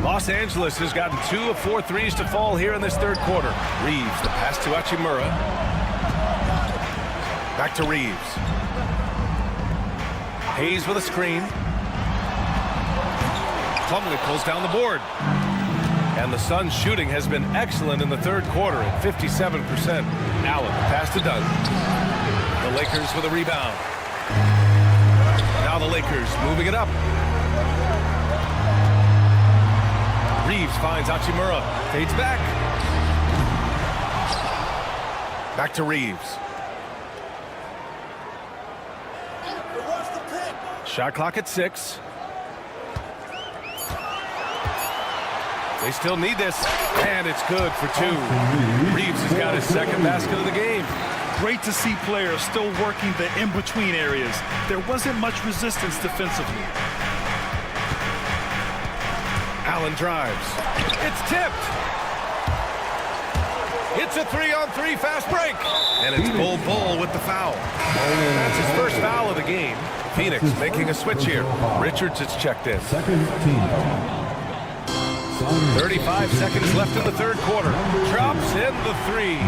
Los Angeles has gotten 2 of 4 threes to fall here in this third quarter. Reeves, the pass to Hachimura. Back to Reeves. Hayes with a screen. Plumlee pulls down the board. And the Suns' shooting has been excellent in the third quarter at 57%. Allen, pass to Dunn. The Lakers with a rebound. Now the Lakers moving it up. Reeves finds Hachimura. Fades back. Back to Reeves. Shot clock at 6. They still need this, and it's good for 2. Reeves has got his second basket of the game. Great to see players still working the in-between areas. There wasn't much resistance defensively. Allen drives. It's tipped. It's a 3-on-3 fast break. And it's Bull with the foul. That's his first foul of the game. Phoenix making a switch here. Richards is checked in. Second team. 35 seconds left in the third quarter. Drops in the 3.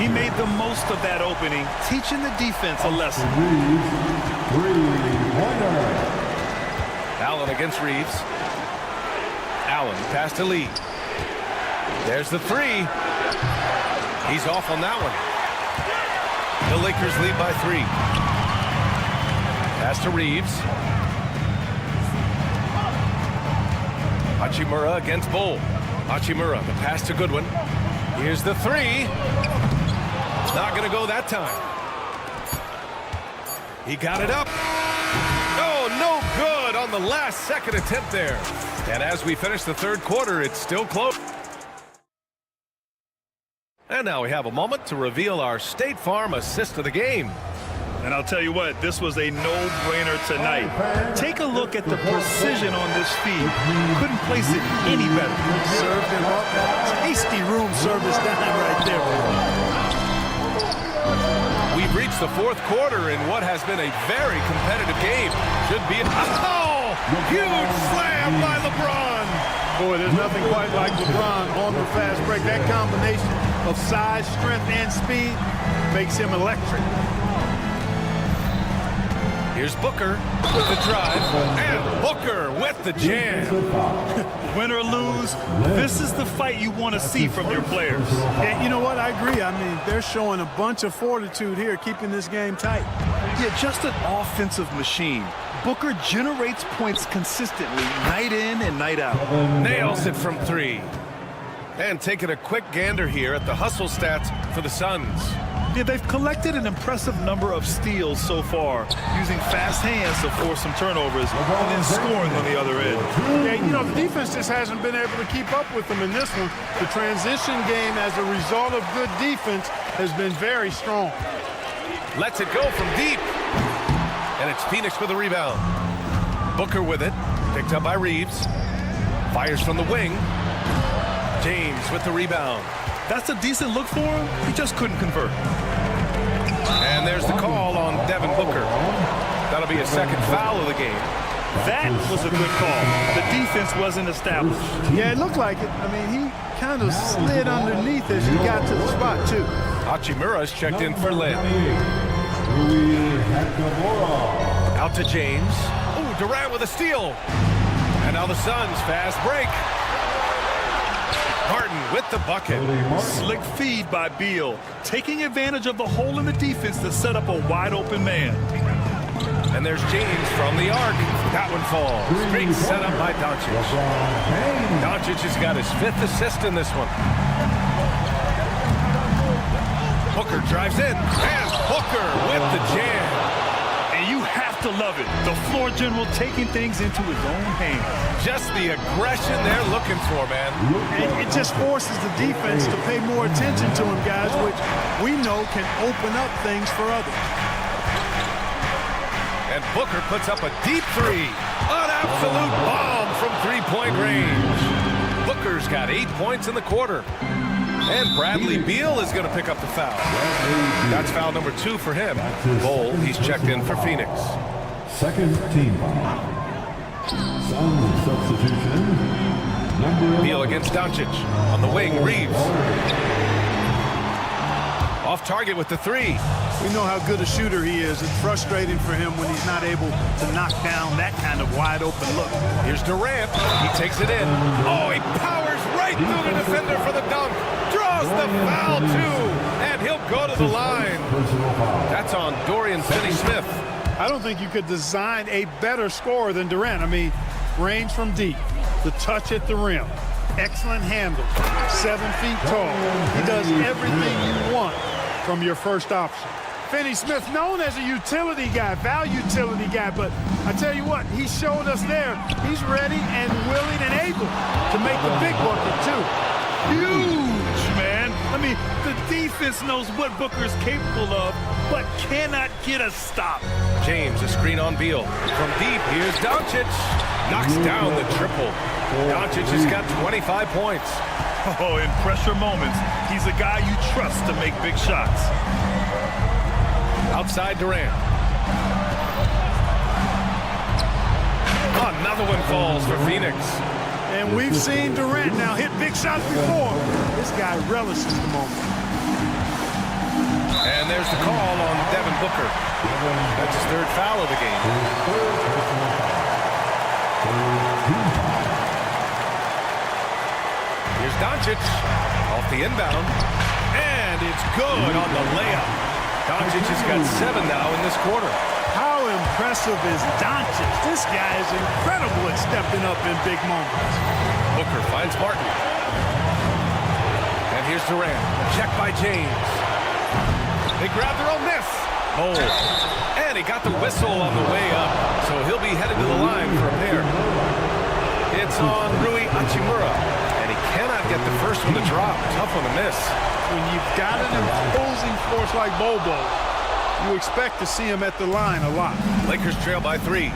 He made the most of that opening, teaching the defense a lesson. Allen against Reeves. Allen pass to Lee. There's the 3. He's off on that one. The Lakers lead by 3. Pass to Reeves. Hachimura against Bull. Hachimura, the pass to Goodwin. Here's the 3. Not going to go that time. He got it up. Oh, no good on the last second attempt there. And as we finish the third quarter, it's still close. And now we have a moment to reveal our State Farm assist of the game. And I'll tell you what, this was a no-brainer tonight. Take a look at the precision on this feed. Couldn't place it any better. Served him up. Tasty room service down right there. We've reached the fourth quarter in what has been a very competitive game. Should be huge slam by LeBron. Boy, there's nothing quite like LeBron on the fast break. That combination of size, strength, and speed makes him electric. Here's Booker with the drive, and Booker with the jam. Win or lose, this is the fight you want to see from your players. And you know what? I agree. I mean, they're showing a bunch of fortitude here, keeping this game tight. Yeah, just an offensive machine. Booker generates points consistently, night in and night out. Nails it from 3. And taking a quick gander here at the hustle stats for the Suns. Yeah, they've collected an impressive number of steals so far, using fast hands to force some turnovers and then scoring on the other end. Yeah, you know, the defense just hasn't been able to keep up with them in this one. The transition game as a result of good defense has been very strong. Lets it go from deep. And it's Phoenix with the rebound. Booker with it. Picked up by Reeves. Fires from the wing. James with the rebound. That's a decent look for him. He just couldn't convert. And there's the call on Devin Booker. That'll be a second foul of the game. That was a good call. The defense wasn't established. Yeah, it looked like it. I mean, he kind of slid underneath as he got to the spot, too. Hachimura's checked in for Lynn. Out to James. Oh, Durant with a steal. And now the Suns fast break. Martin with the bucket. Slick feed by Beal, taking advantage of the hole in the defense to set up a wide open man. And there's James from the arc. That one falls. Great setup by Doncic. Doncic has got his 5th assist in this one. Booker drives in. And Booker with the jam. And you have to love it. The floor general taking things into his own hands. Just the aggression they're looking for, man. And it just forces the defense to pay more attention to him, guys, which we know can open up things for others. And Booker puts up a deep three. An absolute bomb from three-point range. Booker's got 8 points in the quarter. And Bradley Beal is going to pick up the foul. That's foul number 2 for him. Bowl, he's checked in for Phoenix. Second team foul. Suns substitution. Beal against Doncic. On the wing, Reeves. Off target with the 3. We know how good a shooter he is. It's frustrating for him when he's not able to knock down that kind of wide open look. Here's Durant. He takes it in. Oh, he powers right through the defender for the dunk. Draws the foul, too. And he'll go to the line. That's on Dorian Finney-Smith. I don't think you could design a better scorer than Durant. I mean, range from deep, the touch at the rim, excellent handle, 7 feet tall. He does everything you want from your first option. Finney-Smith, known as a utility guy, value utility guy, but I tell you what, he showed us there. He's ready and willing and able to make the big bucket, too. Huge, man. I mean, the defense knows what Booker's capable of, but cannot get a stop. James, a screen on Beal. From deep, here's Doncic. Knocks down the triple. Doncic has got 25 points. Oh, in pressure moments, he's a guy you trust to make big shots. Outside Durant. Another one falls for Phoenix. And we've seen Durant now hit big shots before. This guy relishes the moment. And there's the call on Devin Booker. That's his 3rd foul of the game. Here's Doncic off the inbound. And it's good on the layup. Doncic has got 7 now in this quarter. How impressive is Doncic? This guy is incredible at stepping up in big moments. Booker finds Martin. And here's Durant. Checked by James. They grab their own miss. Oh. And he got the whistle on the way up, so he'll be headed to the line for a pair. It's on Rui Hachimura. And he cannot get the first one to drop. Tough one to miss. When you've got an imposing force like Bobo, you expect to see him at the line a lot. Lakers trail by 3.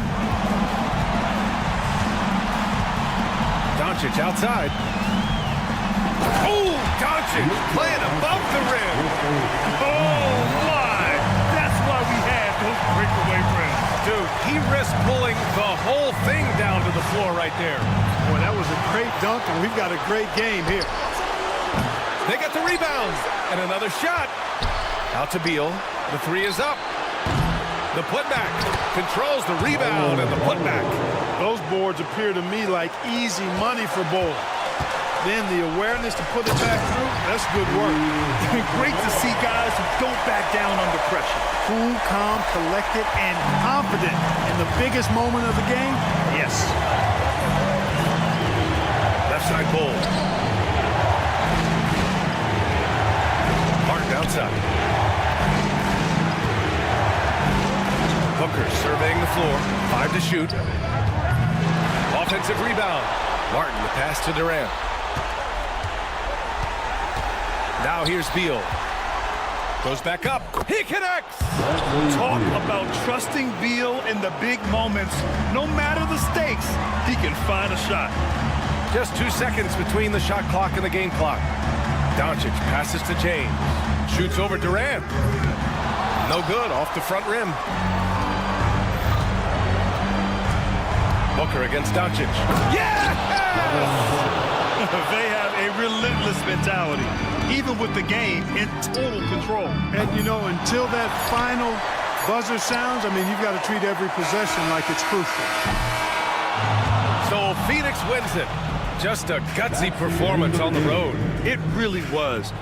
Doncic outside. Oh, Doncic playing above the rim. Oh, my. That's why we had those breakaway rims. Dude, he risked pulling the whole thing down to the floor right there. Boy, that was a great dunk, and we've got a great game here. They get the rebound. And another shot. Out to Beal. The 3 is up. The putback controls the rebound and the putback. Those boards appear to me like easy money for Bowl. Then the awareness to put it back through, that's good work. Great to see guys who don't back down under pressure. Cool, calm, collected, and confident in the biggest moment of the game. Yes. Left side Bull. Martin outside. Booker surveying the floor. 5 to shoot. Offensive rebound. Martin, the pass to Durant. Now here's Beal. Goes back up. He connects. Talk about trusting Beal in the big moments. No matter the stakes, he can find a shot. Just 2 seconds between the shot clock and the game clock. Doncic passes to James. Shoots over Durant. No good, off the front rim. Booker against Doncic. Yeah! They have a relentless mentality, even with the game in total control. And, you know, until that final buzzer sounds, I mean, you've got to treat every possession like it's crucial. So Phoenix wins it. Just a gutsy performance on the road. It really was.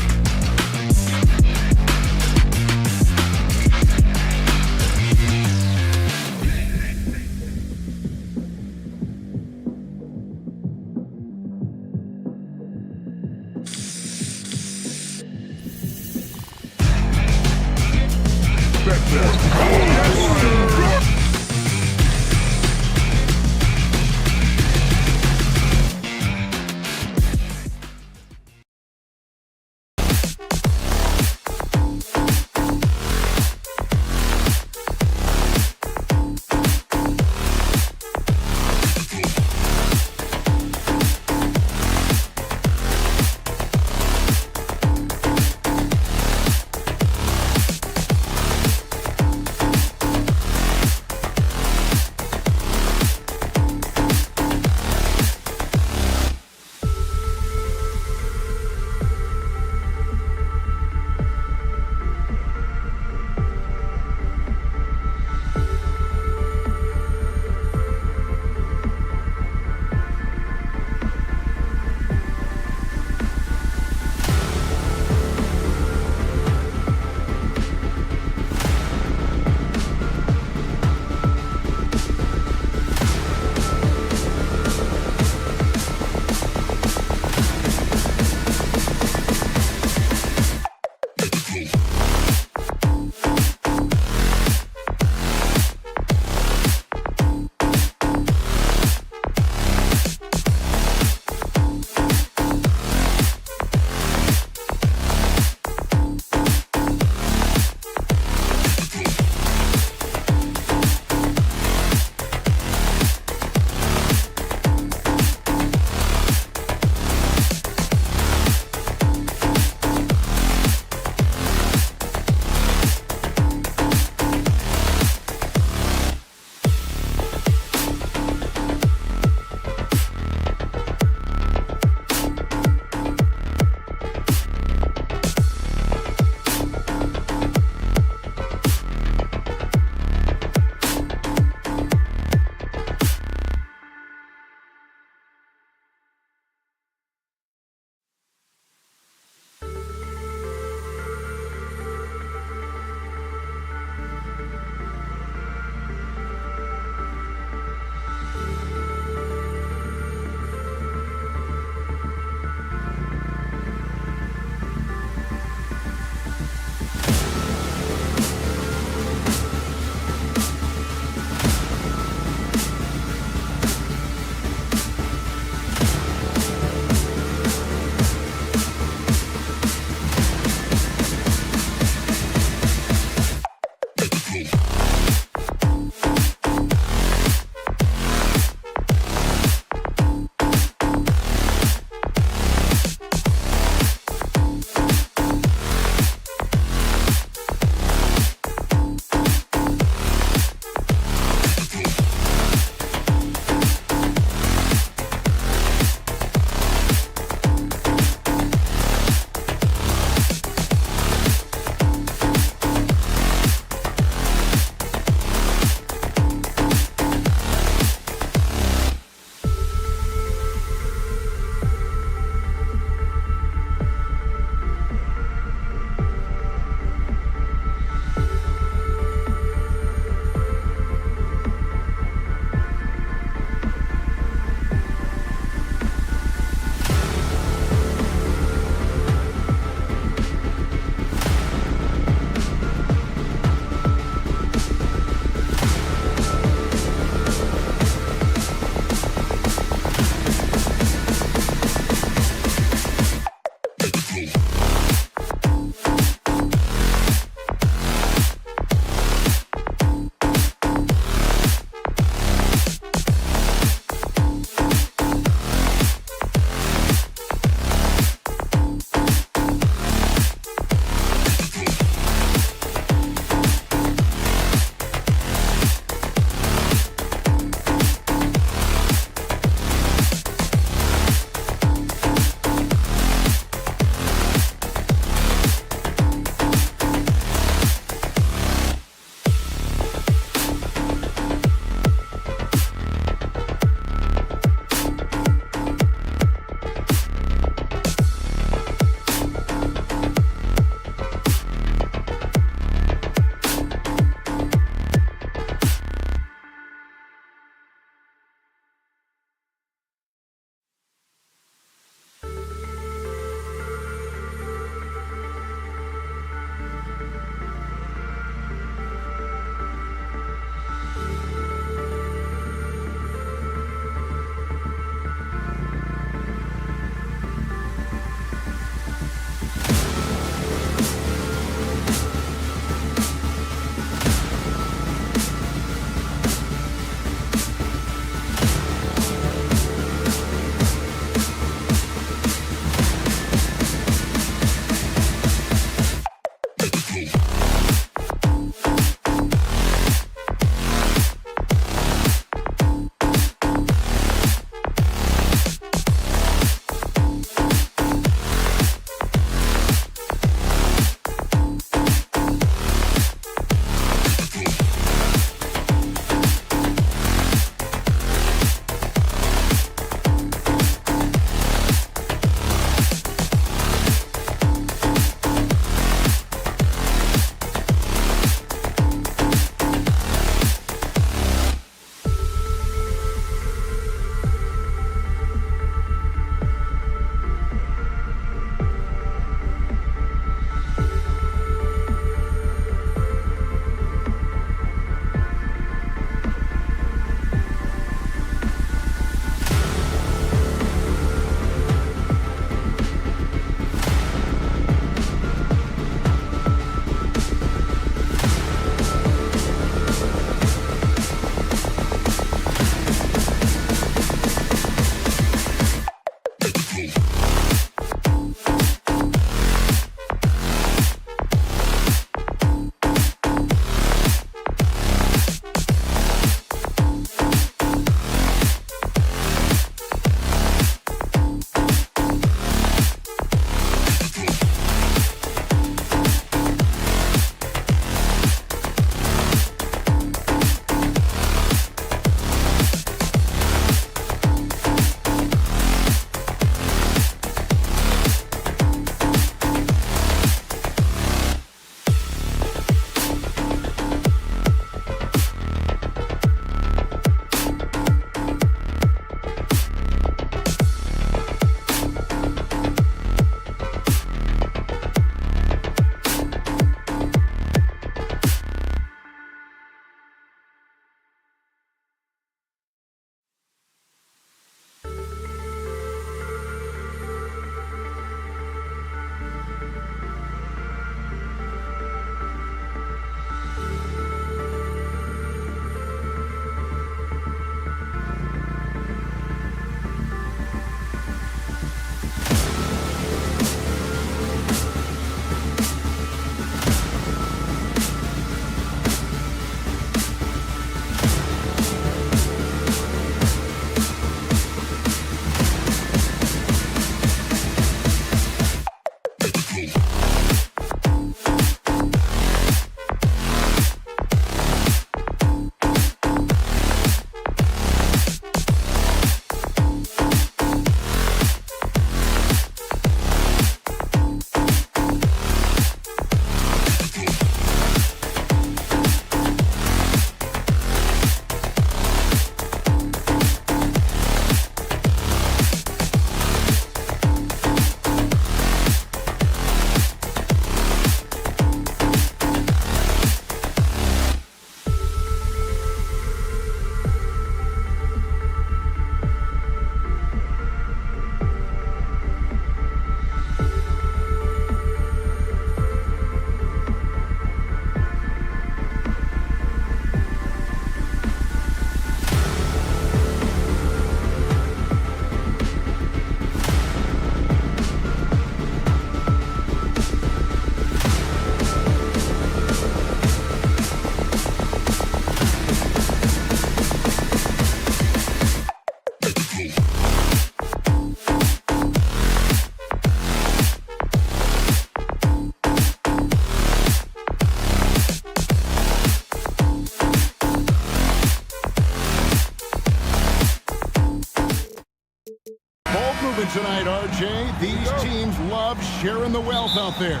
achievement tonight, RJ. These teams love sharing the wealth out there.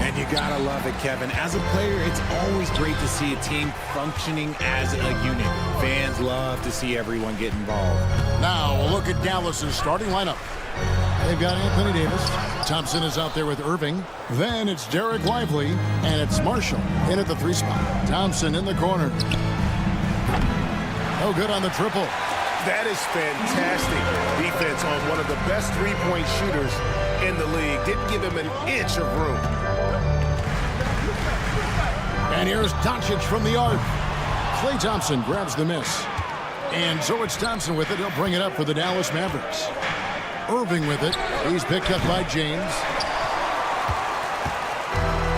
And you gotta love it, Kevin. As a player, it's always great to see a team functioning as a unit. Fans love to see everyone get involved. Now, a look at Dallas's starting lineup. They've got Anthony Davis. Thompson is out there with Irving. Then it's Derek Lively, and it's Marshall in at the 3 spot. Thompson in the corner. No good on the triple. That is fantastic defense on one of the best three-point shooters in the league. Didn't give him an inch of room. And here's Doncic from the arc. Klay Thompson grabs the miss. And so it's Thompson with it. He'll bring it up for the Dallas Mavericks. Irving with it. He's picked up by James.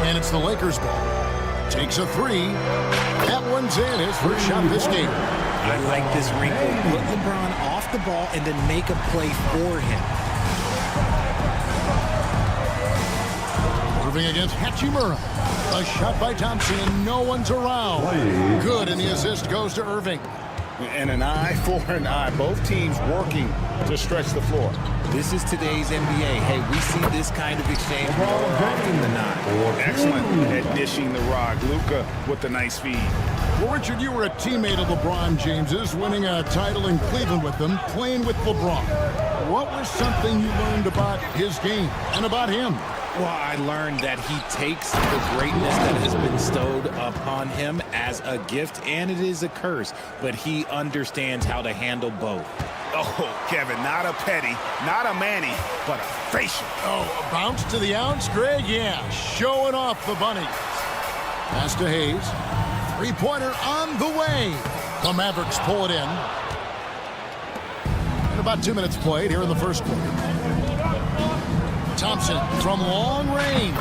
And it's the Lakers ball. Takes a 3. That one's in. His first shot this game. I like this wrinkle. Put LeBron off the ball and then make a play for him. Irving against Hachimura. A shot by Thompson, and no one's around. Good, and the assist goes to Irving. And an eye for an eye. Both teams working to stretch the floor. This is today's NBA. Hey, we see this kind of exchange more often than not. Excellent at dishing the rock. Luka with the nice feed. Well, Richard, you were a teammate of LeBron James's, winning a title in Cleveland with them, playing with LeBron. What was something you learned about his game and about him? Well, I learned that he takes the greatness that has been bestowed upon him as a gift, and it is a curse, but he understands how to handle both. Oh, Kevin, not a petty, not a Manny, but a facial. Oh, a bounce to the ounce, Greg? Yeah, showing off the bunnies. Pass to Hayes. Three-pointer on the way. The Mavericks pull it in. And about 2 minutes played here in the first quarter. Thompson from long range.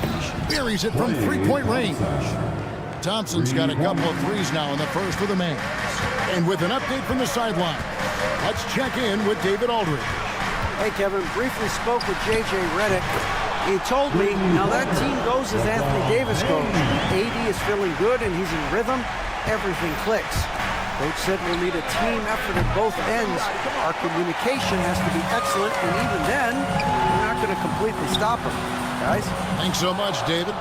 Buries it from three-point range. Thompson's got a couple of threes now in the first for the Mavs. And with an update from the sideline, let's check in with David Aldridge. Hey, Kevin, briefly spoke with J.J. Redick. He told me, now that team goes as Anthony Davis goes. AD is feeling good and he's in rhythm. Everything clicks. Coach said we'll need a team effort at both ends. Our communication has to be excellent, and even then, we're not going to completely stop them. Guys? Thanks so much, David.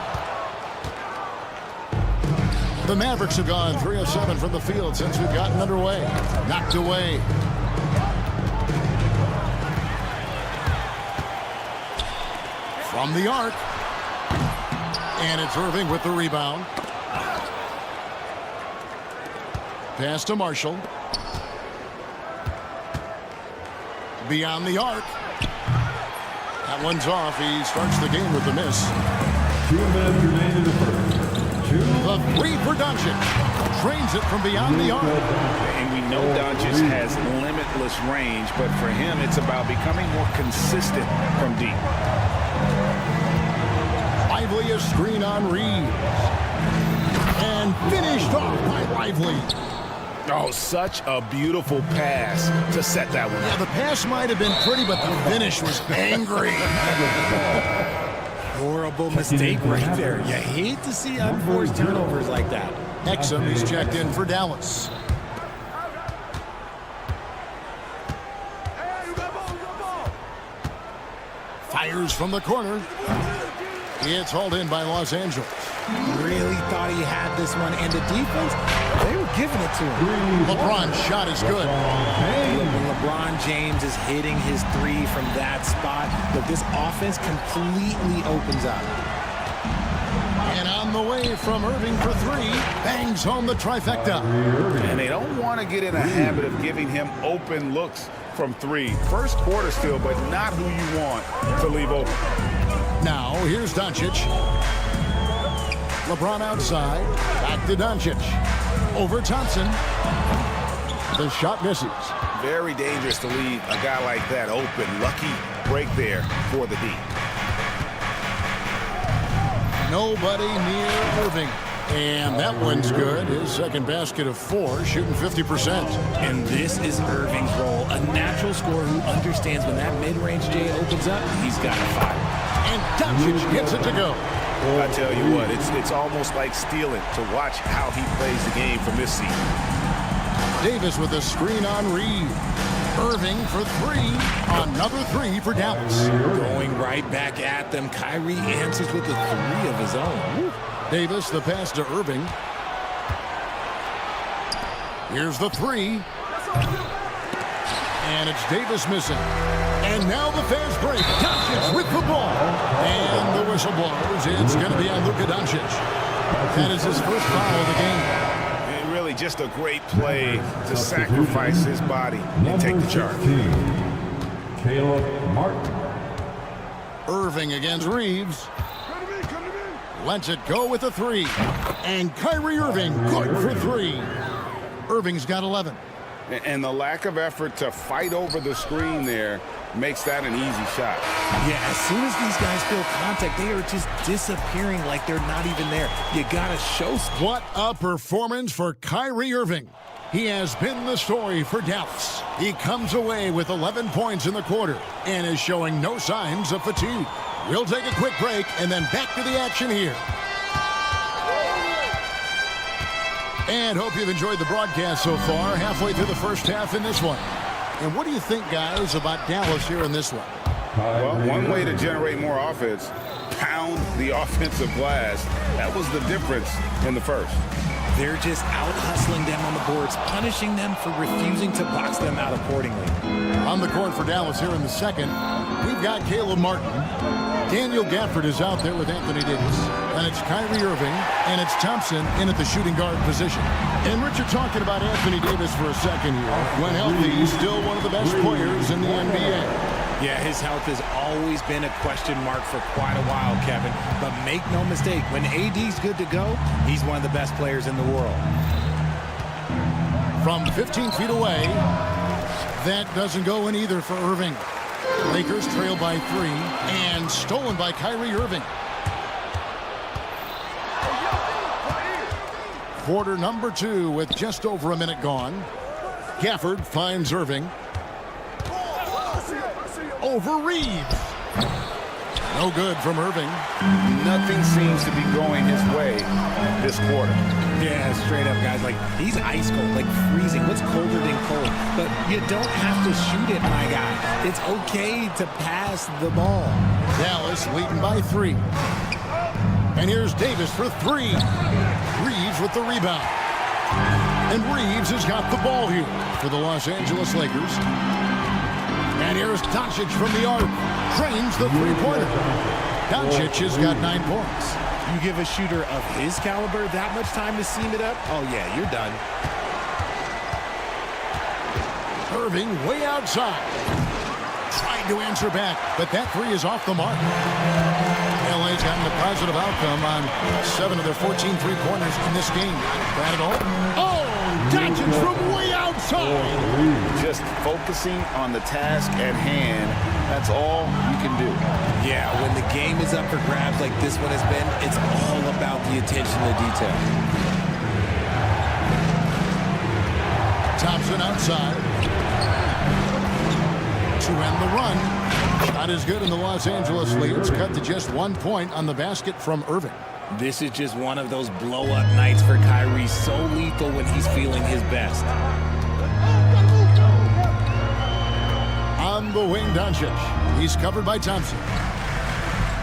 The Mavericks have gone 3 of 7 from the field since we've gotten underway. Knocked away. From the arc. And it's Irving with the rebound. Pass to Marshall. Beyond the arc. That one's off. He starts the game with the miss. 2 minutes remain in the first. The 3 for Doncic. Trains it from beyond the arc. And we know Doncic has limitless range, but for him, it's about becoming more consistent from deep. Lively a screen on Reeves. And finished off by Lively. Oh, such a beautiful pass to set that one Yeah, up. the pass might have been pretty, but the finish was angry. Horrible mistake right there. You hate to see unforced turnovers like that. Exum is checked in for Dallas. Fires from the corner. It's hauled in by Los Angeles. Really thought he had this one, and the defense, they were giving it to him. LeBron's shot is good. When LeBron James is hitting his 3 from that spot, look, this offense completely opens up. And on the way from Irving for 3, bangs home the trifecta. And they don't want to get in a habit of giving him open looks from 3. First quarter still, but not who you want to leave open. Now, here's Doncic. LeBron outside. Back to Doncic. Over Thompson. The shot misses. Very dangerous to leave a guy like that open. Lucky break there for the D. Nobody near Irving. And that one's good. His second basket of 4, shooting 50%. And this is Irving's role, a natural scorer who understands when that mid-range J opens up, he's got to fire. And Doncic gets it to go. I tell you what, it's almost like stealing to watch how he plays the game from this seat. Davis with a screen on Reed. Irving for three. Another three for Dallas. Going right back at them. Kyrie answers with a three of his own. Woo. Davis, the pass to Irving. Here's the three. And it's Davis missing. And now the fast break. Doncic with the ball. And the whistle blows. It's going to be on Luka Doncic. That is his first foul of the game. And really just a great play to sacrifice his body and take the charge. Caleb-Martin. Irving against Reeves. Lets it go with a three. And Kyrie Irving good for three. Irving's got 11. And the lack of effort to fight over the screen there makes that an easy shot. Yeah, as soon as these guys feel contact, they are just disappearing like they're not even there. You gotta show. What a performance for Kyrie Irving. He has been the story for Dallas. He comes away with 11 points in the quarter and is showing no signs of fatigue. We'll take a quick break and then back to the action here. And hope you've enjoyed the broadcast so far, halfway through the first half in this one. And what do you think, guys, about Dallas here in this one? Well, one way to generate more offense, pound the offensive glass. That was the difference in the first. They're just out-hustling them on the boards, punishing them for refusing to box them out accordingly. On the court for Dallas here in the second, we've got Caleb-Martin. Daniel Gafford is out there with Anthony Davis. And it's Kyrie Irving, and it's Thompson in at the shooting guard position. And Richard, talking about Anthony Davis for a second here. When healthy, he's still one of the best players in the NBA. Yeah, his health has always been a question mark for quite a while, Kevin. But make no mistake, when AD's good to go, he's one of the best players in the world. From 15 feet away, that doesn't go in either for Irving. Lakers trail by 3 and stolen by Kyrie Irving. Quarter number 2 with just over a minute gone. Gafford finds Irving. Over Reeves. No good from Irving. Nothing seems to be going his way this quarter. Yeah, straight up, guys. Like, he's ice cold, like freezing. What's colder than cold? But you don't have to shoot it, my guy. It's okay to pass the ball. Dallas leading by 3. And here's Davis for 3. Reeves with the rebound. And Reeves has got the ball here for the Los Angeles Lakers. And here's Doncic from the arc. Drains the three-pointer. Doncic has got 9 points. You give a shooter of his caliber that much time to seam it up? Oh, yeah, you're done. Irving way outside. Trying to answer back, but that 3 is off the mark. LA's gotten a positive outcome on 7 of their 14 three-pointers in this game. Got it all? Oh, Doncic from way outside. Just focusing on the task at hand. That's all you can do. Yeah, when the game is up for grabs like this one has been, it's all about the attention to detail. Thompson outside. To end the run. Shot is good in the Los Angeles lead. It's cut to just 1 point on the basket from Irving. This is just one of those blow-up nights for Kyrie. So lethal when he's feeling his best. On the wing, Doncic. He's covered by Thompson.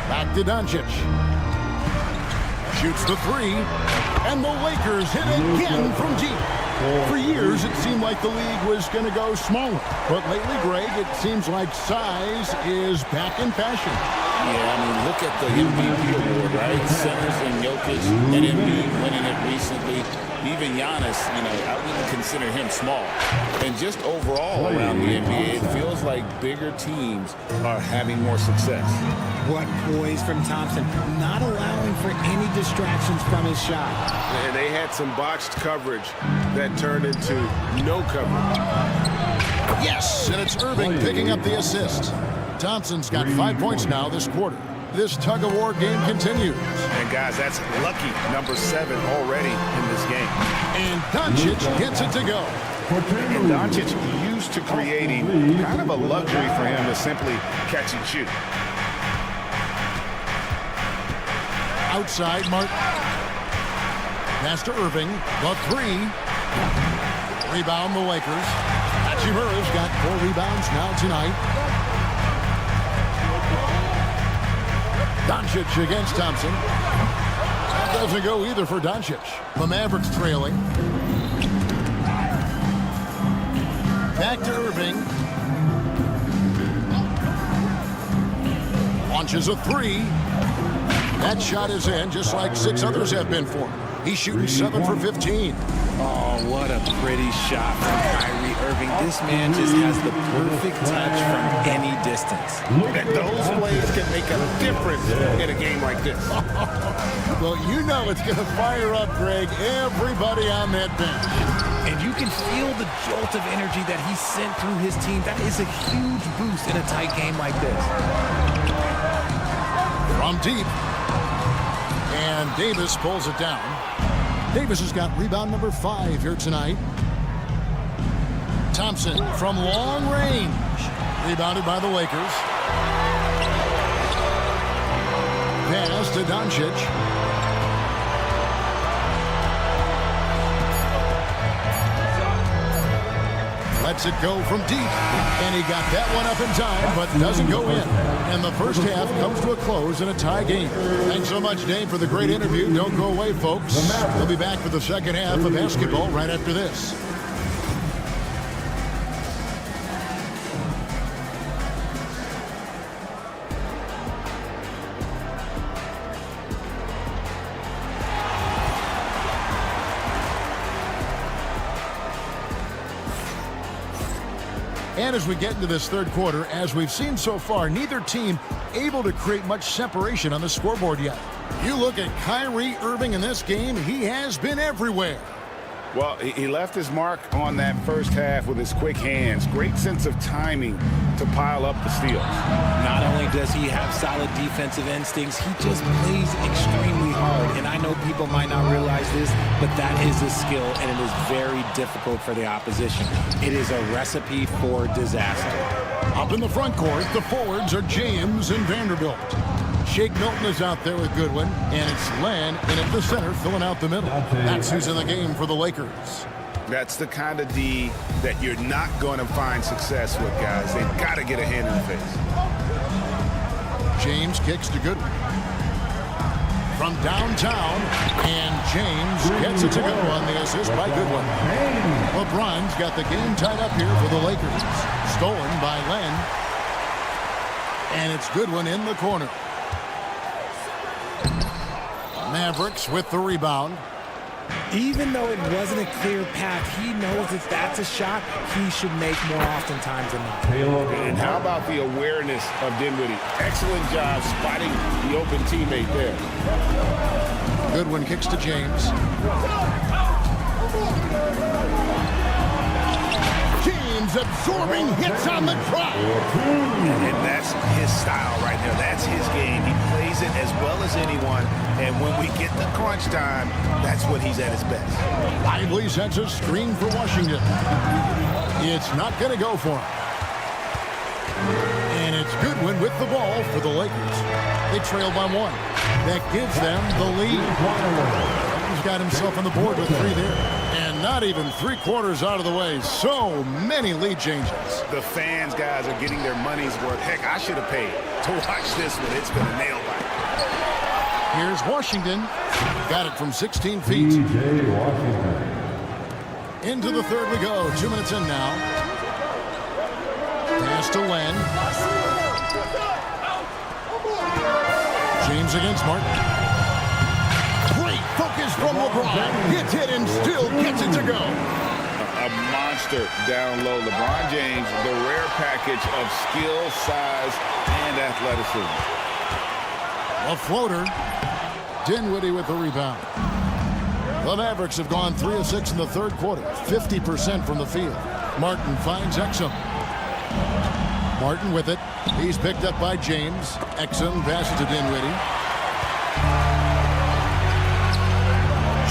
Back to Doncic. Shoots the 3. And the Lakers hit again from deep. For years, it seemed like the league was going to go smaller. But lately, Greg, it seems like size is back in fashion. Yeah, I mean, look at the MVP award, right? Centers and Jokic, and Embiid winning it recently. Even Giannis, I wouldn't consider him small. And just overall around the NBA, it feels like bigger teams are having more success. What poise from Thompson, not allowing for any distractions from his shot. And they had some botched coverage that turned into no coverage. Yes, and it's Irving picking up the assist. Thompson's got 5 points now this quarter. This tug-of-war game continues. And guys, that's lucky number 7 already in this game. And Doncic gets it to go. And Doncic used to creating kind of a luxury for him to simply catch and shoot. Outside, Martin. Pass to Irving. The 3. Rebound the Lakers. That's Hachimura's got 4 rebounds now tonight. Doncic against Thompson. That doesn't go either for Doncic. The Mavericks trailing. Back to Irving. Launches a 3. That shot is in, just like 6 others have been for him. He's shooting 7 for 15. Oh, what a pretty shot from Kyrie Irving. This man just has the perfect touch from any distance. And those plays can make a difference in a game like this. Well, you know it's going to fire up, Greg, everybody on that bench. And you can feel the jolt of energy that he sent through his team. That is a huge boost in a tight game like this. From deep. And Davis pulls it down. Davis has got rebound number 5 here tonight. Thompson from long range. Rebounded by the Lakers. Pass to Doncic. Lets it go from deep. And he got that one up in time, but doesn't go in. And the first half comes to a close in a tie game. Thanks so much, Dave, for the great interview. Don't go away, folks. We'll be back for the second half of basketball right after this. And as we get into this third quarter, as we've seen so far, neither team able to create much separation on the scoreboard yet. You look at Kyrie Irving in this game, he has been everywhere. Well, he left his mark on that first half with his quick hands. Great sense of timing to pile up the steals. Not only does he have solid defensive instincts, he just plays extremely hard. And I know people might not realize this, but that is a skill, and it is very difficult for the opposition. It is a recipe for disaster. Up in the front court, the forwards are James and Vanderbilt. Shake Milton is out there with Goodwin, and it's Len in at the center filling out the middle. That's who's in the game for the Lakers. That's the kind of D that you're not going to find success with, guys. They've got to get a hand in the face. James kicks to Goodwin. From downtown, and James gets it to go on the assist by Goodwin. LeBron's got the game tied up here for the Lakers. Stolen by Len. And it's Goodwin in the corner. Mavericks with the rebound. Even though it wasn't a clear path, he knows if that's a shot he should make more oftentimes than not. And how about the awareness of Dinwiddie? Excellent job spotting the open teammate there. Goodwin kicks to James. James absorbing hits on the drive. And that's his style right there. That's his game. He plays it as well as anyone. And when we get the crunch time, that's when he's at his best. Lively sets a screen for Washington. It's not going to go for him. And it's Goodwin with the ball for the Lakers. They trail by 1. That gives them the lead. He's got himself on the board with 3 there. And not even 3/4 out of the way. So many lead changes. The fans, guys, are getting their money's worth. Heck, I should have paid to watch this one. It's been a nail biter. Here's Washington. Got it from 16 feet. Into the third we go. 2 minutes in now. Pass to Len. James against Martin. Great focus from LeBron. Hits it and still gets it to go. A monster down low. LeBron James, the rare package of skill, size, and athleticism. A floater. Dinwiddie with the rebound. The Mavericks have gone 3 of 6 in the third quarter. 50% from the field. Martin finds Exum. Martin with it. He's picked up by James. Exum passes to Dinwiddie.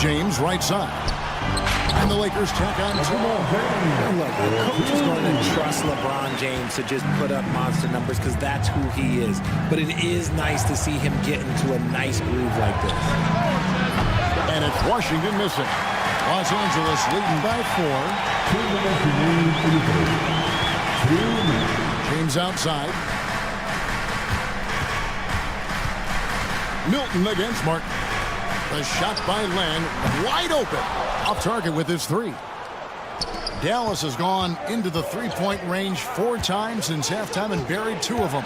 James right side. And the Lakers tack on 2 more. Look, the coach is going to trust LeBron James to just put up monster numbers because that's who he is. But it is nice to see him get into a nice groove like this. And it's Washington missing. Los Angeles leading by 4. James outside. Milton against Martin. The shot by Len, wide open. Off target with his 3. Dallas has gone into the three-point range 4 times since halftime and buried 2 of them.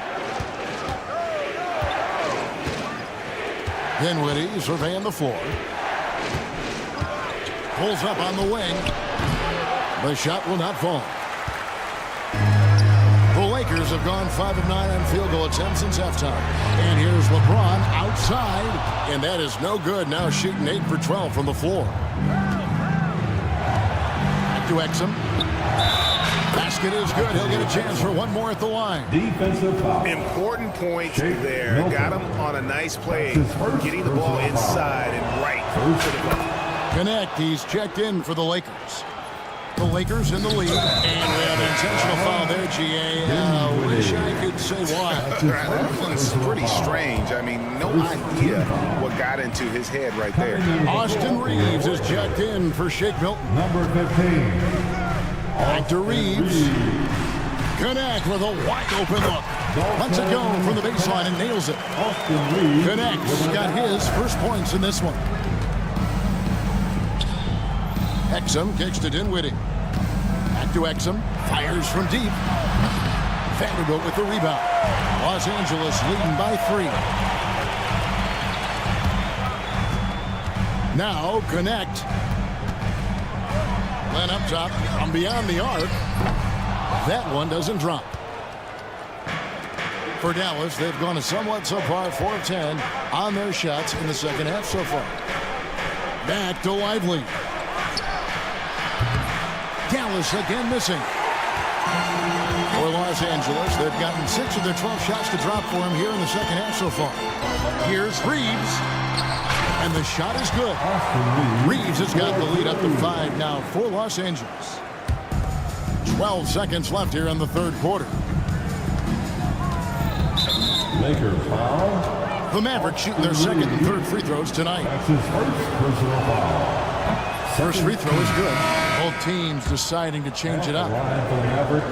Dinwiddie surveying the floor. Pulls up on the wing. The shot will not fall. The Lakers have gone 5 of 9 on field goal attempts since halftime. And here's LeBron outside, and that is no good. Now shooting 8 for 12 from the floor. Back to Exum. Basket is good. He'll get a chance for one more at the line. Defensive foul. Important points there. Got him on a nice play, getting the ball inside and right to the ball. Connect. He's checked in for the Lakers. The Lakers in the lead, and we have an intentional foul there, GA. Wish I could say why. It's pretty strange. I mean, no idea what got into his head right there. Austin Reeves is checked in for Shake Milton. Number 15. Back to Reeves. Connect with a wide open look. Lets it go from the baseline and nails it. Connect's got his first points in this one. Exum kicks to Dinwiddie. Back to Exum. Fires from deep. Vanderbilt with the rebound. Los Angeles leading by 3. Now Connect. Len up top from beyond the arc. That one doesn't drop. For Dallas, they've gone a somewhat subpar 4 of 10 on their shots in the second half so far. Back to Lively. Dallas again missing. For Los Angeles, they've gotten 6 of their 12 shots to drop for him here in the second half so far. Here's Reeves. And the shot is good. Reeves has got the lead up to 5 now for Los Angeles. 12 seconds left here in the third quarter. Lakers foul. The Mavericks shooting their second and third free throws tonight. That's his first personal foul. First free throw is good. Both teams deciding to change it up. Line for the Mavericks,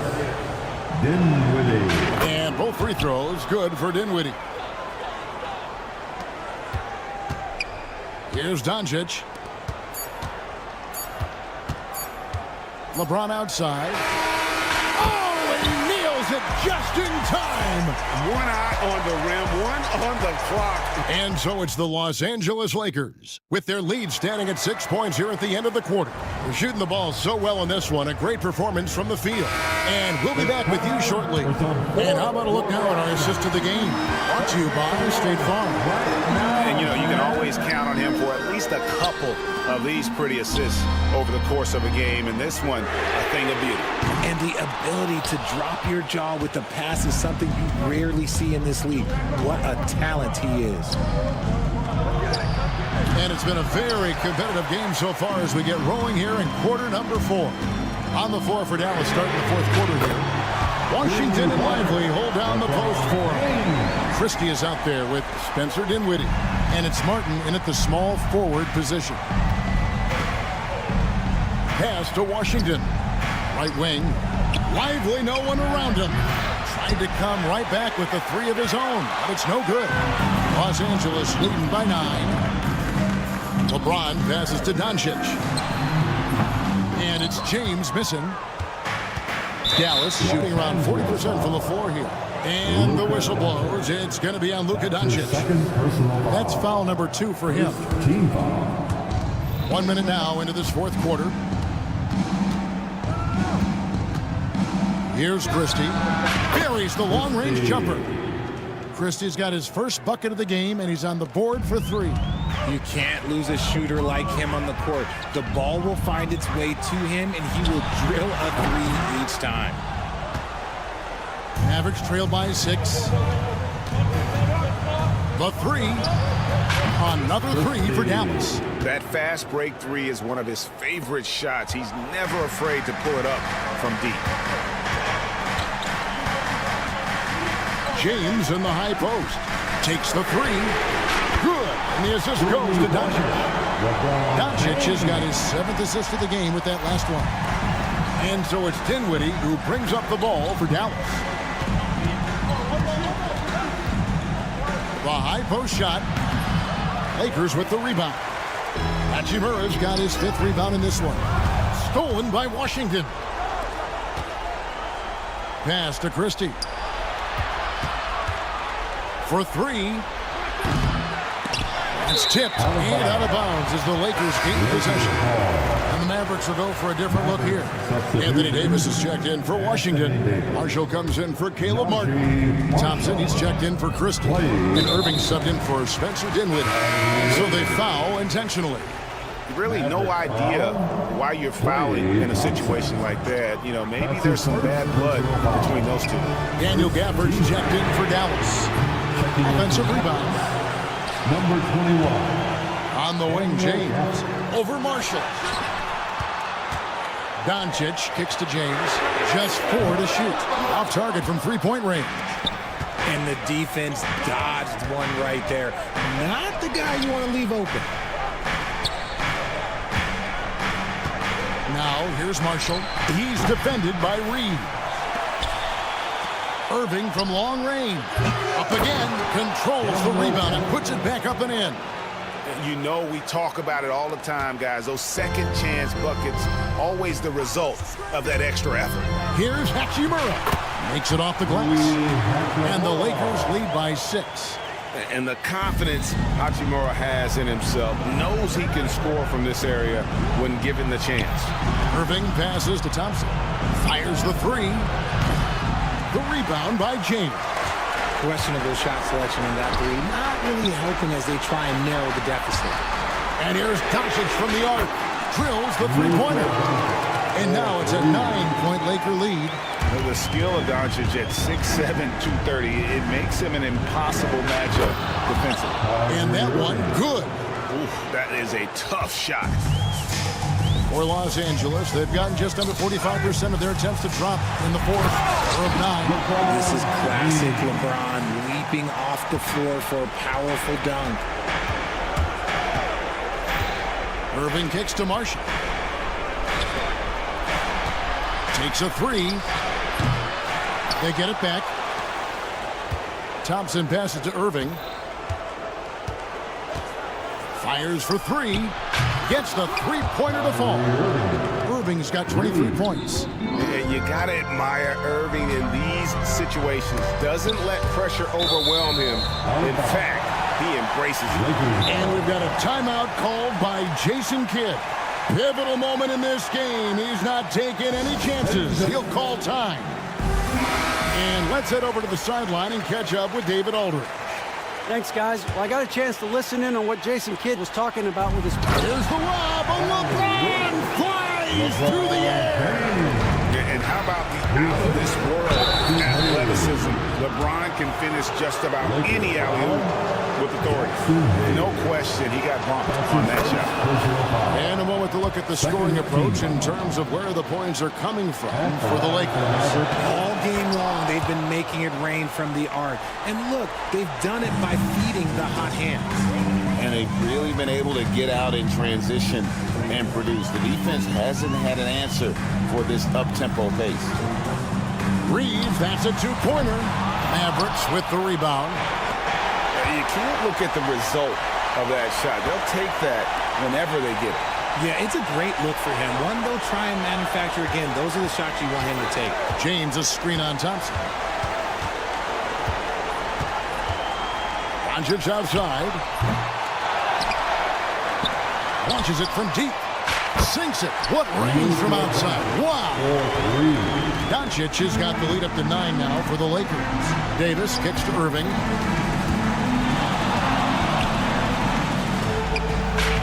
Dinwiddie. And both free throws good for Dinwiddie. Here's Doncic. LeBron outside. Oh, and he nails it just in time. One eye on the rim, one on the clock. And so it's the Los Angeles Lakers with their lead standing at 6 points here at the end of the quarter. They're shooting the ball so well in this one. A great performance from the field. And we'll be back with you shortly. And how about a look now at our assist to the game? Brought to you by State Farm. And, you know, you can always count on him for at least a couple of these pretty assists over the course of a game. And this one, a thing of beauty. And the ability to drop your jaw with the pass is something you rarely see in this league. What a talent he is. And it's been a very competitive game so far as we get rolling here in quarter number 4. On the floor for Dallas starting the fourth quarter here. Washington and Lively hold down the post for him. Christie is out there with Spencer Dinwiddie. And it's Martin in at the small forward position. Pass to Washington. Right wing. Lively, no one around him. Tried to come right back with the 3 of his own, but it's no good. Los Angeles leading by 9. LeBron passes to Doncic. And it's James missing. Dallas shooting around 40% from the floor here. And the whistle blows. It's going to be on Luka Doncic. That's foul number 2 for him. 1 minute now into this fourth quarter. Here's Christie. Buries the long-range jumper. Christie's got his first bucket of the game, and he's on the board for 3. You can't lose a shooter like him on the court. The ball will find its way to him, and he will drill a 3 each time. Mavericks trail by 6. The 3. Another 3 for Dallas. That fast break 3 is one of his favorite shots. He's never afraid to pull it up from deep. James in the high post. Takes the 3. Good. And the assist goes to Doncic. Doncic has got his 7th assist of the game with that last one. And so it's Dinwiddie who brings up the ball for Dallas. The high post shot. Lakers with the rebound. Hachimura's got his 5th rebound in this one. Stolen by Washington. Pass to Christie. For 3. It's tipped and out of bounds as the Lakers gain possession. And the Mavericks will go for a different look here. Anthony Davis is checked in for Washington. Marshall comes in for Caleb Martin. Thompson, he's checked in for Christie. And Irving subbed in for Spencer Dinwiddie. So they foul intentionally. Really no idea why you're fouling in a situation like that. You know, maybe there's some bad blood between those two. Daniel Gafford's checked in for Dallas. Offensive rebound. Number 21. On the wing, James. Over Marshall. Doncic kicks to James. Just 4 to shoot. Off target from 3-point range. And the defense dodged one right there. Not the guy you want to leave open. Now, here's Marshall. He's defended by Reed. Irving from long range. Up again, controls the rebound and puts it back up and in. You know, we talk about it all the time, guys. Those second chance buckets, always the result of that extra effort. Here's Hachimura. Makes it off the glass. And the Lakers lead by 6. And the confidence Hachimura has in himself, knows he can score from this area when given the chance. Irving passes to Thompson. Fires the 3. The rebound by James. Questionable shot selection in that 3. Not really helping as they try and narrow the deficit. And here's Doncic from the arc. Drills the 3-pointer. And now it's a 9-point Laker lead. The skill of Doncic at 6'7", 230, it makes him an impossible matchup defensively. And that one, good. Oof, that is a tough shot. For Los Angeles, they've gotten just under 45% of their attempts to drop in the 4th of 9. This is classic LeBron leaping off the floor for a powerful dunk. Irving kicks to Marshall. Takes a 3. They get it back. Thompson passes to Irving. Fires for 3. Gets the 3-pointer to fall. Irving's got 23 points. And you got to admire Irving in these situations. Doesn't let pressure overwhelm him. In fact, he embraces it. And we've got a timeout called by Jason Kidd. Pivotal moment in this game. He's not taking any chances. He'll call time. And let's head over to the sideline and catch up with David Aldridge. Thanks, guys. Well, I got a chance to listen in on what Jason Kidd was talking about with his... Here's the lob. LeBron flies through the air. And how about the out-of-this-world athleticism? LeBron can finish just about any alley-oop with authority. No question, he got bumped on that shot. And a moment to look at the scoring approach in terms of where the points are coming from for the Lakers. All game long, they've been making it rain from the arc. And look, they've done it by feeding the hot hands. And they've really been able to get out in transition and produce. The defense hasn't had an answer for this up-tempo pace. Reeves, that's a 2-pointer. Mavericks with the rebound. You can't look at the result of that shot. They'll take that whenever they get it. Yeah, it's a great look for him. One they'll try and manufacture again. Those are the shots you want him to take. James, a screen on Thompson. Doncic outside. Launches it from deep. Sinks it. What range from outside. Wow. Doncic has got the lead up to 9 now for the Lakers. Davis kicks to Irving.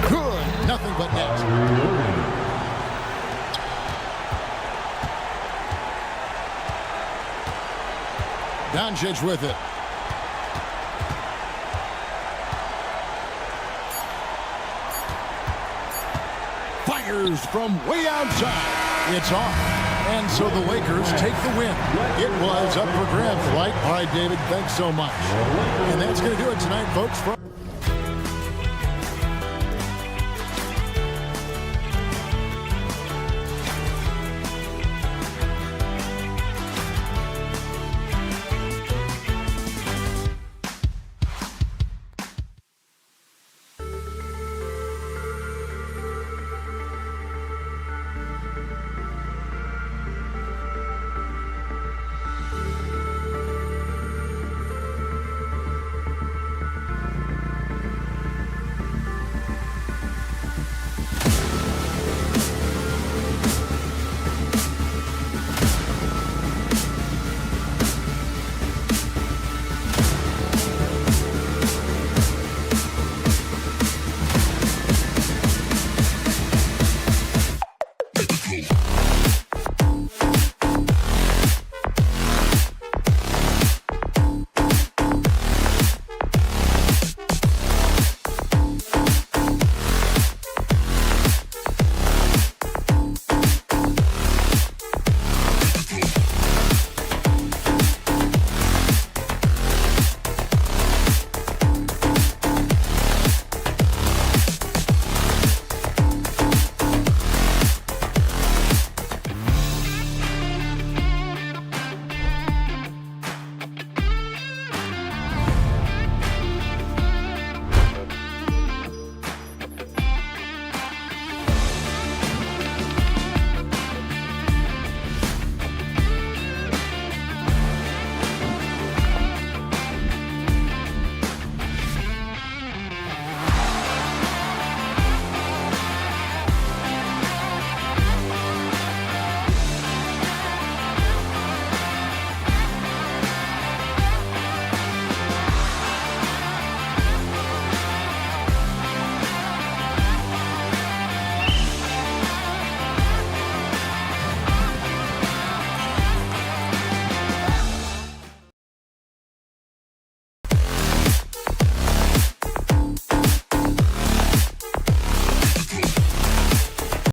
Good. Nothing but net. Doncic with it. Fires from way outside. It's off. And so the Lakers take the win. It was up for grabs, right? All right, David, thanks so much. And that's going to do it tonight, folks.